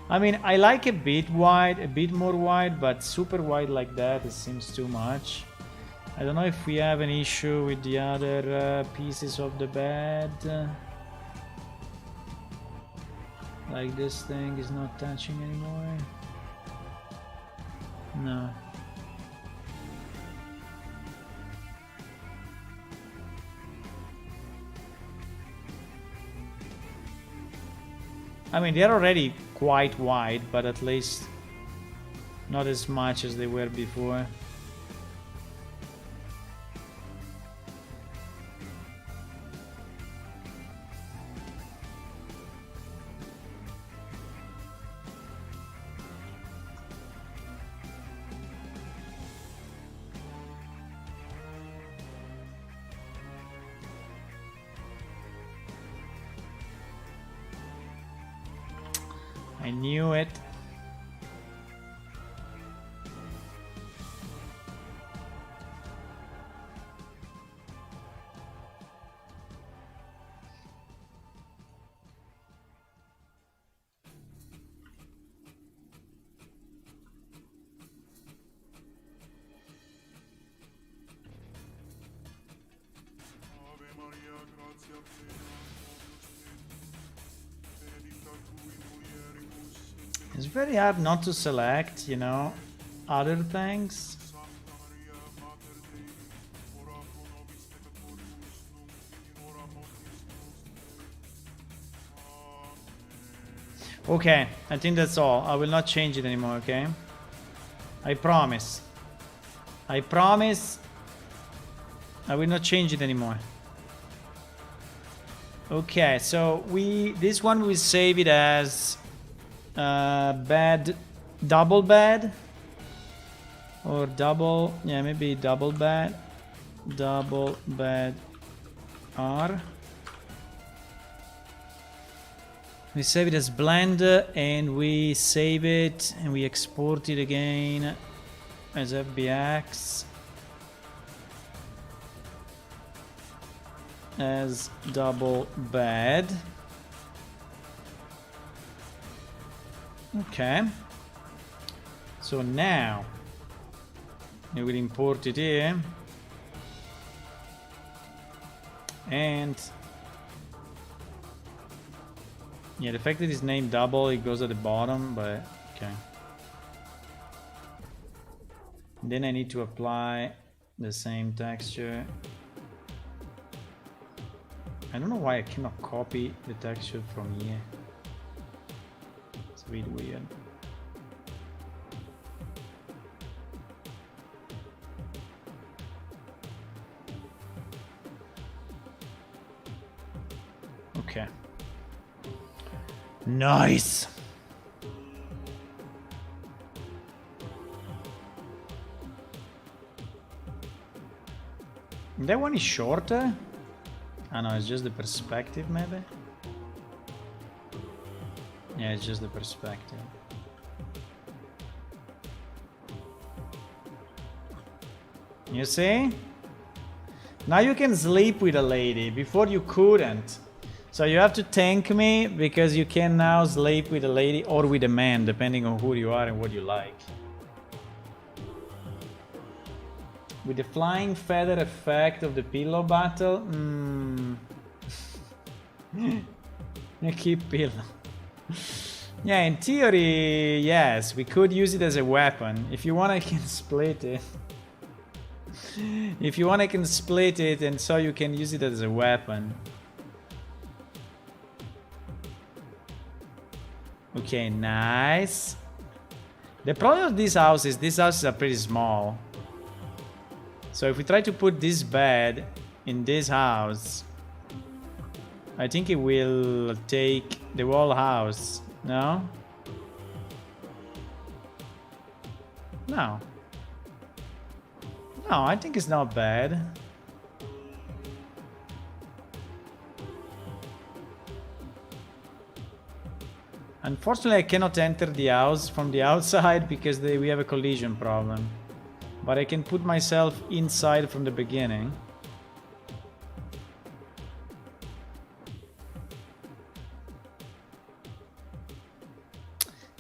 S1: I mean, I like a bit wide, a bit more wide, but super wide like that, it seems too much. I don't know if we have an issue with the other pieces of the bed. Like this thing is not touching anymore. No. I mean, they're already quite wide, but at least not as much as they were before. I knew it. It's very hard not to select, you know, other things. Okay, I think that's all. I will not change it anymore, okay? I promise. I promise I will not change it anymore. Okay, so this one we save it as double bed or double, yeah, maybe double bed R. We save it as blend and we save it and we export it again as FBX as double bed. Okay, so now we will import it here and yeah, the fact that it's named double, it goes at the bottom, but okay. Then I need to apply the same texture. I don't know why I cannot copy the texture from here. It's really weird. Okay. Nice. That one is shorter. I know, it's just the perspective, maybe. Yeah, it's just the perspective. You see? Now you can sleep with a lady. Before you couldn't. So you have to thank me because you can now sleep with a lady or with a man, depending on who you are and what you like. With the flying feather effect of the pillow battle, I keep pillow. Yeah, in theory, yes, we could use it as a weapon. If you want, I can split it. If you want, I can split it and so you can use it as a weapon. Okay, nice. The problem with these houses are pretty small. So if we try to put this bed in this house, I think it will take the whole house. No? No. No, I think it's not bad. Unfortunately, I cannot enter the house from the outside because we have a collision problem. But I can put myself inside from the beginning.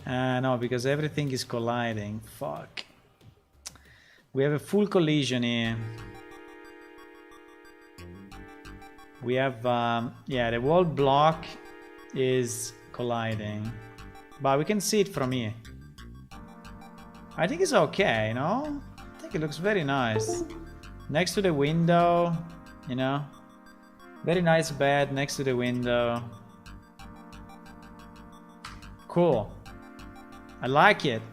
S1: No, because everything is colliding. Fuck. We have a full collision here. We have, yeah, the wall block is colliding. But we can see it from here. I think it's okay, no? I think it looks very nice. Next to the window, you know? Very nice bed next to the window. Cool. I like it.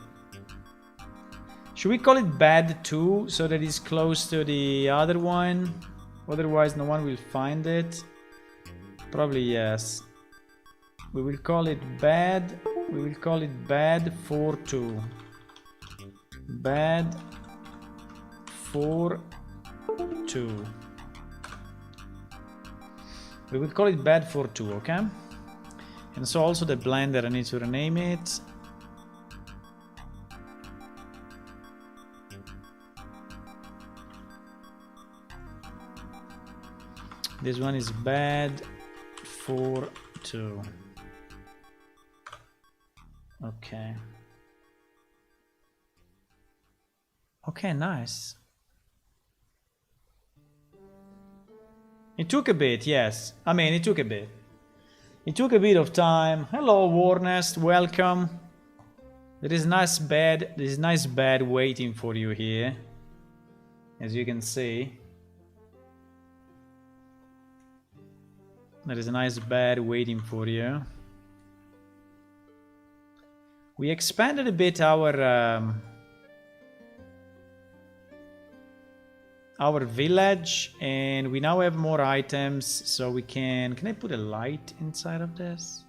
S1: Should we call it bed 2 so that it's close to the other one? Otherwise no one will find it. Probably yes. We will call it bed. We will call it bed 4-2. Bed 4-2. We will call it bed 4-2, okay? And so also the blender, I need to rename it. This one is bad for 2. Okay. Okay, nice. It took a bit, yes. I mean, it took a bit. It took a bit of time. Hello, Warnest, welcome. There is nice bed waiting for you here, as you can see. There is a nice bed waiting for you. We expanded a bit our village, and we now have more items, so we can I put a light inside of this?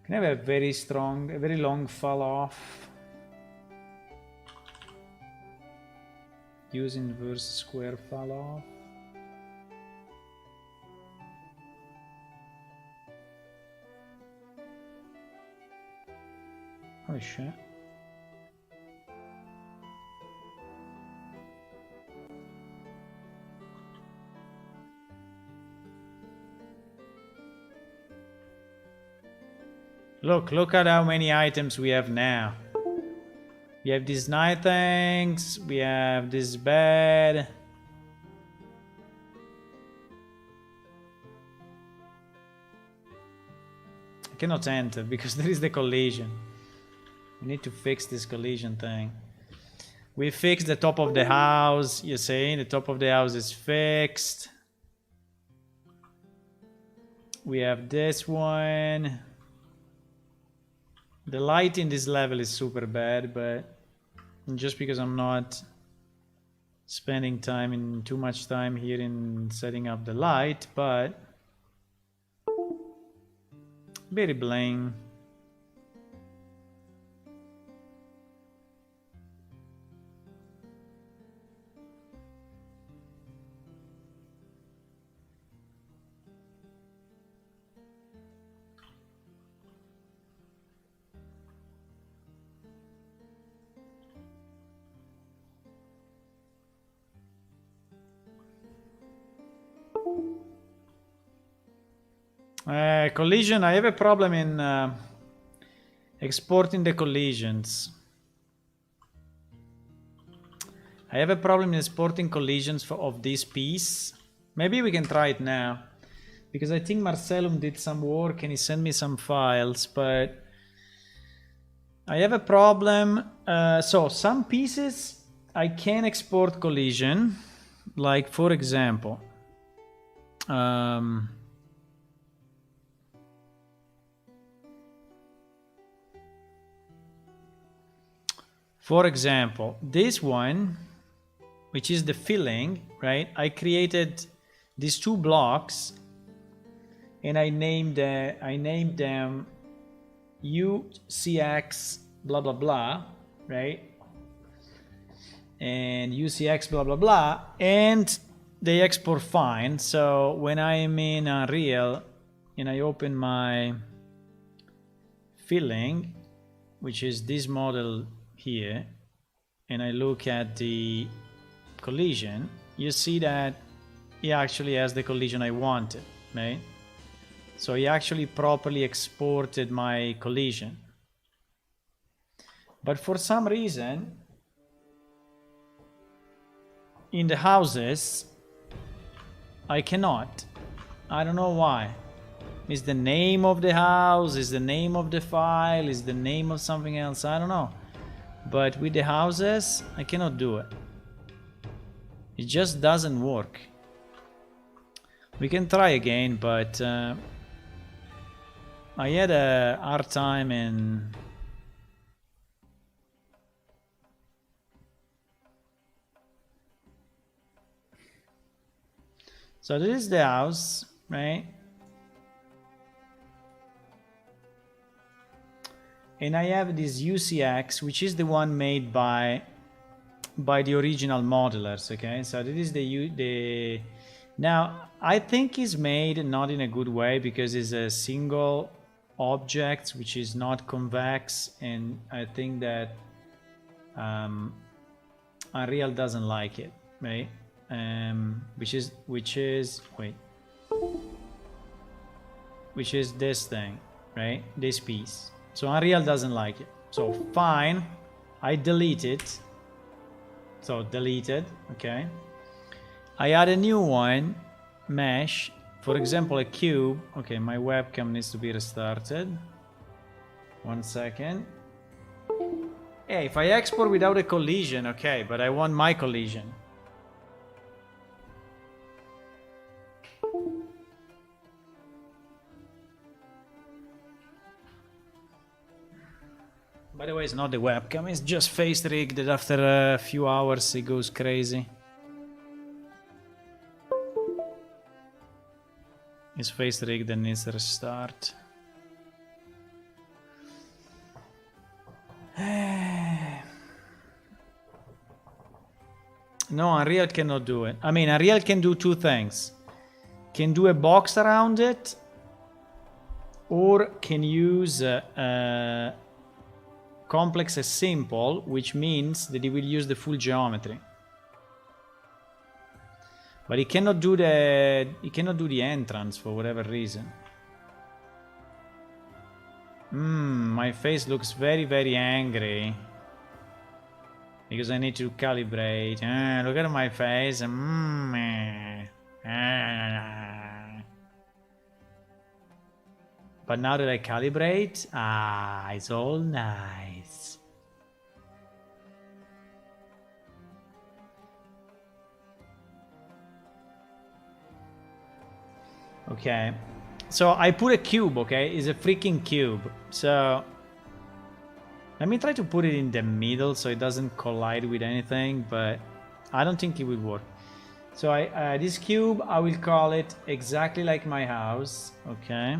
S1: Can I have a very long fall off? Use inverse square fall off. Oh shit. Look at how many items we have now. We have these night things, we have this bed. I cannot enter because there is the collision. We need to fix this collision thing. We fixed the top of the house, you see, the top of the house is fixed. We have this one. The light in this level is super bad, but just because I'm not spending too much time here in setting up the light, but very bling. Collision, I have a problem in exporting the collisions. I have a problem in exporting collisions of this piece. Maybe we can try it now, because I think Marcellum did some work and he sent me some files, but I have a problem. So some pieces I can export collision, like for example, this one, which is the filling, right? I created these 2 blocks and I named them UCX blah blah blah, right? And UCX blah blah blah, and they export fine. So when I am in Unreal and I open my filling, which is this model here, and I look at the collision, you see that he actually has the collision I wanted, right? So he actually properly exported my collision. But for some reason, in the houses, I cannot. I don't know why. Is the name of the house, is the name of the file, is the name of something else? I don't know. But with the houses, I cannot do it. It just doesn't work. We can try again, but I had a hard time in... So this is the house, right? And I have this UCX, which is the one made by the original modelers, okay? So this is the now I think it's made not in a good way because it's a single object which is not convex, and I think that Unreal doesn't like it, right? Which is this thing, right? This piece. So Unreal doesn't like it. So fine, I delete it. So deleted, okay. I add a new one, mesh, for example a cube. Okay, my webcam needs to be restarted. 1 second. Hey, if I export without a collision, okay, but I want my collision. By the way, it's not the webcam, it's just face rig that after a few hours it goes crazy. It's face rig that needs to restart. No, Unreal cannot do it. I mean, Unreal can do two things. Can do a box around it, or can use complex as simple, which means that it will use the full geometry. But it cannot do the entrance for whatever reason. My face looks very, very angry. Because I need to calibrate. Look at my face. But now that I calibrate, it's all nice. Okay, so I put a cube, okay? It's a freaking cube. So let me try to put it in the middle so it doesn't collide with anything, but I don't think it will work. So this cube, I will call it exactly like my house, okay?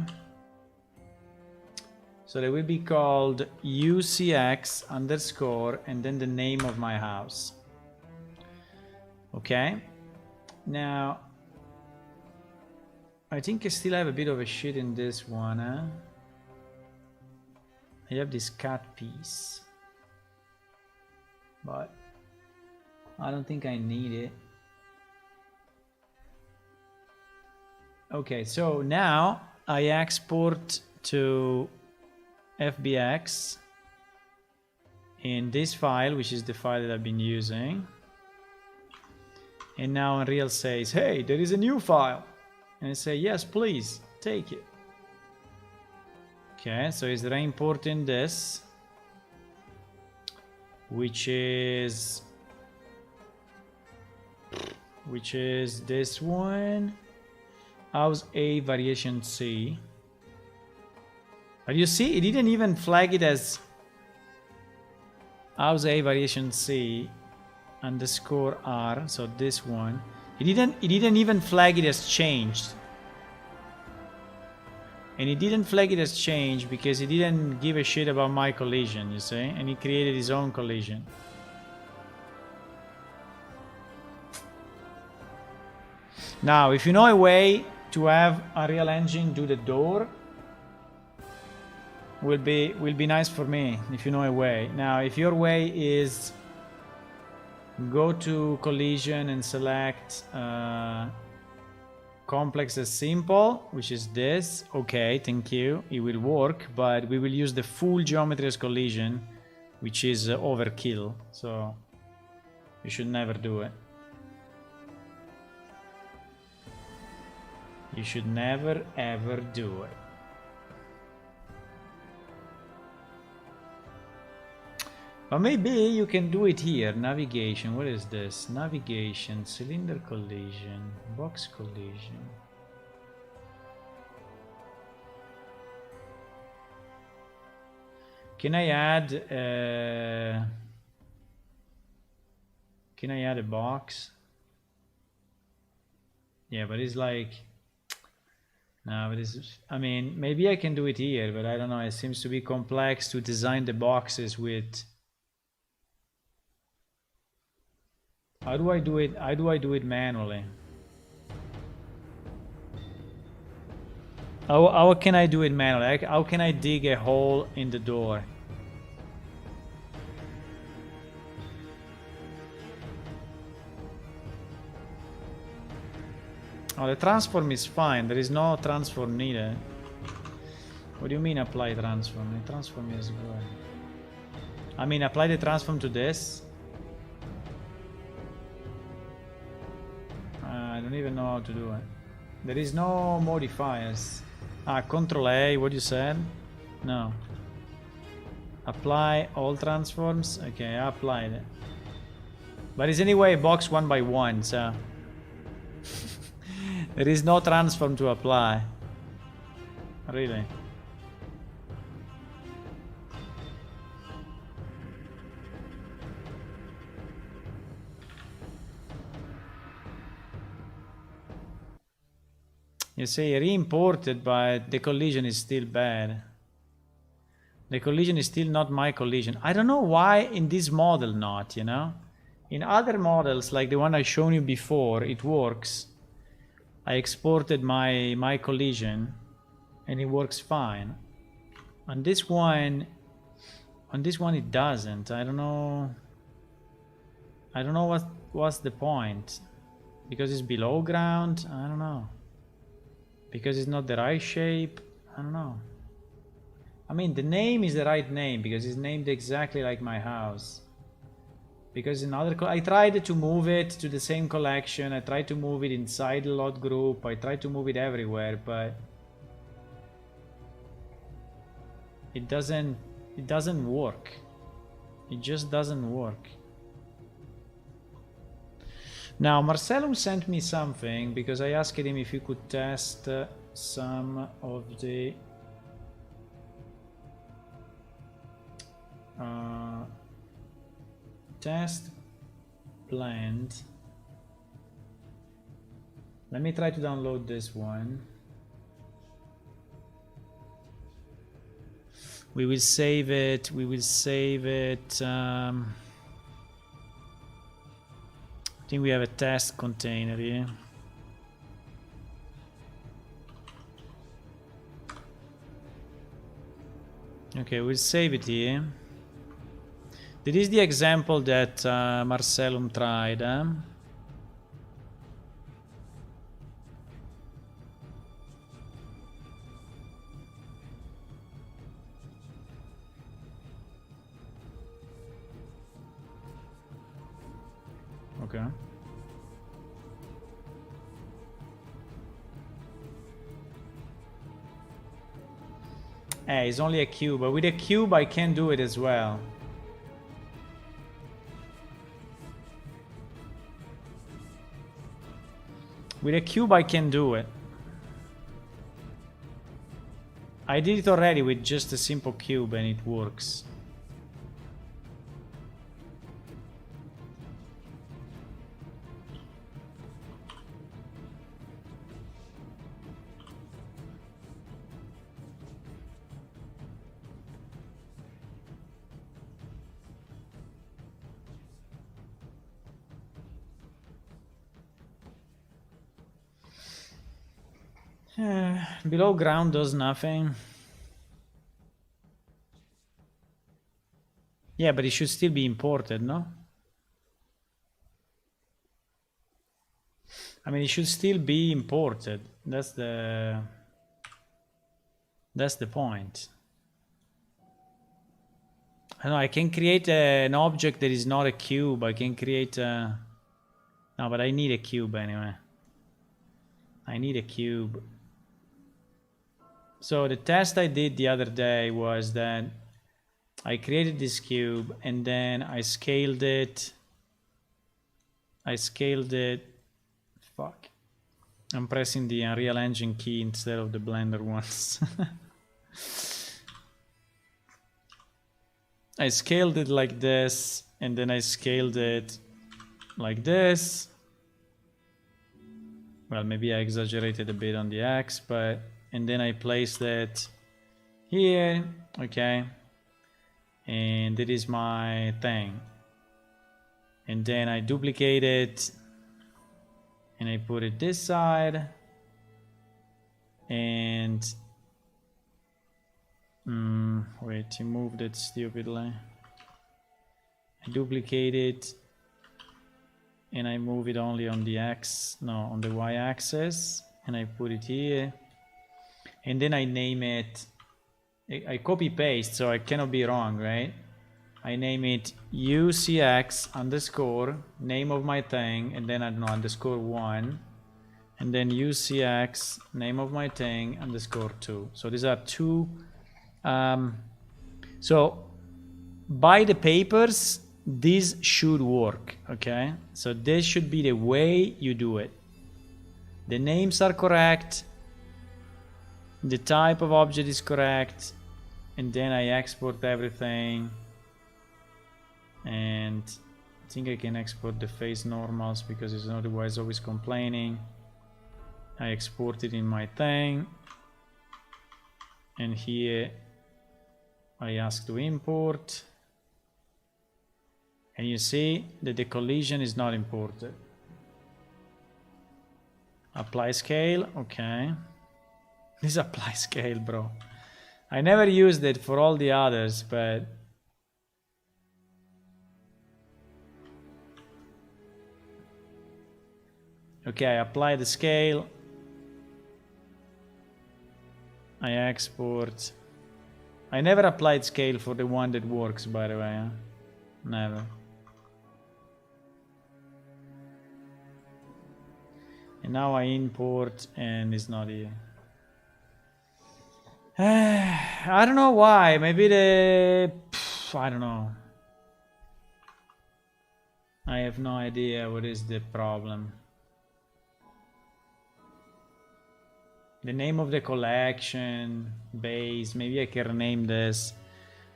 S1: So they will be called UCX underscore and then the name of my house. Okay. Now, I think I still have a bit of a shit in this one, huh? I have this cat piece. But I don't think I need it. Okay, so now I export to FBX in this file, which is the file that I've been using, and now Unreal says, hey, there is a new file, and I say, yes, please take it. Okay, so it's re-importing this, which is this one, house A variation C. But you see, it didn't even flag it as house A variation C underscore R. So this one, it didn't even flag it as changed, and it didn't flag it as changed because it didn't give a shit about my collision. You see, and he created his own collision. Now, if you know a way to have Unreal Engine do the door, will be nice for me if you know a way. Now, if your way is go to collision and select complex as simple, which is this, okay, thank you, it will work, but we will use the full geometry as collision, which is overkill, so you should never do it. You should never ever do it. But maybe you can do it here. Navigation, what is this? Navigation, cylinder collision, box collision. Can I add a box? Yeah, but it's like, no, but it's, I mean, maybe I can do it here, but I don't know. It seems to be complex to design the boxes with. How do I do it? How do I do it manually? How can I do it manually? How can I dig a hole in the door? Oh, the transform is fine. There is no transform needed. What do you mean apply transform? The transform is good. I mean apply the transform to this. I don't even know how to do it. There is no modifiers. Control A, what you said? No. Apply all transforms. Okay, I applied it. But it's anyway a box 1 by 1, so there is no transform to apply. Really. You say re-imported, but the collision is still bad. The collision is still not my collision. I don't know why in this model not, you know? In other models, like the one I shown you before, it works. I exported my collision and it works fine. On this one it doesn't. I don't know what's the point. Because it's below ground? I don't know. Because it's not the right shape? I don't know. I mean, the name is the right name because it's named exactly like my house. Because in other, I tried to move it to the same collection. I tried to move it inside the lot group. I tried to move it everywhere, but it doesn't work. It just doesn't work. Now, Marcelo sent me something because I asked him if he could test some of the test blend. Let me try to download this one. We will save it. I think we have a test container here. Okay, we'll save it here. This is the example that Marcellum tried. Okay. It's only a cube, but with a cube I can do it as well. With a cube I can do it. I did it already with just a simple cube and it works. Below ground does nothing. Yeah, but it should still be imported, no? I mean, it should still be imported. That's the point. I know I can create an object that is not a cube. I can create a... No, but I need a cube anyway. I need a cube. So the test I did the other day was that I created this cube and then I scaled it. Fuck. I'm pressing the Unreal Engine key instead of the Blender ones. I scaled it like this, and then I scaled it like this. Well, maybe I exaggerated a bit on the X, but and then I placed it here, okay, and it is my thing. And then I duplicate it and I put it this side, and wait, you moved it stupidly. I duplicate it and I move it only on the on the y-axis, and I put it here, and then I name it. I copy paste, so I cannot be wrong, right? I name it UCX underscore name of my thing, and then I don't know, underscore 1, and then UCX name of my thing underscore 2. So these are two. So by the papers, this should work, okay? So this should be the way you do it. The names are correct, the type of object is correct, and then I export everything. And I think I can export the face normals because it's otherwise always complaining. I export it in my thing, and here I ask to import, and you see that the collision is not imported. Apply scale, okay. This apply scale, bro. I never used it for all the others, but okay, I apply the scale. I export. I never applied scale for the one that works, by the way. Huh? Never. And now I import, and it's not here. I don't know why. Maybe I don't know. I have no idea what is the problem. The name of the collection, base, maybe I can rename this.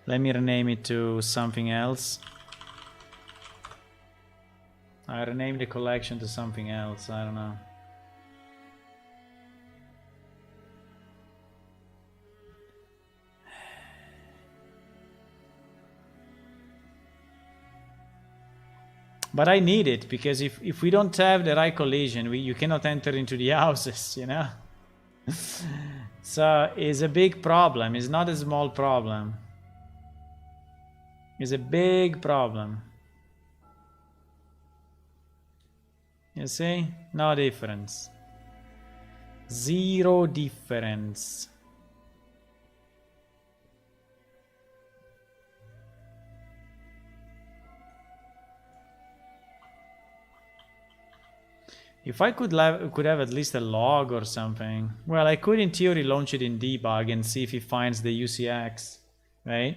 S1: Let me rename it to something else. I rename the collection to something else, I don't know. But I need it, because if we don't have the right collision, you cannot enter into the houses, you know? So it's a big problem. It's not a small problem. It's a big problem. You see? No difference. Zero difference. If I could have at least a log or something. Well, I could in theory launch it in debug and see if it finds the UCX, right?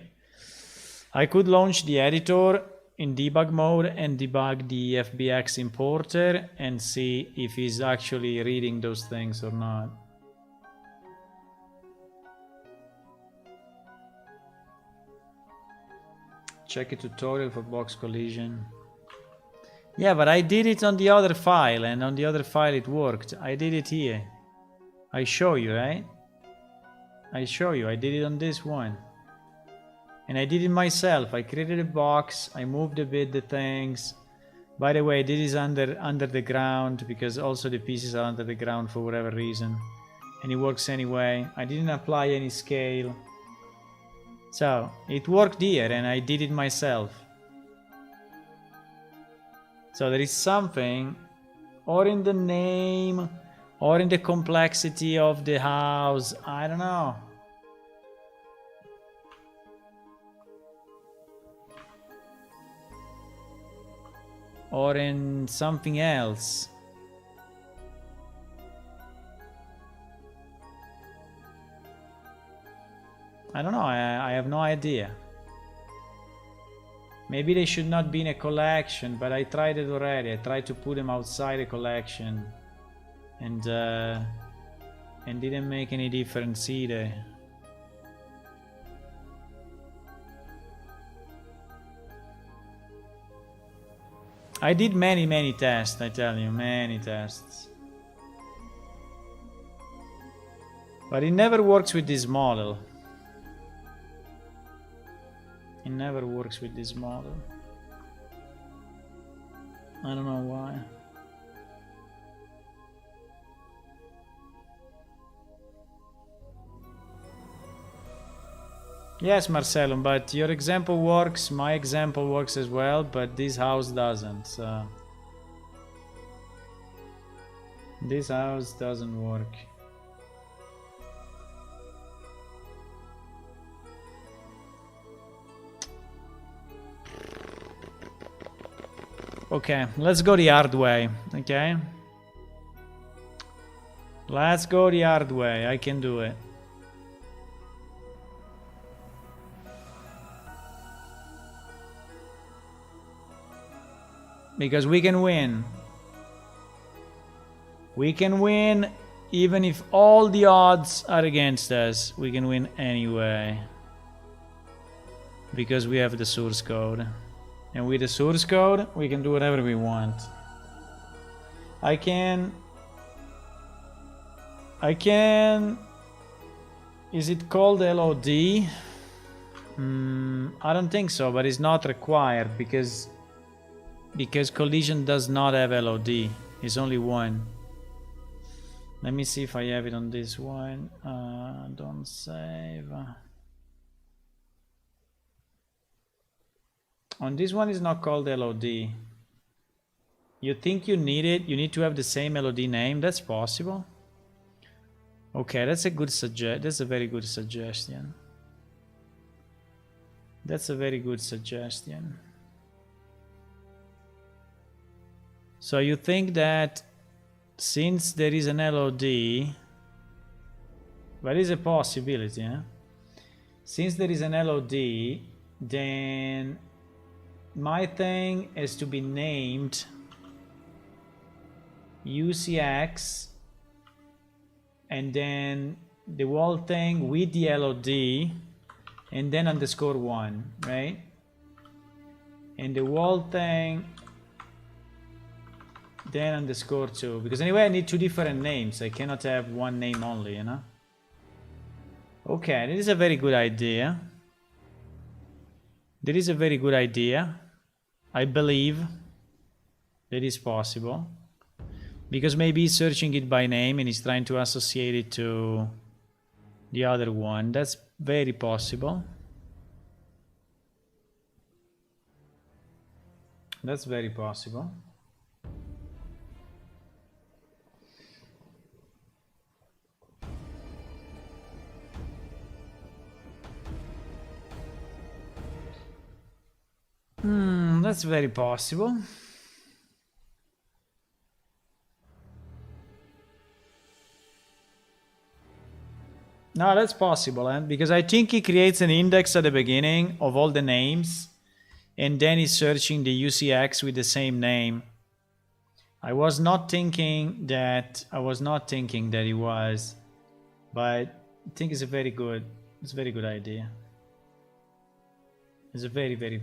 S1: I could launch the editor in debug mode and debug the FBX importer and see if he's actually reading those things or not. Check a tutorial for box collision. Yeah, but I did it on the other file, and on the other file it worked. I did it here. I show you, right? I show you. I did it on this one. And I did it myself. I created a box. I moved a bit the things. By the way, this is under the ground, because also the pieces are under the ground for whatever reason. And it works anyway. I didn't apply any scale. So, it worked here, and I did it myself. So there is something, or in the name, or in the complexity of the house, I don't know. Or in something else. I don't know, I have no idea. Maybe they should not be in a collection, but I tried it already. I tried to put them outside a collection, and didn't make any difference either. I did many tests, I tell you, many tests. But it never works with this model. It never works with this model. I don't know why. Yes, Marcelo, but your example works, my example works as well, but this house doesn't, so... This house doesn't work. Okay, let's go the hard way, okay? Let's go the hard way, I can do it. Because we can win. We can win even if all the odds are against us. We can win anyway. Because we have the source code. And with the source code, we can do whatever we want. I can... Is it called LOD? I don't think so, but it's not required because collision does not have LOD. It's only one. Let me see if I have it on this one. Don't save. On this one is not called LOD. You think you need it? You need to have the same LOD name? That's possible. Okay, that's a good that's a very good suggestion. That's a very good suggestion. So you think that since there is an LOD, but it's a possibility, eh? Since there is an LOD, then my thing is to be named UCX and then the whole thing with the LOD and then _1, right? And the whole thing then _2, because anyway I need two different names. I cannot have one name only, you know? Okay, this is a very good idea. That is a very good idea. I believe that is possible. Because maybe he's searching it by name and he's trying to associate it to the other one. That's very possible. That's very possible. That's very possible. No, that's possible, because I think he creates an index at the beginning of all the names, and then he's searching the UCX with the same name. I was not thinking that he was, but I think it's a very good idea. It's a very good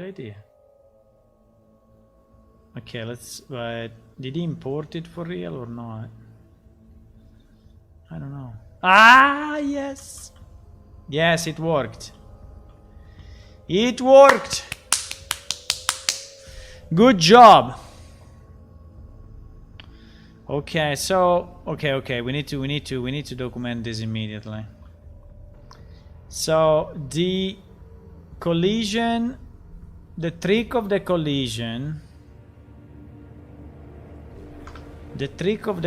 S1: idea. Okay, let's, but did he import it for real or not? I don't know. Ah, yes! Yes, it worked. It worked! Good job! Okay, so, okay, we need to document this immediately. So, the collision, the trick of the collision, the trick of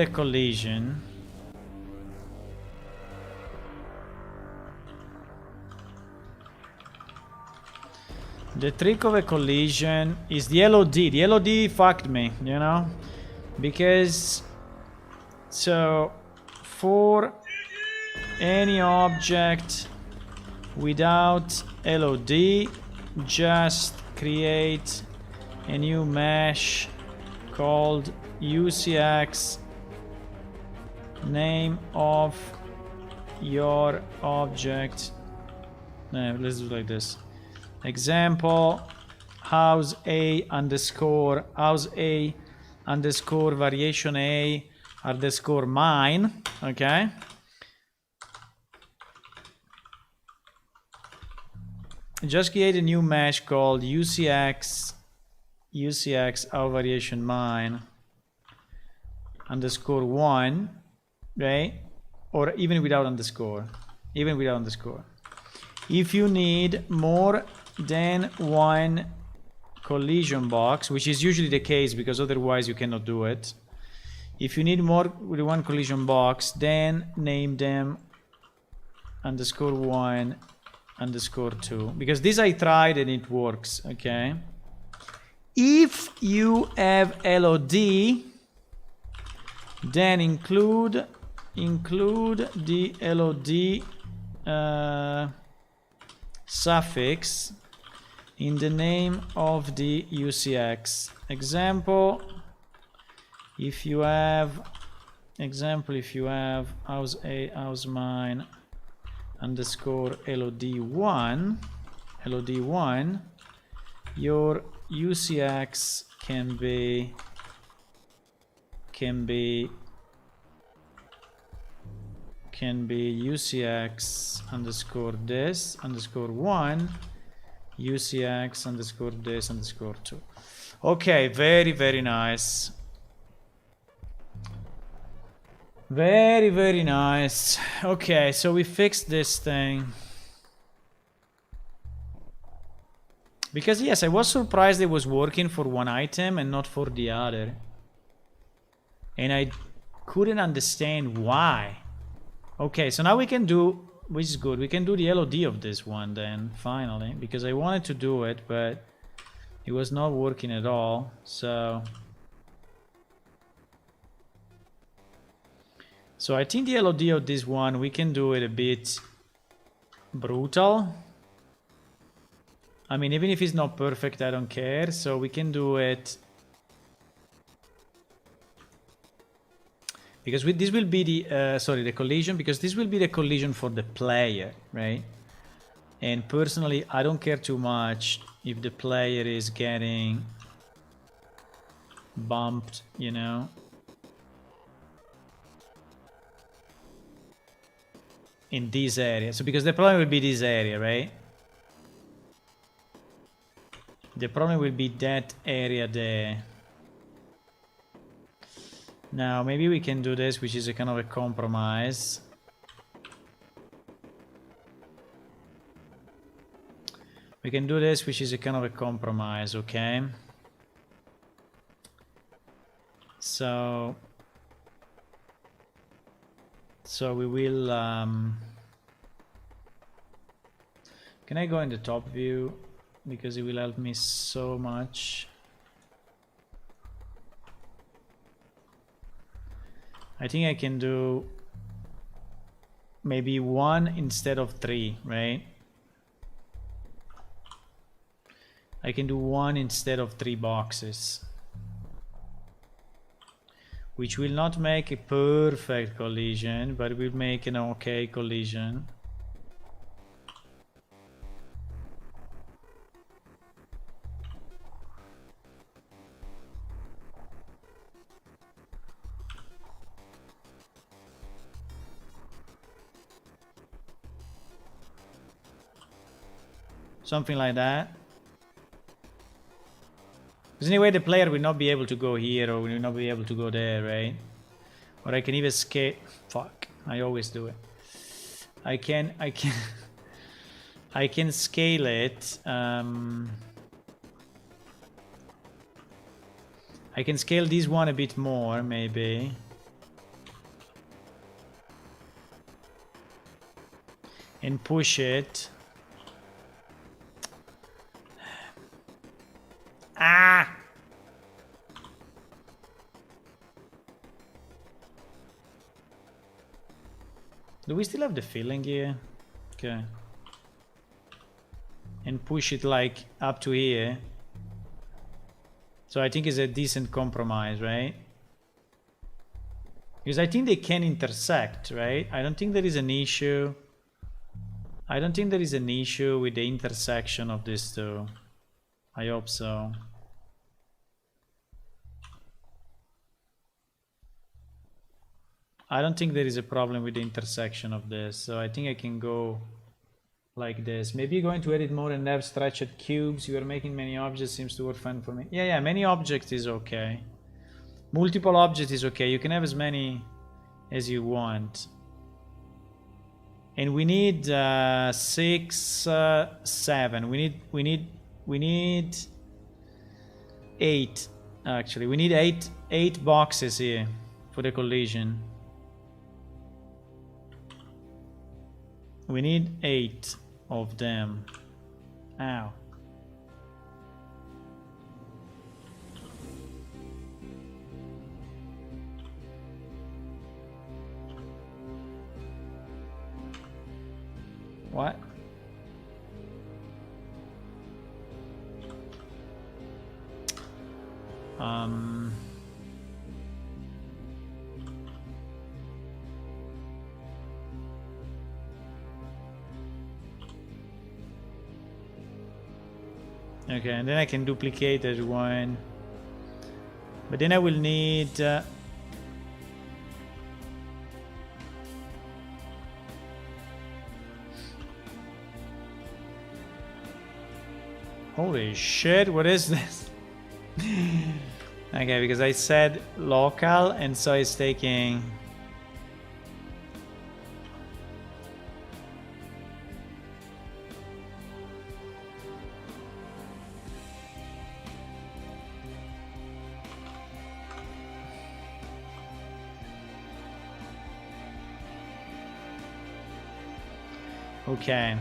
S1: a collision is the LOD. The LOD fucked me, you know? Because, so, for any object without LOD, just create a new mesh called UCX name of your object. No, let's do it like this. Example, house A underscore variation A underscore mine. Okay. Just create a new mesh called UCX our variation mine underscore 1, right? Or even without underscore. If you need more than one collision box, which is usually the case because otherwise you cannot do it. If you need more with one collision box, then name them underscore 1 underscore 2, because this I tried and it works. Okay, if you have LOD, then include the LOD suffix in the name of the UCX. Example, if you have house A house mine underscore LOD1, your UCX can be UCX underscore this underscore 1, UCX underscore this underscore 2. Okay, very nice. Very nice. Okay, so we fixed this thing. Because yes, I was surprised it was working for one item and not for the other. And I couldn't understand why. Okay, so now we can do, which is good, we can do the LOD of this one then, finally. Because I wanted to do it, but it was not working at all, so... So I think the LOD of this one, we can do it a bit brutal. I mean, even if it's not perfect, I don't care. So we can do it... Because this will be the, the collision, because this will be the collision for the player, right? And personally, I don't care too much if the player is getting bumped, you know? In this area. So because the problem will be this area, right? The problem will be that area there. Now maybe we can do this, which is a kind of a compromise. We can do this, which is a kind of a compromise, okay? So we will can I go in the top view, because it will help me so much. I think I can do maybe 1 instead of 3, right? I can do 1 instead of 3 boxes, which will not make a perfect collision, but will make an okay collision. Something like that. Because anyway, the player will not be able to go here, or will not be able to go there, right? Or I can even scale. Fuck, I always do it. I can I can scale it. I can scale this one a bit more, maybe. And push it. Ah! Do we still have the filling here? Okay. And push it like up to here. So I think it's a decent compromise, right? Because I think they can intersect, right? I don't think there is an issue I don't think there is an issue with the intersection of these two. I hope so. I don't think there is a problem with the intersection of this, so I think I can go like this. Maybe going to edit mode and have stretched cubes. You are making many objects, seems to work fine for me. Yeah, many objects is okay. Multiple objects is okay. You can have as many as you want. And we need 6, 7. We need 8. Actually, we need 8 boxes here for the collision. We need 8 of them. Ow. What? Okay, and then I can duplicate that one. But then I will need... Holy shit, what is this? Okay, because I said local, and so it's taking... Okay.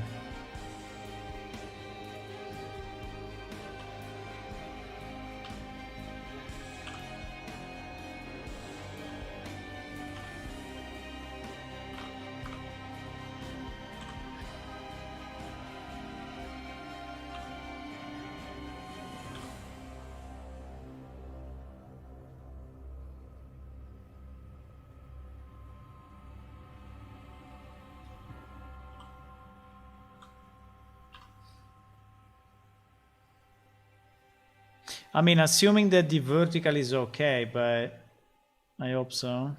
S1: I mean, assuming that the vertical is okay, but I hope so.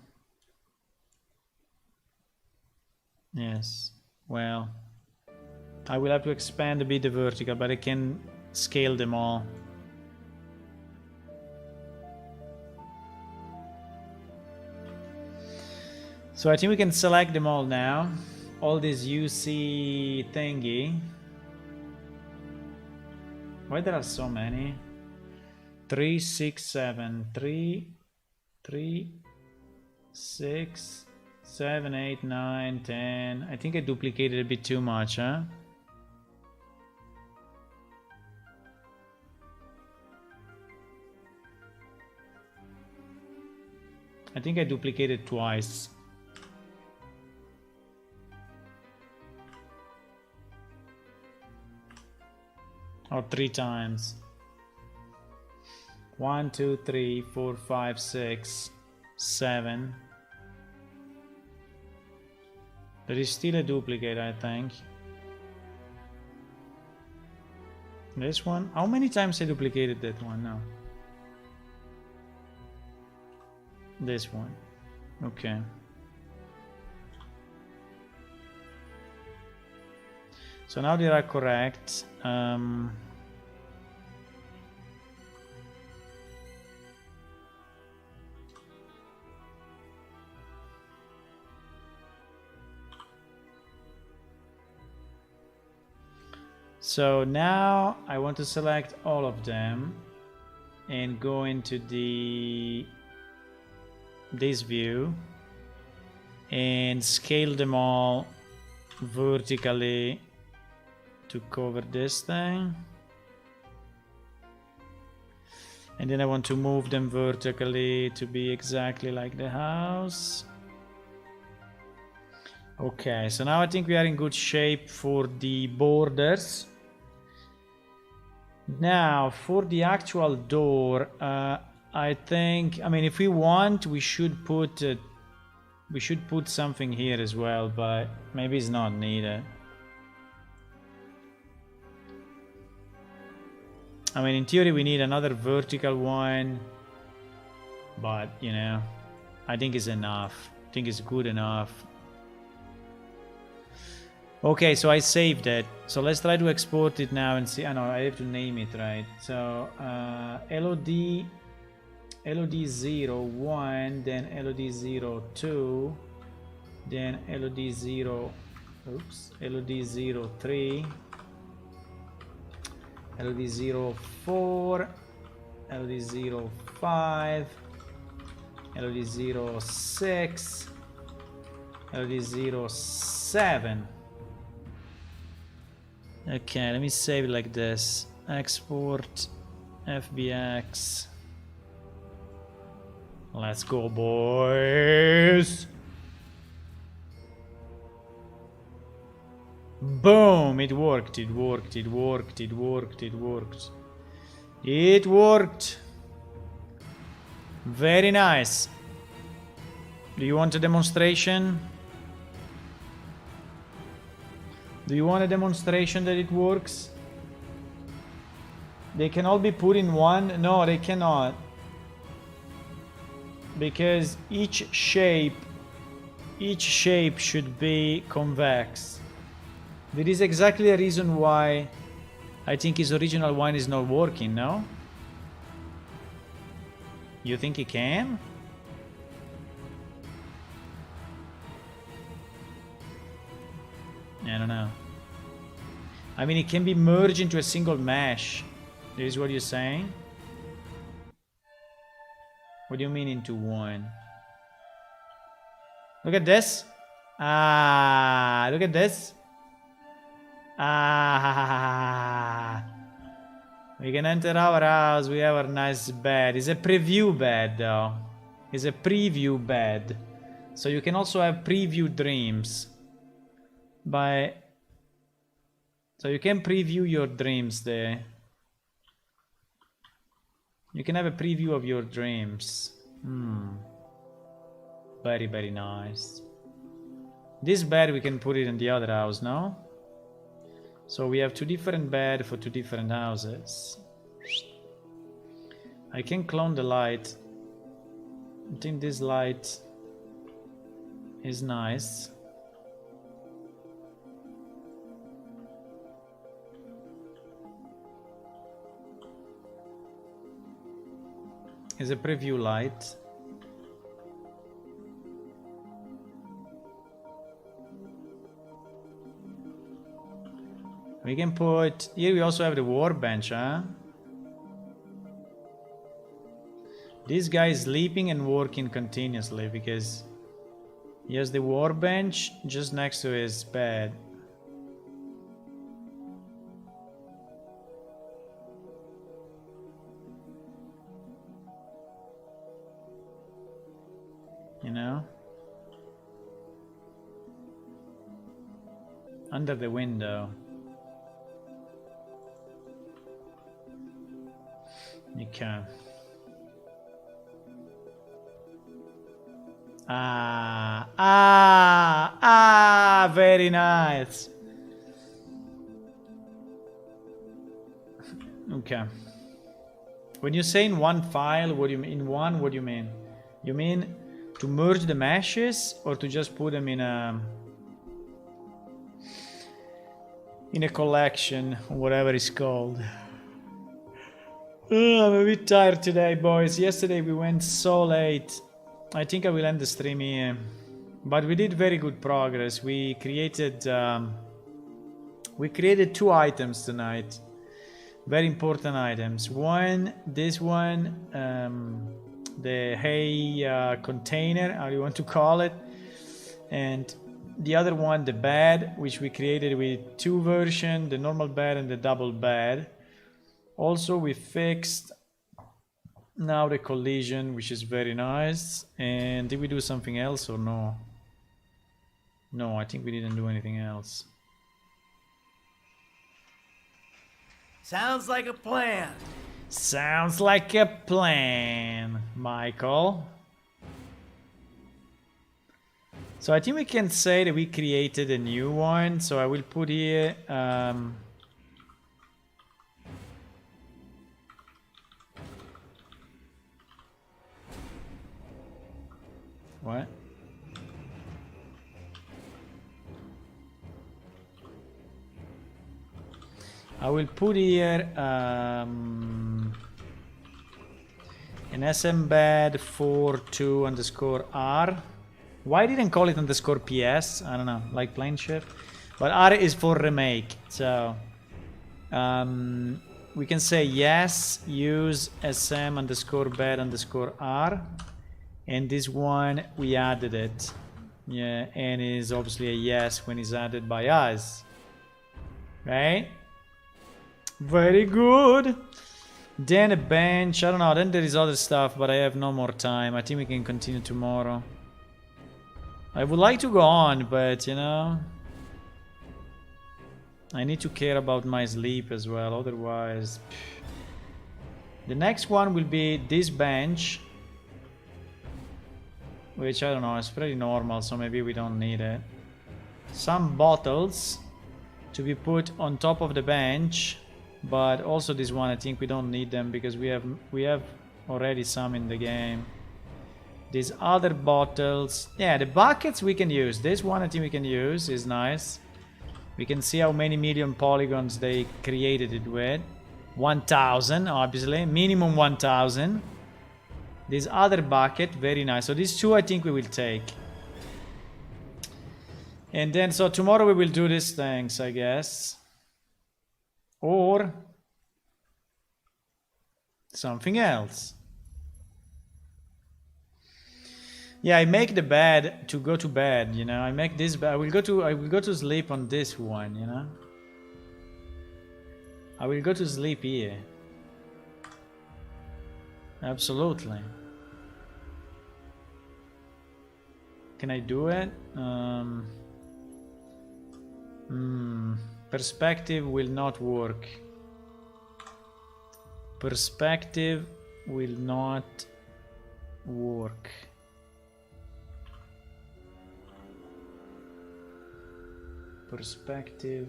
S1: Yes, well, I will have to expand a bit the vertical, but I can scale them all. So I think we can select them all now. All this UC thingy. Why there are so many? 3, 6, 7, 3, 6, 7, 8, 9, 10. I think I duplicated a bit too much, huh? I think I duplicated twice. Or 3 times. 1, 2, 3, 4, 5, 6, 7. There is still a duplicate, I think. This one? How many times I duplicated that one now? This one. Okay. So now they are correct. So now I want to select all of them and go into this view and scale them all vertically to cover this thing. And then I want to move them vertically to be exactly like the house. Okay, so now I think we are in good shape for the borders. Now for the actual door, I think, I mean, if we want, we should put something here as well, but maybe it's not needed. I mean, in theory, we need another vertical one. But, you know, I think it's enough. I think it's good enough. Okay, so I saved it. So let's try to export it now and see. I know I have to name it, right? So LOD 01, then LOD 02, then LOD 0, oops, LOD 03, LOD 04, LOD 05, LOD 06, LOD 07. Okay, let me save it like this. Export FBX. Let's go, boys. Boom! It worked, it worked, it worked, it worked, it worked. It worked. Very nice. Do you want a demonstration? Do you want a demonstration that it works? They can all be put in one? No, they cannot. Because each shape should be convex. There is exactly a reason why I think his original one is not working, no? You think he can? I don't know. I mean, it can be merged into a single mesh. This is what you're saying? What do you mean into one? Look at this. Ah, look at this. Ah, we can enter our house. We have our nice bed. It's a preview bed, though. It's a preview bed. So you can also have preview dreams. So you can preview your dreams there. You can have a preview of your dreams. Very, very nice. This bed we can put it in the other house, no? So we have two different beds for two different houses. I can clone the light. I think this light is nice. It's a preview light. We can put... Here we also have the workbench, huh? This guy is sleeping and working continuously because he has the workbench just next to his bed. You know? Under the window. Okay. Very nice. Okay. When you say in one file, what do you mean? In one, what do you mean? You mean to merge the meshes or to just put them in a collection, whatever it's called? I'm a bit tired today, boys. Yesterday we went so late. I think I will end the stream here. But we did very good progress. We created two items tonight. Very important items. One, this one, the hay container, how you want to call it. And the other one, the bed, which we created with two versions, the normal bed and the double bed. Also, we fixed now the collision, which is very nice. And did we do something else or no? No, I think we didn't do anything else.
S3: Sounds like a plan.
S1: Sounds like a plan, Michael. So I think we can say that we created a new one. So I will put here... What? I will put here an smbed 42 underscore r. Why didn't call it underscore ps? I don't know, like plane shift. But r is for remake, so we can say yes, use sm underscore bed underscore r, and this one we added it. Yeah, and it is obviously a yes when it's added by us, right? Very good. Then a bench, I don't know, then there is other stuff, but I have no more time. I think we can continue tomorrow. I would like to go on, but you know, I need to care about my sleep as well, otherwise the next one will be this bench, which I don't know, it's pretty normal, so maybe we don't need it. Some bottles to be put on top of the bench, but also this one I think we don't need them because we have already some in the game. These other bottles, yeah, the buckets we can use. This one I think we can use, is nice. We can see how many million polygons they created it with. 1000 obviously, minimum 1000. This other bucket, very nice. So these two I think we will take. And then so tomorrow we will do these things, I guess. Or something else. Yeah, I make the bed to go to bed, you know. I make this bed. I will go to sleep on this one, you know. I will go to sleep here. Absolutely. Can I do it? Perspective will not work. Perspective will not work. Perspective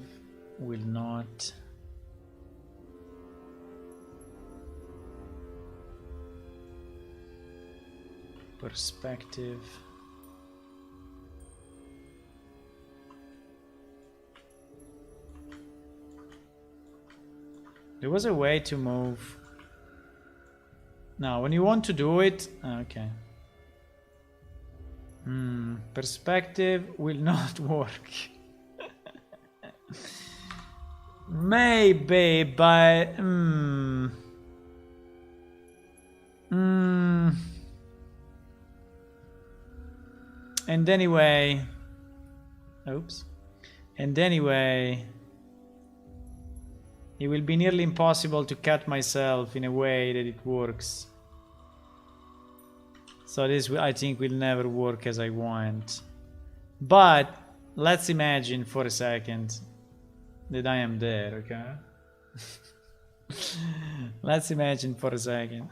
S1: will not. Perspective. There was a way to move. Now, when you want to do it, okay. Perspective will not work. Maybe, but and anyway, oops. And anyway, it will be nearly impossible to cut myself in a way that it works. So this, I think, will never work as I want. But let's imagine for a second that I am there, okay? Let's imagine for a second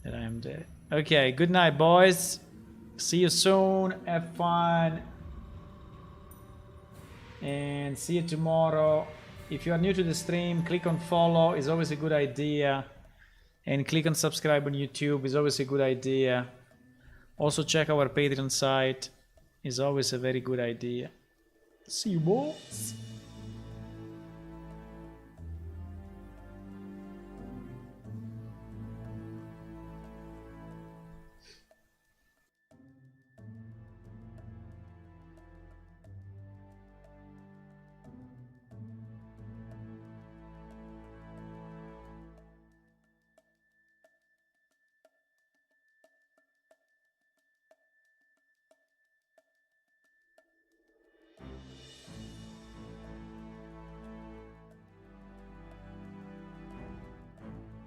S1: that I am there. Okay, good night, boys. See you soon. Have fun. And see you tomorrow. If you are new to the stream, click on follow, is always a good idea. And click on subscribe on YouTube, is always a good idea. Also check our Patreon site, is always a very good idea. See you, boys.